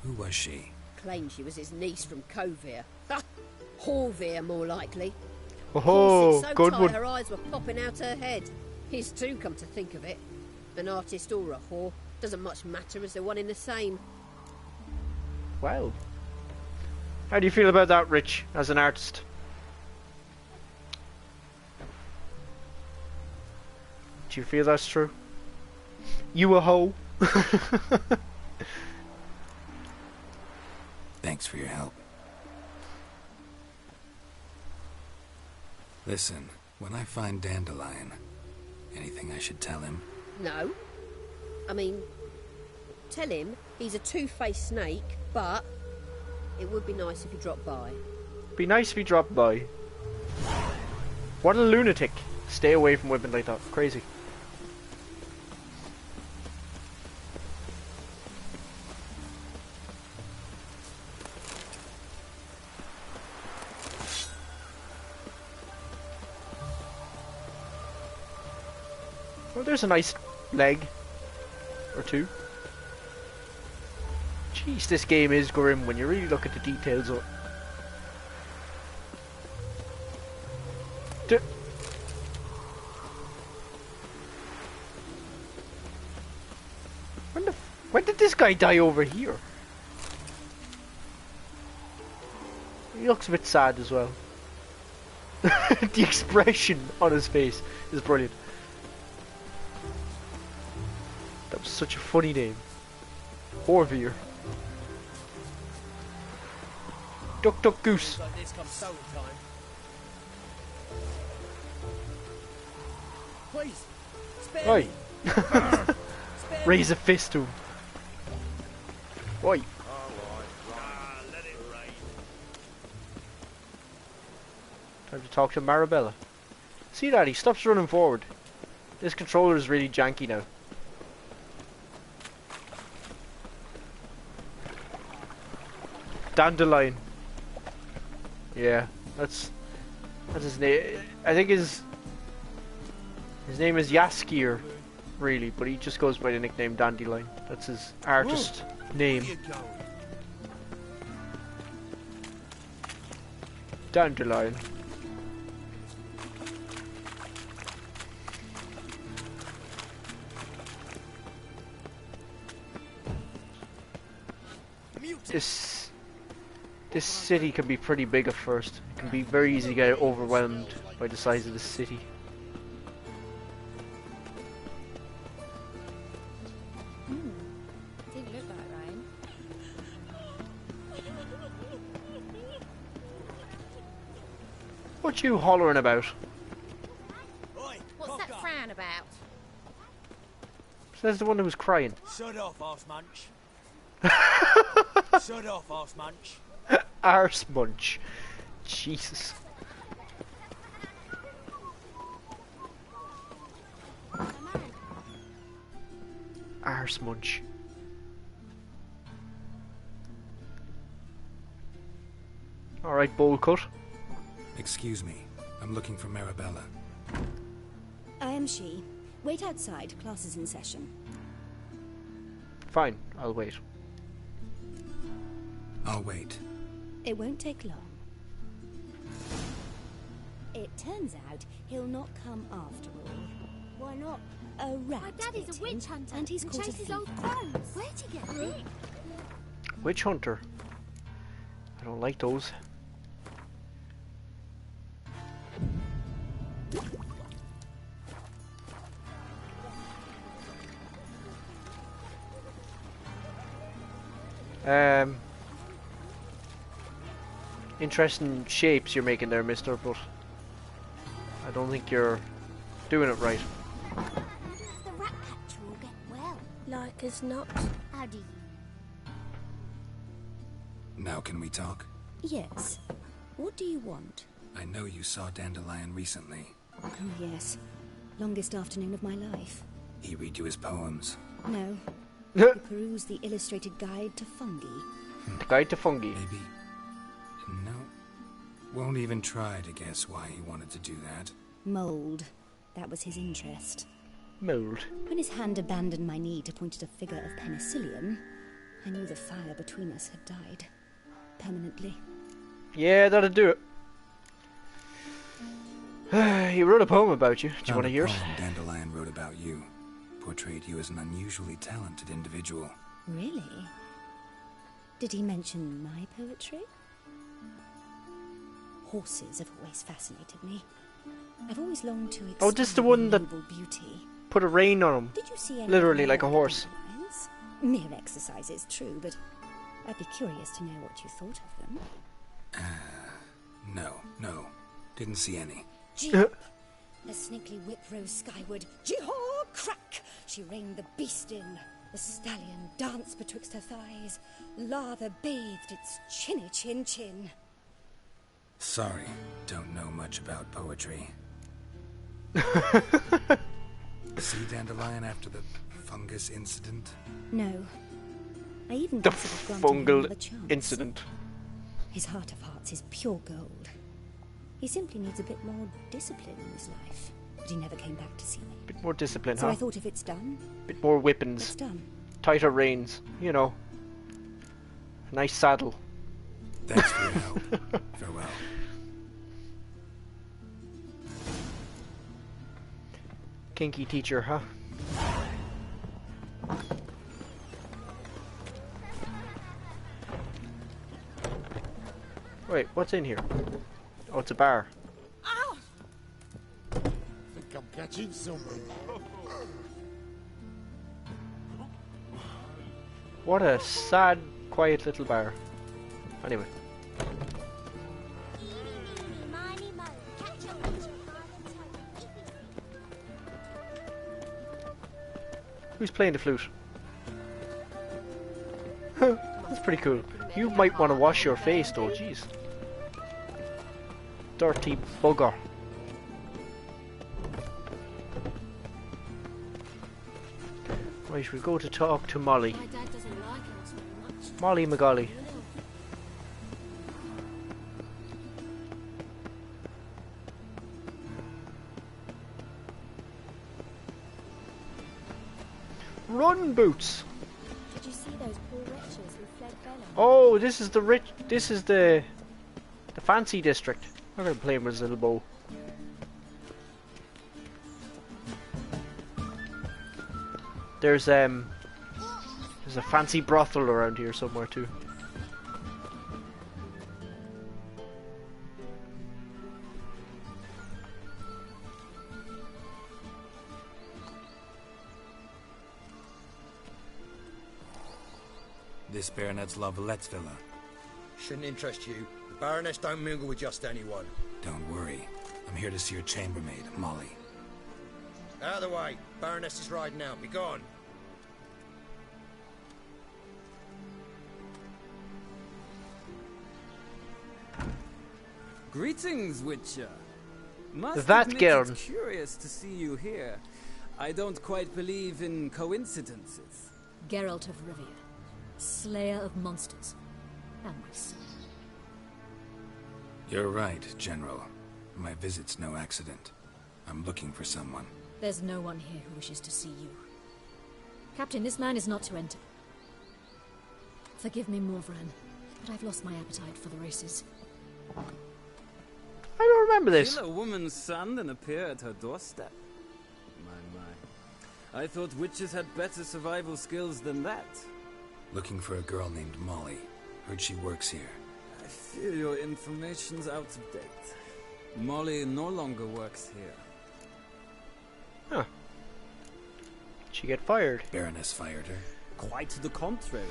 Who was she? Claimed she was his niece from Kovir. Ha! Horvir, more likely. Oh, so good tight one. her eyes were popping out her head. His too, come to think of it. An artist or a whore. Doesn't much matter as they're one in the same. Well. How do you feel about that, Rich, as an artist? Do you feel that's true? You a hoe? Thanks for your help. Listen, when I find Dandelion, anything I should tell him? No. I mean, tell him he's a two-faced snake, but it would be nice if he dropped by. Be nice if he dropped by. What a lunatic. Stay away from women like that. Crazy. Well, there's a nice leg. Or two. Jeez, this game is grim when you really look at the details of it. When did this guy die over here? He looks a bit sad as well. The expression on his face is brilliant. That was such a funny name. Orvir. Duck Duck Goose. Like this comes sowing time. Please, spare Oi. me. Raise a fist to him. Oi. Time to talk to Marabella. See that? He stops running forward. This controller is really janky now. Dandelion. Yeah, that's his name. I think his name is Yaskier, really, but he just goes by the nickname Dandelion. That's his artist name. Dandelion. This city can be pretty big at first. It can be very easy to get overwhelmed by the size of the city. Didn't look like Ryan. What you hollering about? What's that frown about? Says the one who was crying. Shut off, arse munch. Shut off, arse munch. Arse munch. Jesus. Arse munch. Alright, bowl cut. Excuse me. I'm looking for Marabella. I am she. Wait outside. Class is in session. Fine, I'll wait. I'll wait. It won't take long. It turns out he'll not come after all. Why not? A rat My daddy's bit a witch him, hunter and he's and caught a chases thief. old crones. Where'd he get them? Witch hunter. I don't like those. Interesting shapes you're making there, mister, but I don't think you're doing it right. The rat catcher will get well. Like as not. How do you? Now can we talk? Yes. What do you want? I know you saw Dandelion recently. Oh, yes. Longest afternoon of my life. He read you his poems. No. I peruse the illustrated guide to fungi. The guide to fungi. Maybe. No. Won't even try to guess why he wanted to do that. Mold. That was his interest. Mold. When his hand abandoned my knee to point at a figure of penicillium, I knew the fire between us had died. Permanently. Yeah, that'll do it. He wrote a poem about you. Do you want to hear it? Dandelion wrote about you. Portrayed you as an unusually talented individual. Really? Did he mention my poetry? Horses have always fascinated me. I've always longed to Oh, this is the one that noble beauty. put a rein on him. Did you see any Literally like a other horse. lions? Mere exercise is true, but I'd be curious to know what you thought of them. No. Didn't see any. Jeep! The snaky whip rose skyward. Jee-haw! Crack! She reined the beast in. The stallion danced betwixt her thighs. Lather bathed its chinny chin. Sorry, don't know much about poetry. See Dandelion after the fungus incident? No. I even The considered granting him another fungal chance. incident. His heart of hearts is pure gold. He simply needs a bit more discipline in his life. But he never came back to see me. Bit more discipline, So huh? I thought if it's done, Bit more whippings. it's done. Tighter reins, you know. A nice saddle. Thanks for your help. Farewell. Kinky teacher, huh? Wait, what's in here? Oh, it's a bar. Think I'm catching someone. What a sad, quiet little bar. Anyway. Who's playing the flute? That's pretty cool. You might want to wash your face though, jeez. Dirty bugger. Right, we go to talk to Molly. My dad doesn't like us very much. Molly McGolly. Run, Boots! Did you see those poor wretches who fled Bella? Oh, this is the rich. This is the fancy district. I'm gonna play him with his little bow. There's a fancy brothel around here somewhere too. This Baronet's La Vallette's villa. Shouldn't interest you. The Baroness don't mingle with just anyone. Don't worry. I'm here to see your chambermaid, Molly. Out of the way. Baroness is riding out. Be gone. Greetings, Witcher. Must That admit girl. It's curious to see you here. I don't quite believe in coincidences. Geralt of Rivia, slayer of monsters, and my son. You're right, General. My visit's no accident. I'm looking for someone. There's no one here who wishes to see you. Captain, this man is not to enter. Forgive me, Morvran, but I've lost my appetite for the races. I don't remember this. Kill a woman's son and appear at her doorstep? My. I thought witches had better survival skills than that. Looking for a girl named Molly. Heard she works here. I fear your information's out of date. Molly no longer works here. Huh. She get fired. Baroness fired her. Quite the contrary.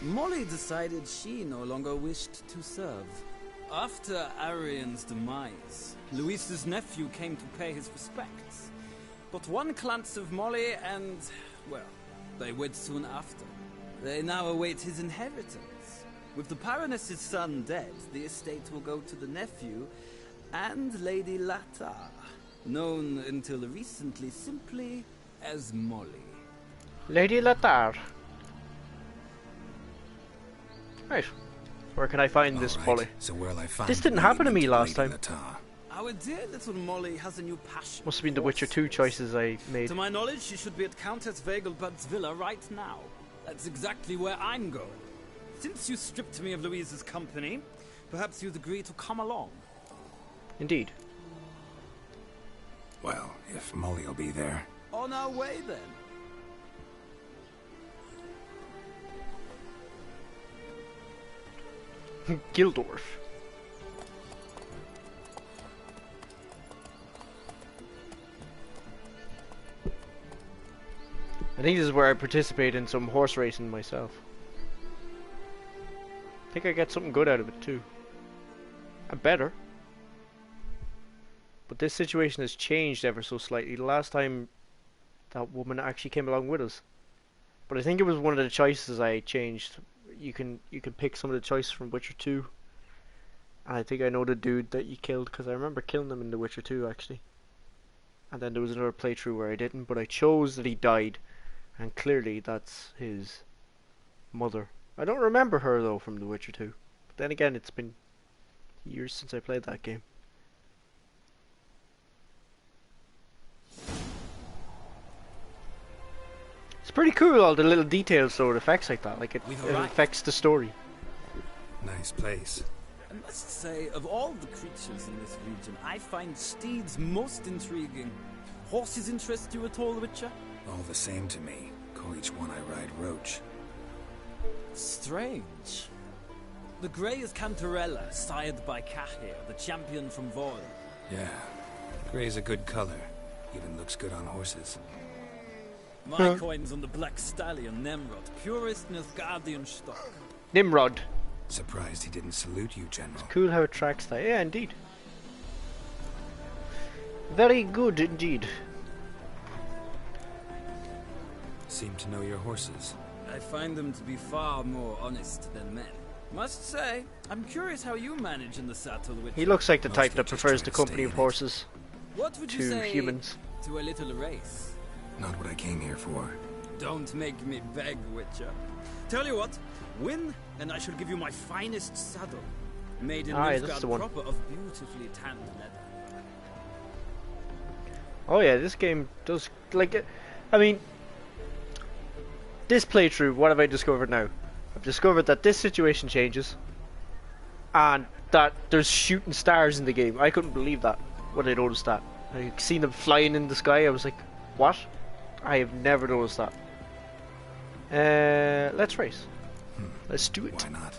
Molly decided she no longer wished to serve. After Arian's demise, Luis's nephew came to pay his respects. But one glance of Molly and, well, they wed soon after. They now await his inheritance. With the Baroness's son dead, the estate will go to the nephew and Lady Latar, known until recently simply as Molly. Lady Latar. Right. Where can I find this Molly? So where'll I find This didn't happen to me last Lady time. Latar? Our dear little Molly has a new passion. Must have been the Witcher 2 choices I made. To my knowledge, she should be at Countess Vegelbud's villa right now. That's exactly where I'm going. Since you stripped me of Louise's company, perhaps you'd agree to come along. Indeed. Well, if Molly'll be there. On our way, then. Gildorf. I think this is where I participate in some horse racing myself. I think I get something good out of it too. And better. But this situation has changed ever so slightly. The last time that woman actually came along with us. But I think it was one of the choices I changed. You can pick some of the choices from Witcher 2. And I think I know the dude that you killed, because I remember killing him in The Witcher 2 actually. And then there was another playthrough where I didn't, but I chose that he died. And clearly that's his mother. I don't remember her though from The Witcher 2. But then again, it's been years since I played that game. It's pretty cool, all the little details though, it affects like that. Like it affects the story. Nice place. I must say, of all the creatures in this region, I find steeds most intriguing. Horses interest you at all, Witcher? All the same to me. Call each one I ride Roach. Strange. The grey is Cantarella, sired by Cahir, the champion from Vol. Yeah. Gray's a good color. Even looks good on horses. My coin's on the black stallion, Nemrod, purest Nilfgaardian stock. Nimrod. Surprised he didn't salute you, General. It's cool how it tracks that. Yeah, indeed. Very good indeed. Seem to know your horses. I find them to be far more honest than men. Must say, I'm curious how you manage in the saddle, Witcher. He looks like the type that prefers the company of horses What would you to say humans. to a little race? Not what I came here for. Don't make me beg, Witcher. Tell you what, win, and I shall give you my finest saddle. Made in Nilfgaard proper of beautifully tanned leather. Oh yeah, this game does, like, I mean, this playthrough, what have I discovered now? I've discovered that this situation changes, and that there's shooting stars in the game. I couldn't believe that when I noticed that. I seen them flying in the sky, I was like, what? I have never noticed that. Let's race. Let's do it. Why not?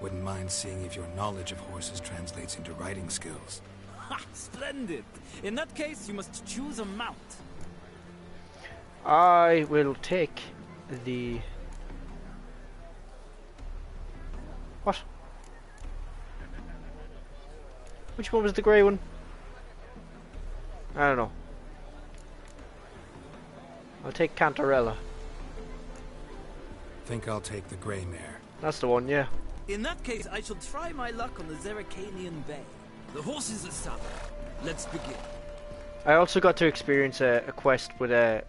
Wouldn't mind seeing if your knowledge of horses translates into riding skills. Ha! Splendid! In that case, you must choose a mount. I will take the... What? Which one was the grey one? I don't know. I'll take Cantarella. Think I'll take the grey mare. That's the one, yeah. In that case, I shall try my luck on the Zerrikanian Bay. The horses are saddled. Let's begin. I also got to experience a quest with a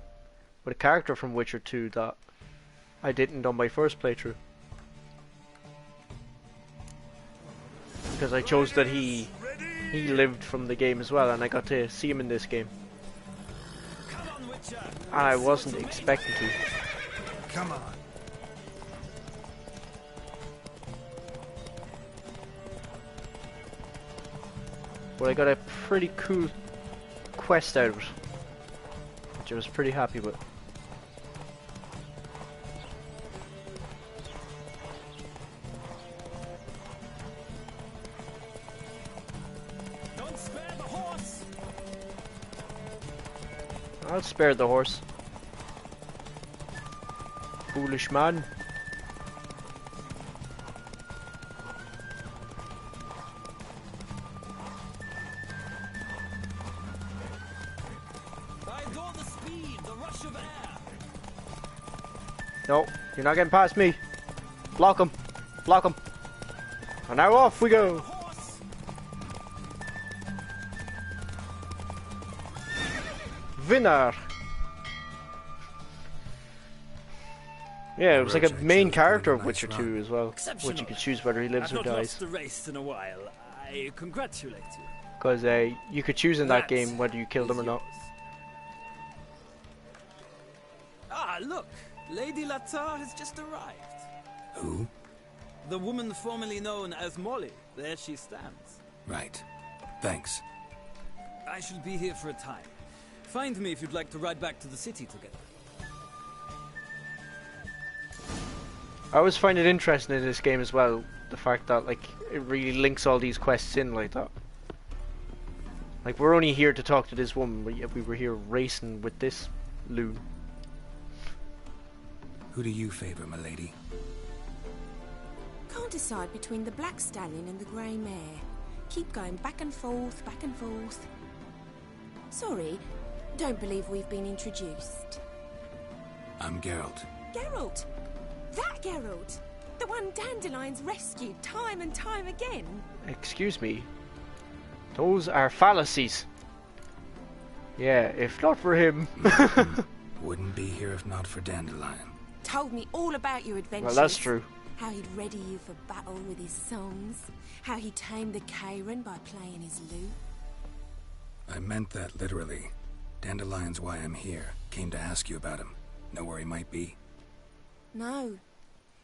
character from Witcher 2 that I didn't on my first playthrough. Because I chose that he lived from the game as well, and I got to see him in this game. And I wasn't expecting to. Come on. But I got a pretty cool quest out of it, which I was pretty happy with. Don't spare the horse. I'll spare the horse. Foolish man. No, you're not getting past me. Block him. Block him. And now off we go. Winner. Yeah, it was like a main character of Witcher 2 as well, which you could choose whether he lives or dies. I've not lost the race in a while. I congratulate you. Because you could choose in that game whether you killed him or not. Ah, look! Lady Latar has just arrived. Who? The woman formerly known as Molly. There she stands. Right. Thanks. I shall be here for a time. Find me if you'd like to ride back to the city together. I always find it interesting in this game as well, the fact that like it really links all these quests in like that. Like we're only here to talk to this woman, but yet we were here racing with this loon. Who do you favor, milady? Can't decide between the black stallion and the grey mare. Keep going back and forth, back and forth. Sorry, don't believe we've been introduced. I'm Geralt. Geralt! That Geralt! The one Dandelion's rescued time and time again. Excuse me. Those are fallacies. Yeah, if not for him. Wouldn't be here if not for Dandelion. Told me all about your adventures. Well, that's true. How he'd ready you for battle with his songs. How he tamed the Karen by playing his lute. I meant that literally. Dandelion's why I'm here. Came to ask you about him. Know where he might be? No.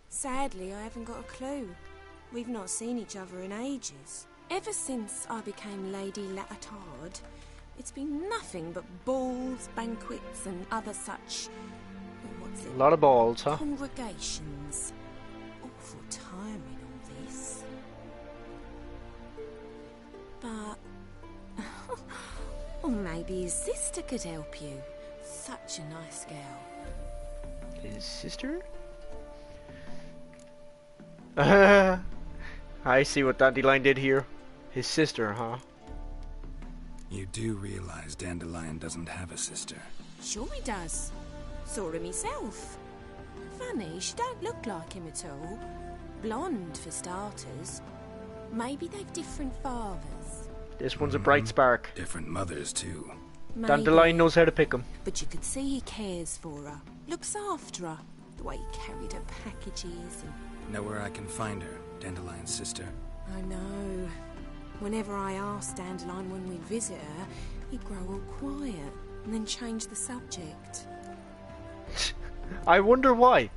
Sadly, I haven't got a clue. We've not seen each other in ages. Ever since I became Lady Latard, it's been nothing but balls, banquets, and other such... what's it? A lot of balls, huh? Congregations. Awful tiring, all this. But... or maybe his sister could help you. Such a nice girl. His sister? I see what Dandelion did here. His sister, huh? You do realize Dandelion doesn't have a sister. Sure he does. Saw him myself. Funny, she don't look like him at all. Blonde, for starters. Maybe they've different fathers. This one's a bright spark. Different mothers, too. Maybe. Dandelion knows how to pick them. But you could see he cares for her. Looks after her. The way he carried her packages and... Know where I can find her, Dandelion's sister? I know. Whenever I asked Dandelion when we'd visit her, he'd grow all quiet and then change the subject. I wonder why.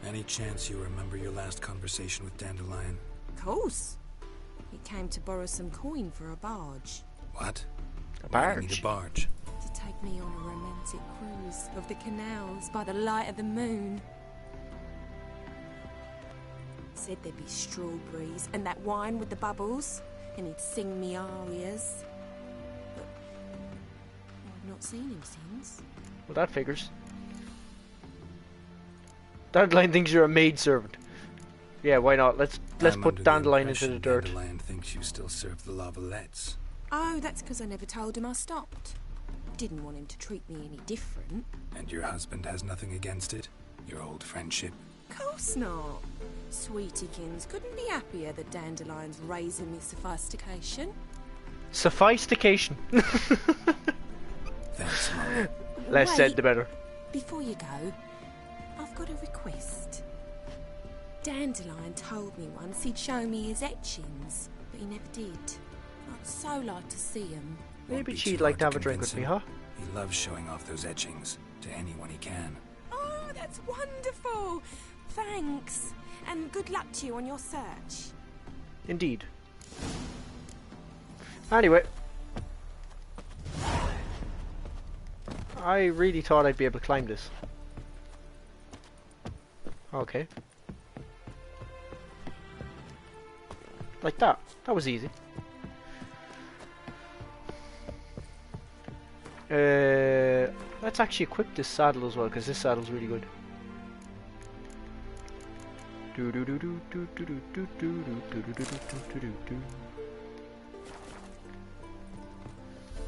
Any chance you remember your last conversation with Dandelion? Of course. He came to borrow some coin for a barge. What? A Why do barge? you need a barge? To take me on a romantic cruise of the canals by the light of the moon. Said there'd be strawberries and that wine with the bubbles, and he'd sing me arias. But I've not seen him since. Well, that figures. Dandelion thinks you're a maidservant. Yeah, why not? Let's put Dandelion into the dirt. Dandelion thinks you still serve the Lavalettes. Oh, that's because I never told him I stopped. Didn't want him to treat me any different. And your husband has nothing against it? Your old friendship? Course not. Sweetiekins couldn't be happier that Dandelion's raising me sophistication. Sophistication. Thanks, Mom. Less said, the better. Before you go, I've got a request. Dandelion told me once he'd show me his etchings, but he never did. I'd so like to see him. Maybe she'd like to have a drink with me, huh? He loves showing off those etchings to anyone he can. Oh, that's wonderful! Thanks, and good luck to you on your search. Indeed. Anyway. I really thought I'd be able to climb this. Okay. Like that. That was easy. Let's actually equip this saddle as well, because this saddle's really good.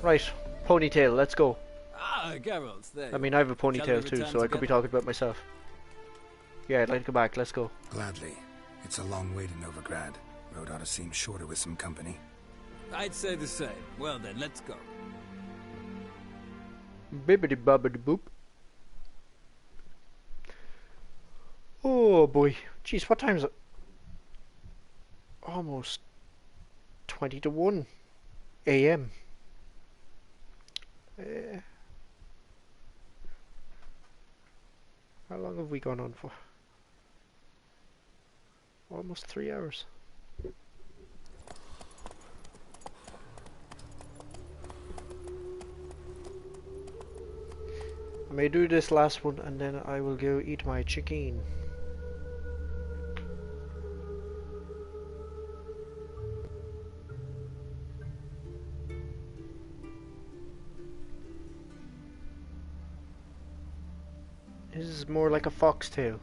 Right, ponytail, let's go. Ah, Geralt, there. I mean, I have a Shall we ponytail too, return so I could be together? talking about myself. Yeah, I'd like to go back, let's go. Gladly. It's a long way to Novigrad. Road ought to seem shorter with some company. I'd say the same. Well then, let's go. Bibbidi bobbidi boop. Oh boy. Jeez, what time is it? Almost 20 to 1 AM. How long have we gone on for? Almost 3 hours. I may do this last one and then I will go eat my chicken. His is more like a foxtail.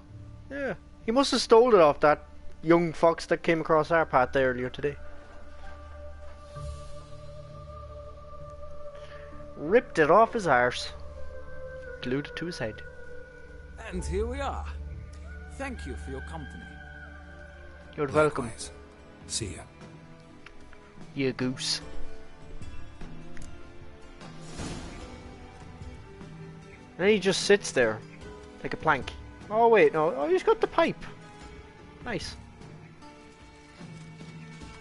Yeah. He must have stole it off that young fox that came across our path there earlier today. Ripped it off his arse. Glued it to his head. And here we are. Thank you for your company. You're welcome. Likewise. See ya. You goose. And he just sits there, like a plank. Oh wait, no. Oh, he's got the pipe. Nice.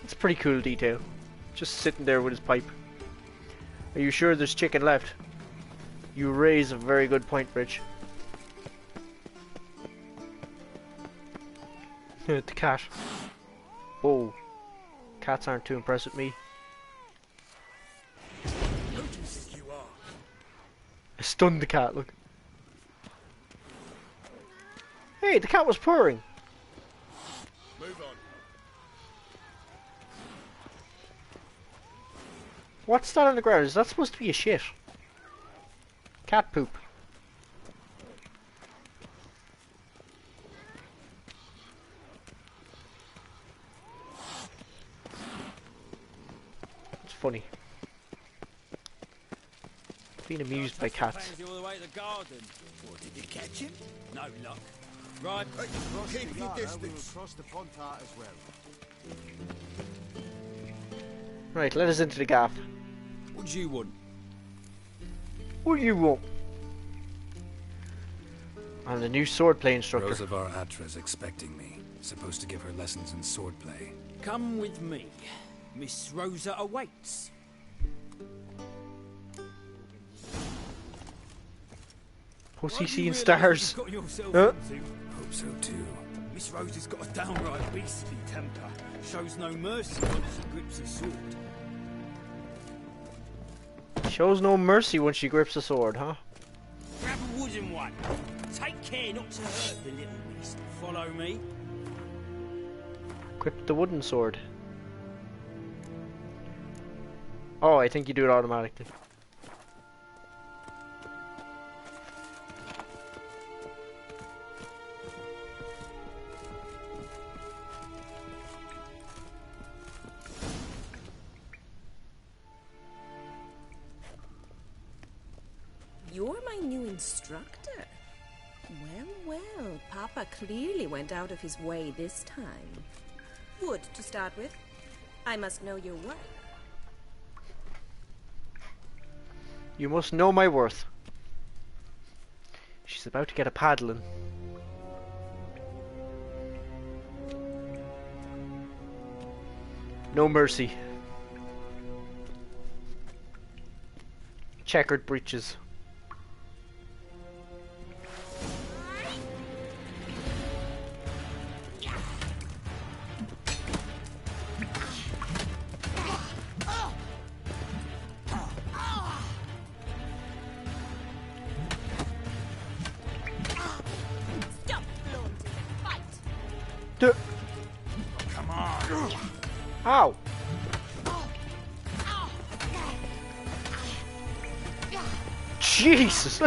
It's a pretty cool detail. Just sitting there with his pipe. Are you sure there's chicken left? You raise a very good point, Rich. The cat. Whoa. Cats aren't too impressed with me. I stunned the cat, look. Hey, the cat was purring. Move on. What's that on the ground? Is that supposed to be a shit? Cat poop. It's funny. Being amused by cats. All the way to the garden. Or did you catch him? No luck. Right. Keep your distance. Across the Pontart as well. Right, let us into the gaff. What do you want? What do you want? I'm the new swordplay instructor. Rosa var Atra's expecting me. Supposed to give her lessons in swordplay. Come with me. Miss Rosa awaits. Pussy seeing stars. Got yourself Huh? into? Hope so too. Miss Rosa's got a downright beastly temper. Shows no mercy once she grips a sword. Shows no mercy when she grips a sword, huh? Grab a wooden one. Take care not to hurt the little beast. Follow me. Grip the wooden sword. Oh, I think you do it automatically. You're my new instructor. Well, well, Papa clearly went out of his way this time. Wood, to start with. I must know your worth. You must know my worth. She's about to get a paddling. No mercy. Checkered breeches. Come on. Ow! Jesus!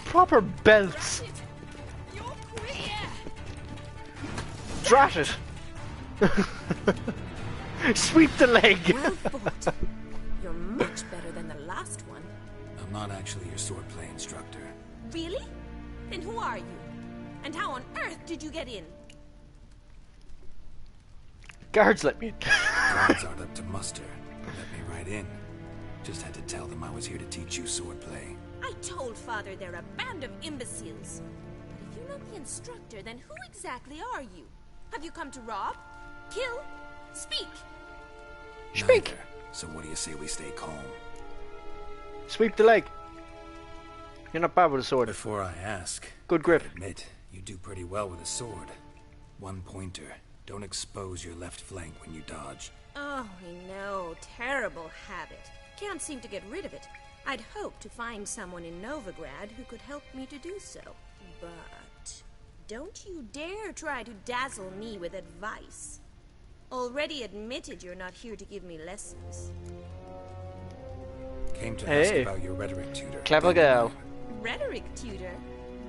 Proper belts! Drat it! Sweep the leg! Well fought. You're much better than the last one. I'm not actually your swordplay instructor. Really? Then who are you? And how on earth did you get in? Guards let me in. Guards aren't up to muster. Let me right in. Just had to tell them I was here to teach you swordplay. I told Father they're a band of imbeciles. But if you're not the instructor, then who exactly are you? Have you come to rob? Kill? Speak! Neither. So what do you say we stay calm? Sweep the leg. You're not bad with a sword. Before I ask, good grip. I admit, you do pretty well with a sword. One pointer. Don't expose your left flank when you dodge. Oh, I know. Terrible habit. Can't seem to get rid of it. I'd hoped to find someone in Novigrad who could help me to do so. But don't you dare try to dazzle me with advice. Already admitted you're not here to give me lessons. Came to ask about your rhetoric tutor. Clever girl. rhetoric tutor.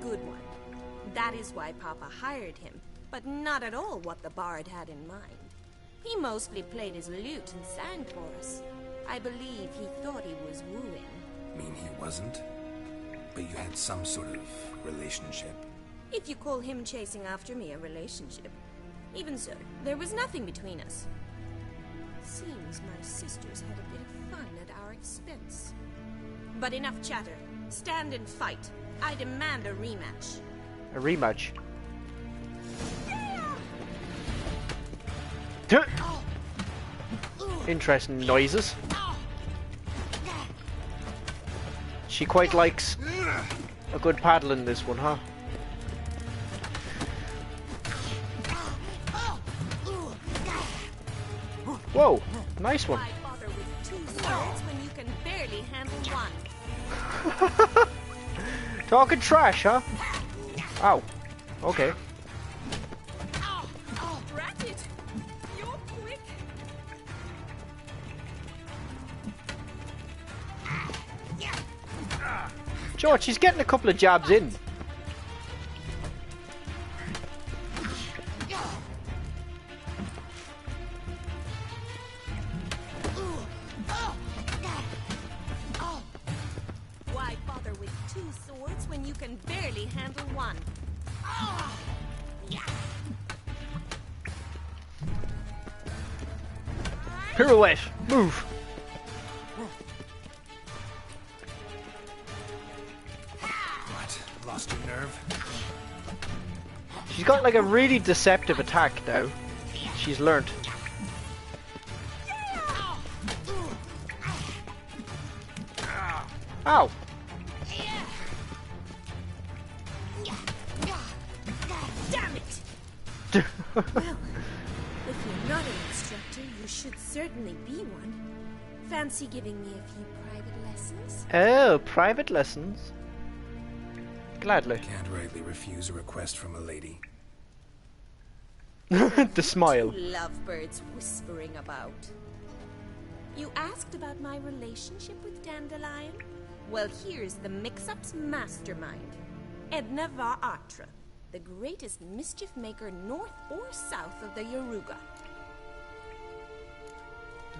Good one. That is why Papa hired him, but not at all what the bard had in mind. He mostly played his lute and sang for us. I believe he thought he was wooing. Mean he wasn't? But you had some sort of relationship? If you call him chasing after me a relationship. Even so, there was nothing between us. Seems my sisters had a bit of fun at our expense. But enough chatter. Stand and fight. I demand a rematch. A rematch? Interesting noises. She quite likes a good paddle in this one, huh? Whoa, nice one. Why bother with 2 swords when you can barely handle one? Talking trash, huh? Ow. Okay. Rat it! You're quick! George, she's getting a couple of jabs in. Why bother with 2 swords when you can barely handle one? Pirouette, move. What? Lost your nerve? She's got like a really deceptive attack now. She's learnt. Ow. Damn it! Well, if you're not an instructor, you should certainly be one. Fancy giving me a few private lessons? Oh, private lessons. Gladly. Can't rightly refuse a request from a lady. The smile. Lovebirds whispering about. You asked about my relationship with Dandelion? Well, here's the mix-up's mastermind. Edna var Atra, the greatest mischief maker north or south of the Yaruga.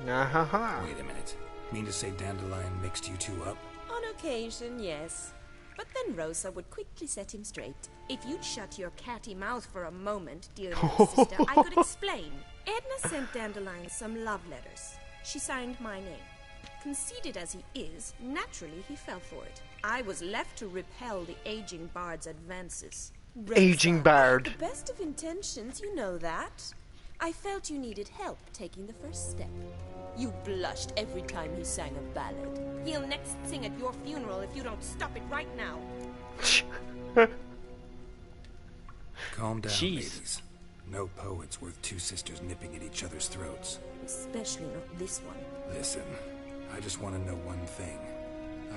Wait a minute. Mean to say Dandelion mixed you two up? On occasion, yes. But then Rosa would quickly set him straight. If you'd shut your catty mouth for a moment, dear little sister, I could explain. Edna sent Dandelion some love letters. She signed my name. Conceited as he is, naturally he fell for it. I was left to repel the aging bard's advances. Rosa, Aging bard. the best of intentions, you know that. I felt you needed help taking the first step. You blushed every time he sang a ballad. He'll next sing at your funeral if you don't stop it right now. Calm down, Jeez. ladies. No poet's worth 2 sisters nipping at each other's throats. Especially not this one. Listen, I just want to know one thing.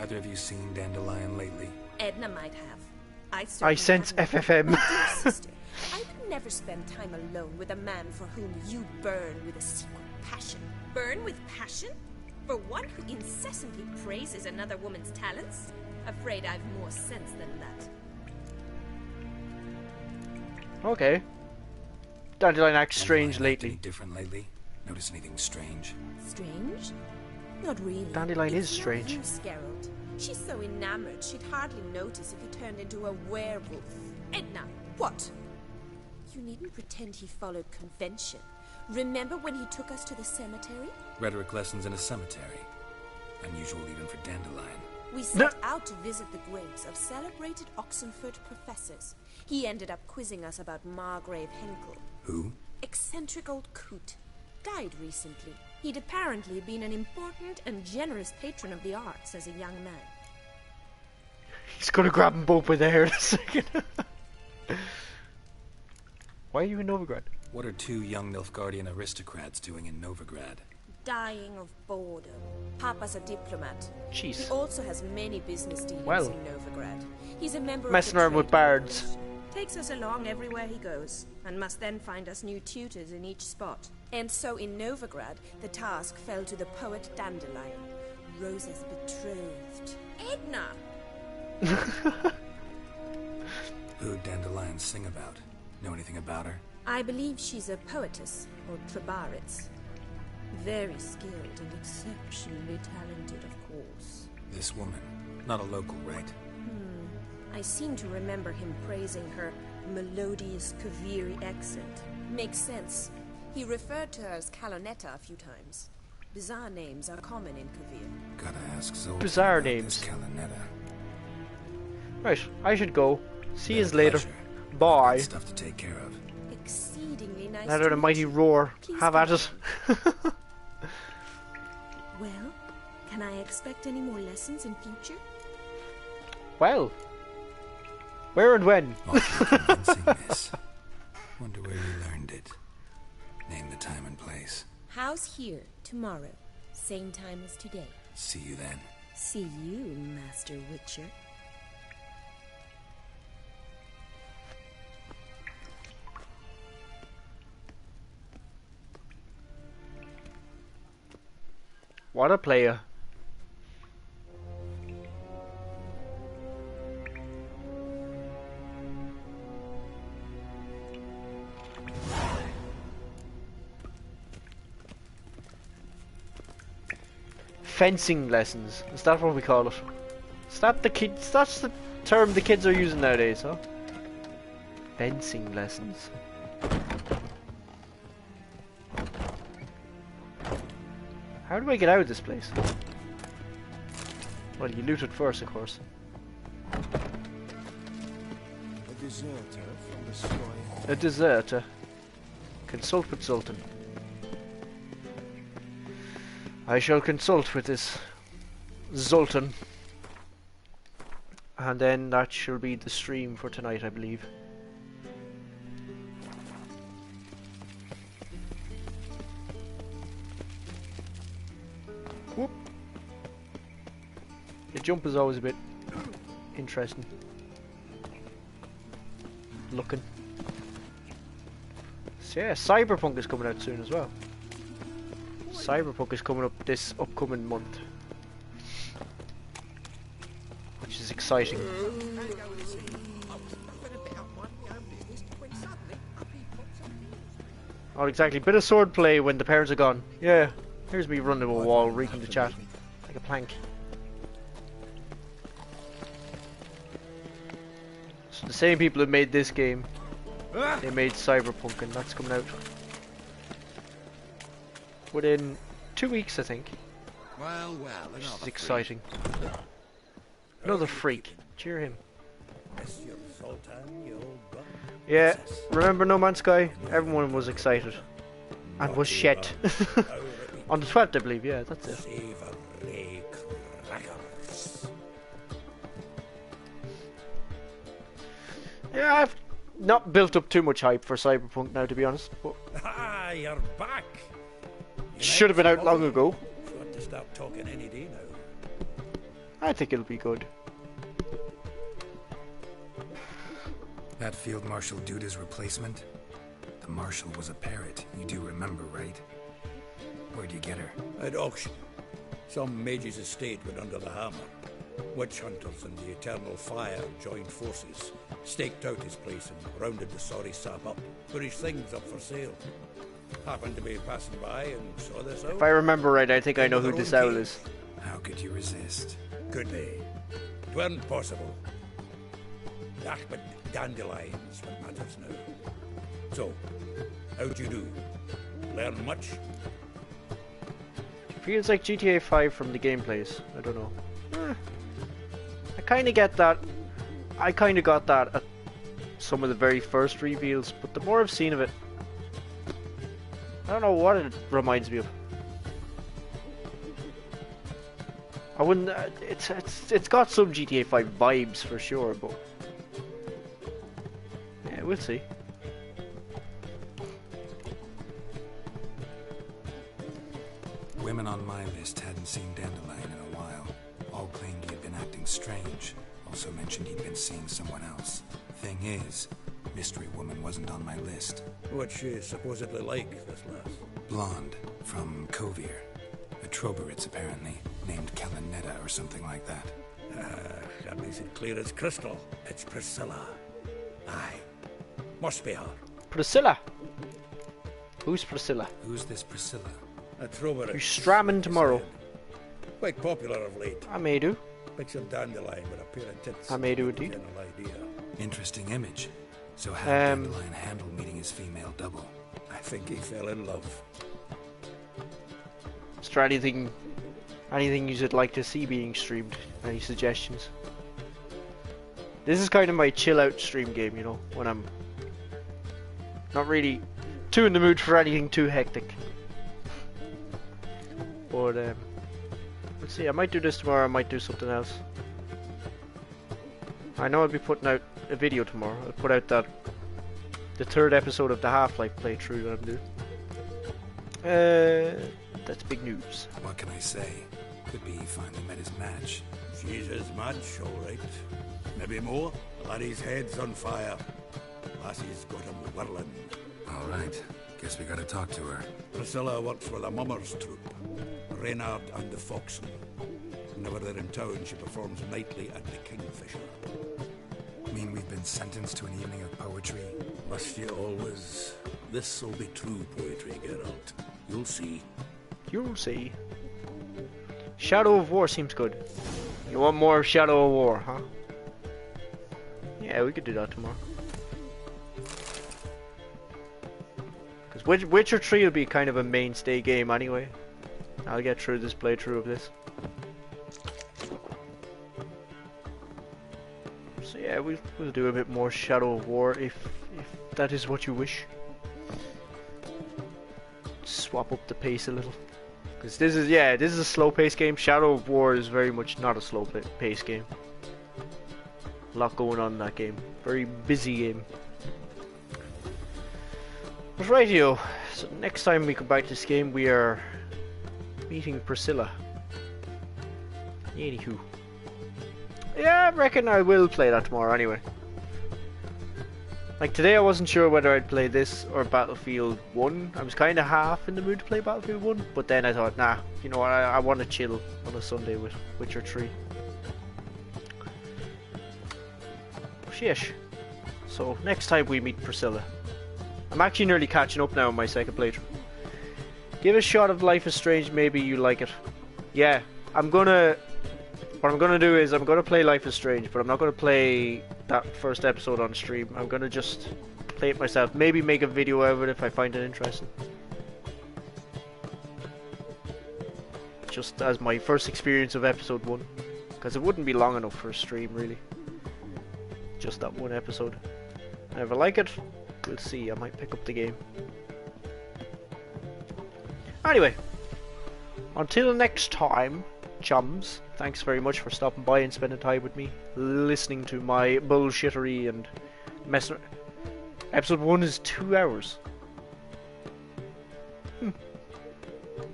Either of you seen Dandelion lately? Edna might have. I sense FFM. My dear sister, I would never spend time alone with a man for whom you burn with a secret passion. Burn with passion? For one who incessantly praises another woman's talents? Afraid I've more sense than that. Okay. Dandelion acts strange Dandelion lately. acting different lately? Notice anything strange? Strange? Not really. Dandelion is It's not strange. you, Scarrold. She's so enamored she'd hardly notice if you turned into a werewolf. Edna, what? You needn't pretend he followed convention. Remember when he took us to the cemetery? Rhetoric lessons in a cemetery. Unusual even for Dandelion. We set out to visit the graves of celebrated Oxenford professors. He ended up quizzing us about Margrave Henkel. Who? Eccentric old coot. Died recently. He'd apparently been an important and generous patron of the arts as a young man. He's gonna grab them both by the hair in a second. Why are you in Novigrad? What are 2 young Nilfgaardian aristocrats doing in Novigrad? Dying of boredom. Papa's a diplomat. Jeez. He also has many business dealings Well. in Novigrad. He's a member Messing of the around with trade bards. guild. Takes us along everywhere he goes, and must then find us new tutors in each spot. And so in Novigrad, the task fell to the poet Dandelion, Rosa's betrothed. Edna! Who'd Dandelion sing about? Know anything about her? I believe she's a poetess, or trabaritz. Very skilled and exceptionally talented, of course. This woman. Not a local, right? I seem to remember him praising her melodious Kaviri accent. Makes sense. He referred to her as Kalonetta a few times. Bizarre names are common in Kavir. Gotta ask Zoltan Bizarre about names. this Kalonetta. Right, I should go. See you Been a later. pleasure. Bye. Got stuff to take care of. Exceedingly nice That to or the meet mighty you. roar. Please Have go. at it. Well, can I expect any more lessons in future? Well. Where and when? Awfully convincing, miss. Wonder where you learned it. Name the time and place. House here, tomorrow. Same time as today. See you then. See you, Master Witcher. What a player. Fencing lessons. Is that what we call it? Is that the kids? That's the term the kids are using nowadays, huh? Fencing lessons. How do I get out of this place? Well, you loot it first, of course. A deserter from the sky. A deserter. Consult with Sultan. I shall consult with this Zoltan. And then that shall be the stream for tonight, I believe. Whoop. The jump is always a bit interesting. Looking. So yeah, Cyberpunk is coming out soon as well. Cyberpunk is coming up this upcoming month, which is exciting. Oh, exactly. Bit of swordplay when the parents are gone. Yeah. Here's me running a wall, reading the chat like a plank. So the same people who made this game, they made Cyberpunk, and that's coming out within 2 weeks, I think. Well, Which is exciting. Another freak. Cheer him. Yeah, remember No Man's Sky? Everyone was excited. And was shit. On the 12th, I believe, yeah, that's it. Yeah, I've not built up too much hype for Cyberpunk now, to be honest. But Ah, you're back. should have been out long ago. Got to stop talking any day now. I think it'll be good. That Field Marshal Duda's replacement? The Marshal was a parrot. You do remember, right? Where'd you get her? At auction. Some mage's estate went under the hammer. Witch hunters and the Eternal Fire joined forces, staked out his place and rounded the sorry sap up, put his things up for sale. Happened to be passing by and saw this out. If I remember right, I think I know who this owl is. How could you resist? Could be. It weren't possible. Ah, but dandelions what matters now. So, how'd you do? Learn much? Feels like GTA 5 from the gameplays. I don't know. I kind of get that. I kind of got that at some of the very first reveals, but the more I've seen of it, I don't know what it reminds me of. I wouldn't. It's got some GTA 5 vibes for sure, but yeah, we'll see. Women on my list hadn't seen Dandelion in a while. All claimed he had been acting strange. Also mentioned he'd been seeing someone else. Thing is, Mystery Woman wasn't on my list. What's she supposedly like, this lass? Blonde, from Kovir. A Troberitz, apparently, named Kalonetta or something like that. That makes it clear as crystal. It's Priscilla. Aye. Must be her. Priscilla? Who's Priscilla? Who's this Priscilla? A Troveress. You stramming tomorrow? Quite popular of late. I may do. Picture dandelion with a pair of tits. I may do indeed. General idea. Interesting image. So how did Dandelion handle meeting his female double? I think he fell in love. Is there anything you'd like to see being streamed? Any suggestions? This is kind of my chill out stream game, you know, when I'm not really too in the mood for anything too hectic. But let's see, I might do this tomorrow, I might do something else. I know I'll be putting out a video tomorrow. I'll put out the third episode of the Half-Life playthrough that I'm doing. That's big news. What can I say? Could be he finally met his match. She's his match, all right. Maybe more. Laddie's head's on fire. Lassie's got him whirling. All right. Guess we gotta talk to her. Priscilla works for the Mummers troupe. Reynard and the Foxen. Whenever they're in town, she performs nightly at the Kingfisher. Mean we've been sentenced to an evening of poetry? Must you always? This'll be true poetry, Geralt. You'll see. You'll see. Shadow of War seems good. You want more Shadow of War, huh? Yeah, we could do that tomorrow. Because Witcher 3 will be kind of a mainstay game anyway. I'll get through this playthrough of this. So yeah, we'll do a bit more Shadow of War if that is what you wish. Swap up the pace a little. Because this is a slow paced game. Shadow of War is very much not a slow paced game. A lot going on in that game. Very busy game. But rightio, so next time we come back to this game we are meeting Priscilla. Anywho. Yeah, I reckon I will play that tomorrow anyway. Like today I wasn't sure whether I'd play this or Battlefield 1. I was kind of half in the mood to play Battlefield 1, but then I thought, nah, you know what, I want to chill on a Sunday with Witcher 3. Sheesh. So next time we meet Priscilla. I'm actually nearly catching up now on my second playthrough. Give a shot of Life is Strange, maybe you like it. Yeah, what I'm gonna do is I'm gonna play Life is Strange, but I'm not gonna play that first episode on stream. I'm gonna just play it myself. Maybe make a video out of it if I find it interesting. Just as my first experience of episode 1. Because it wouldn't be long enough for a stream, really. Just that one episode. And if I like it, we'll see. I might pick up the game. Anyway, until next time, chums, thanks very much for stopping by and spending time with me, listening to my bullshittery and messing. Episode 1 is 2 hours.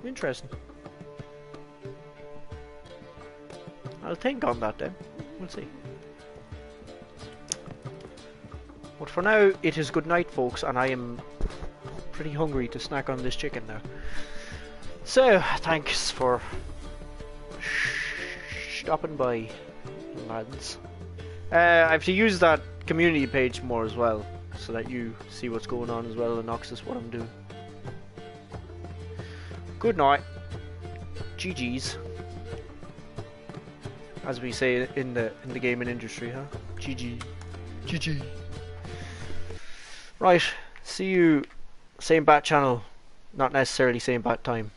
Interesting. I'll think on that then. We'll see. But for now, it is good night, folks, and I am pretty hungry to snack on this chicken now. So, thanks for stopping by, lads. I have to use that community page more as well, so that you see what's going on as well and access what I'm doing. Good night. GG's. As we say in the gaming industry, huh? GG. GG. Right, see you same bat channel, not necessarily same bat time.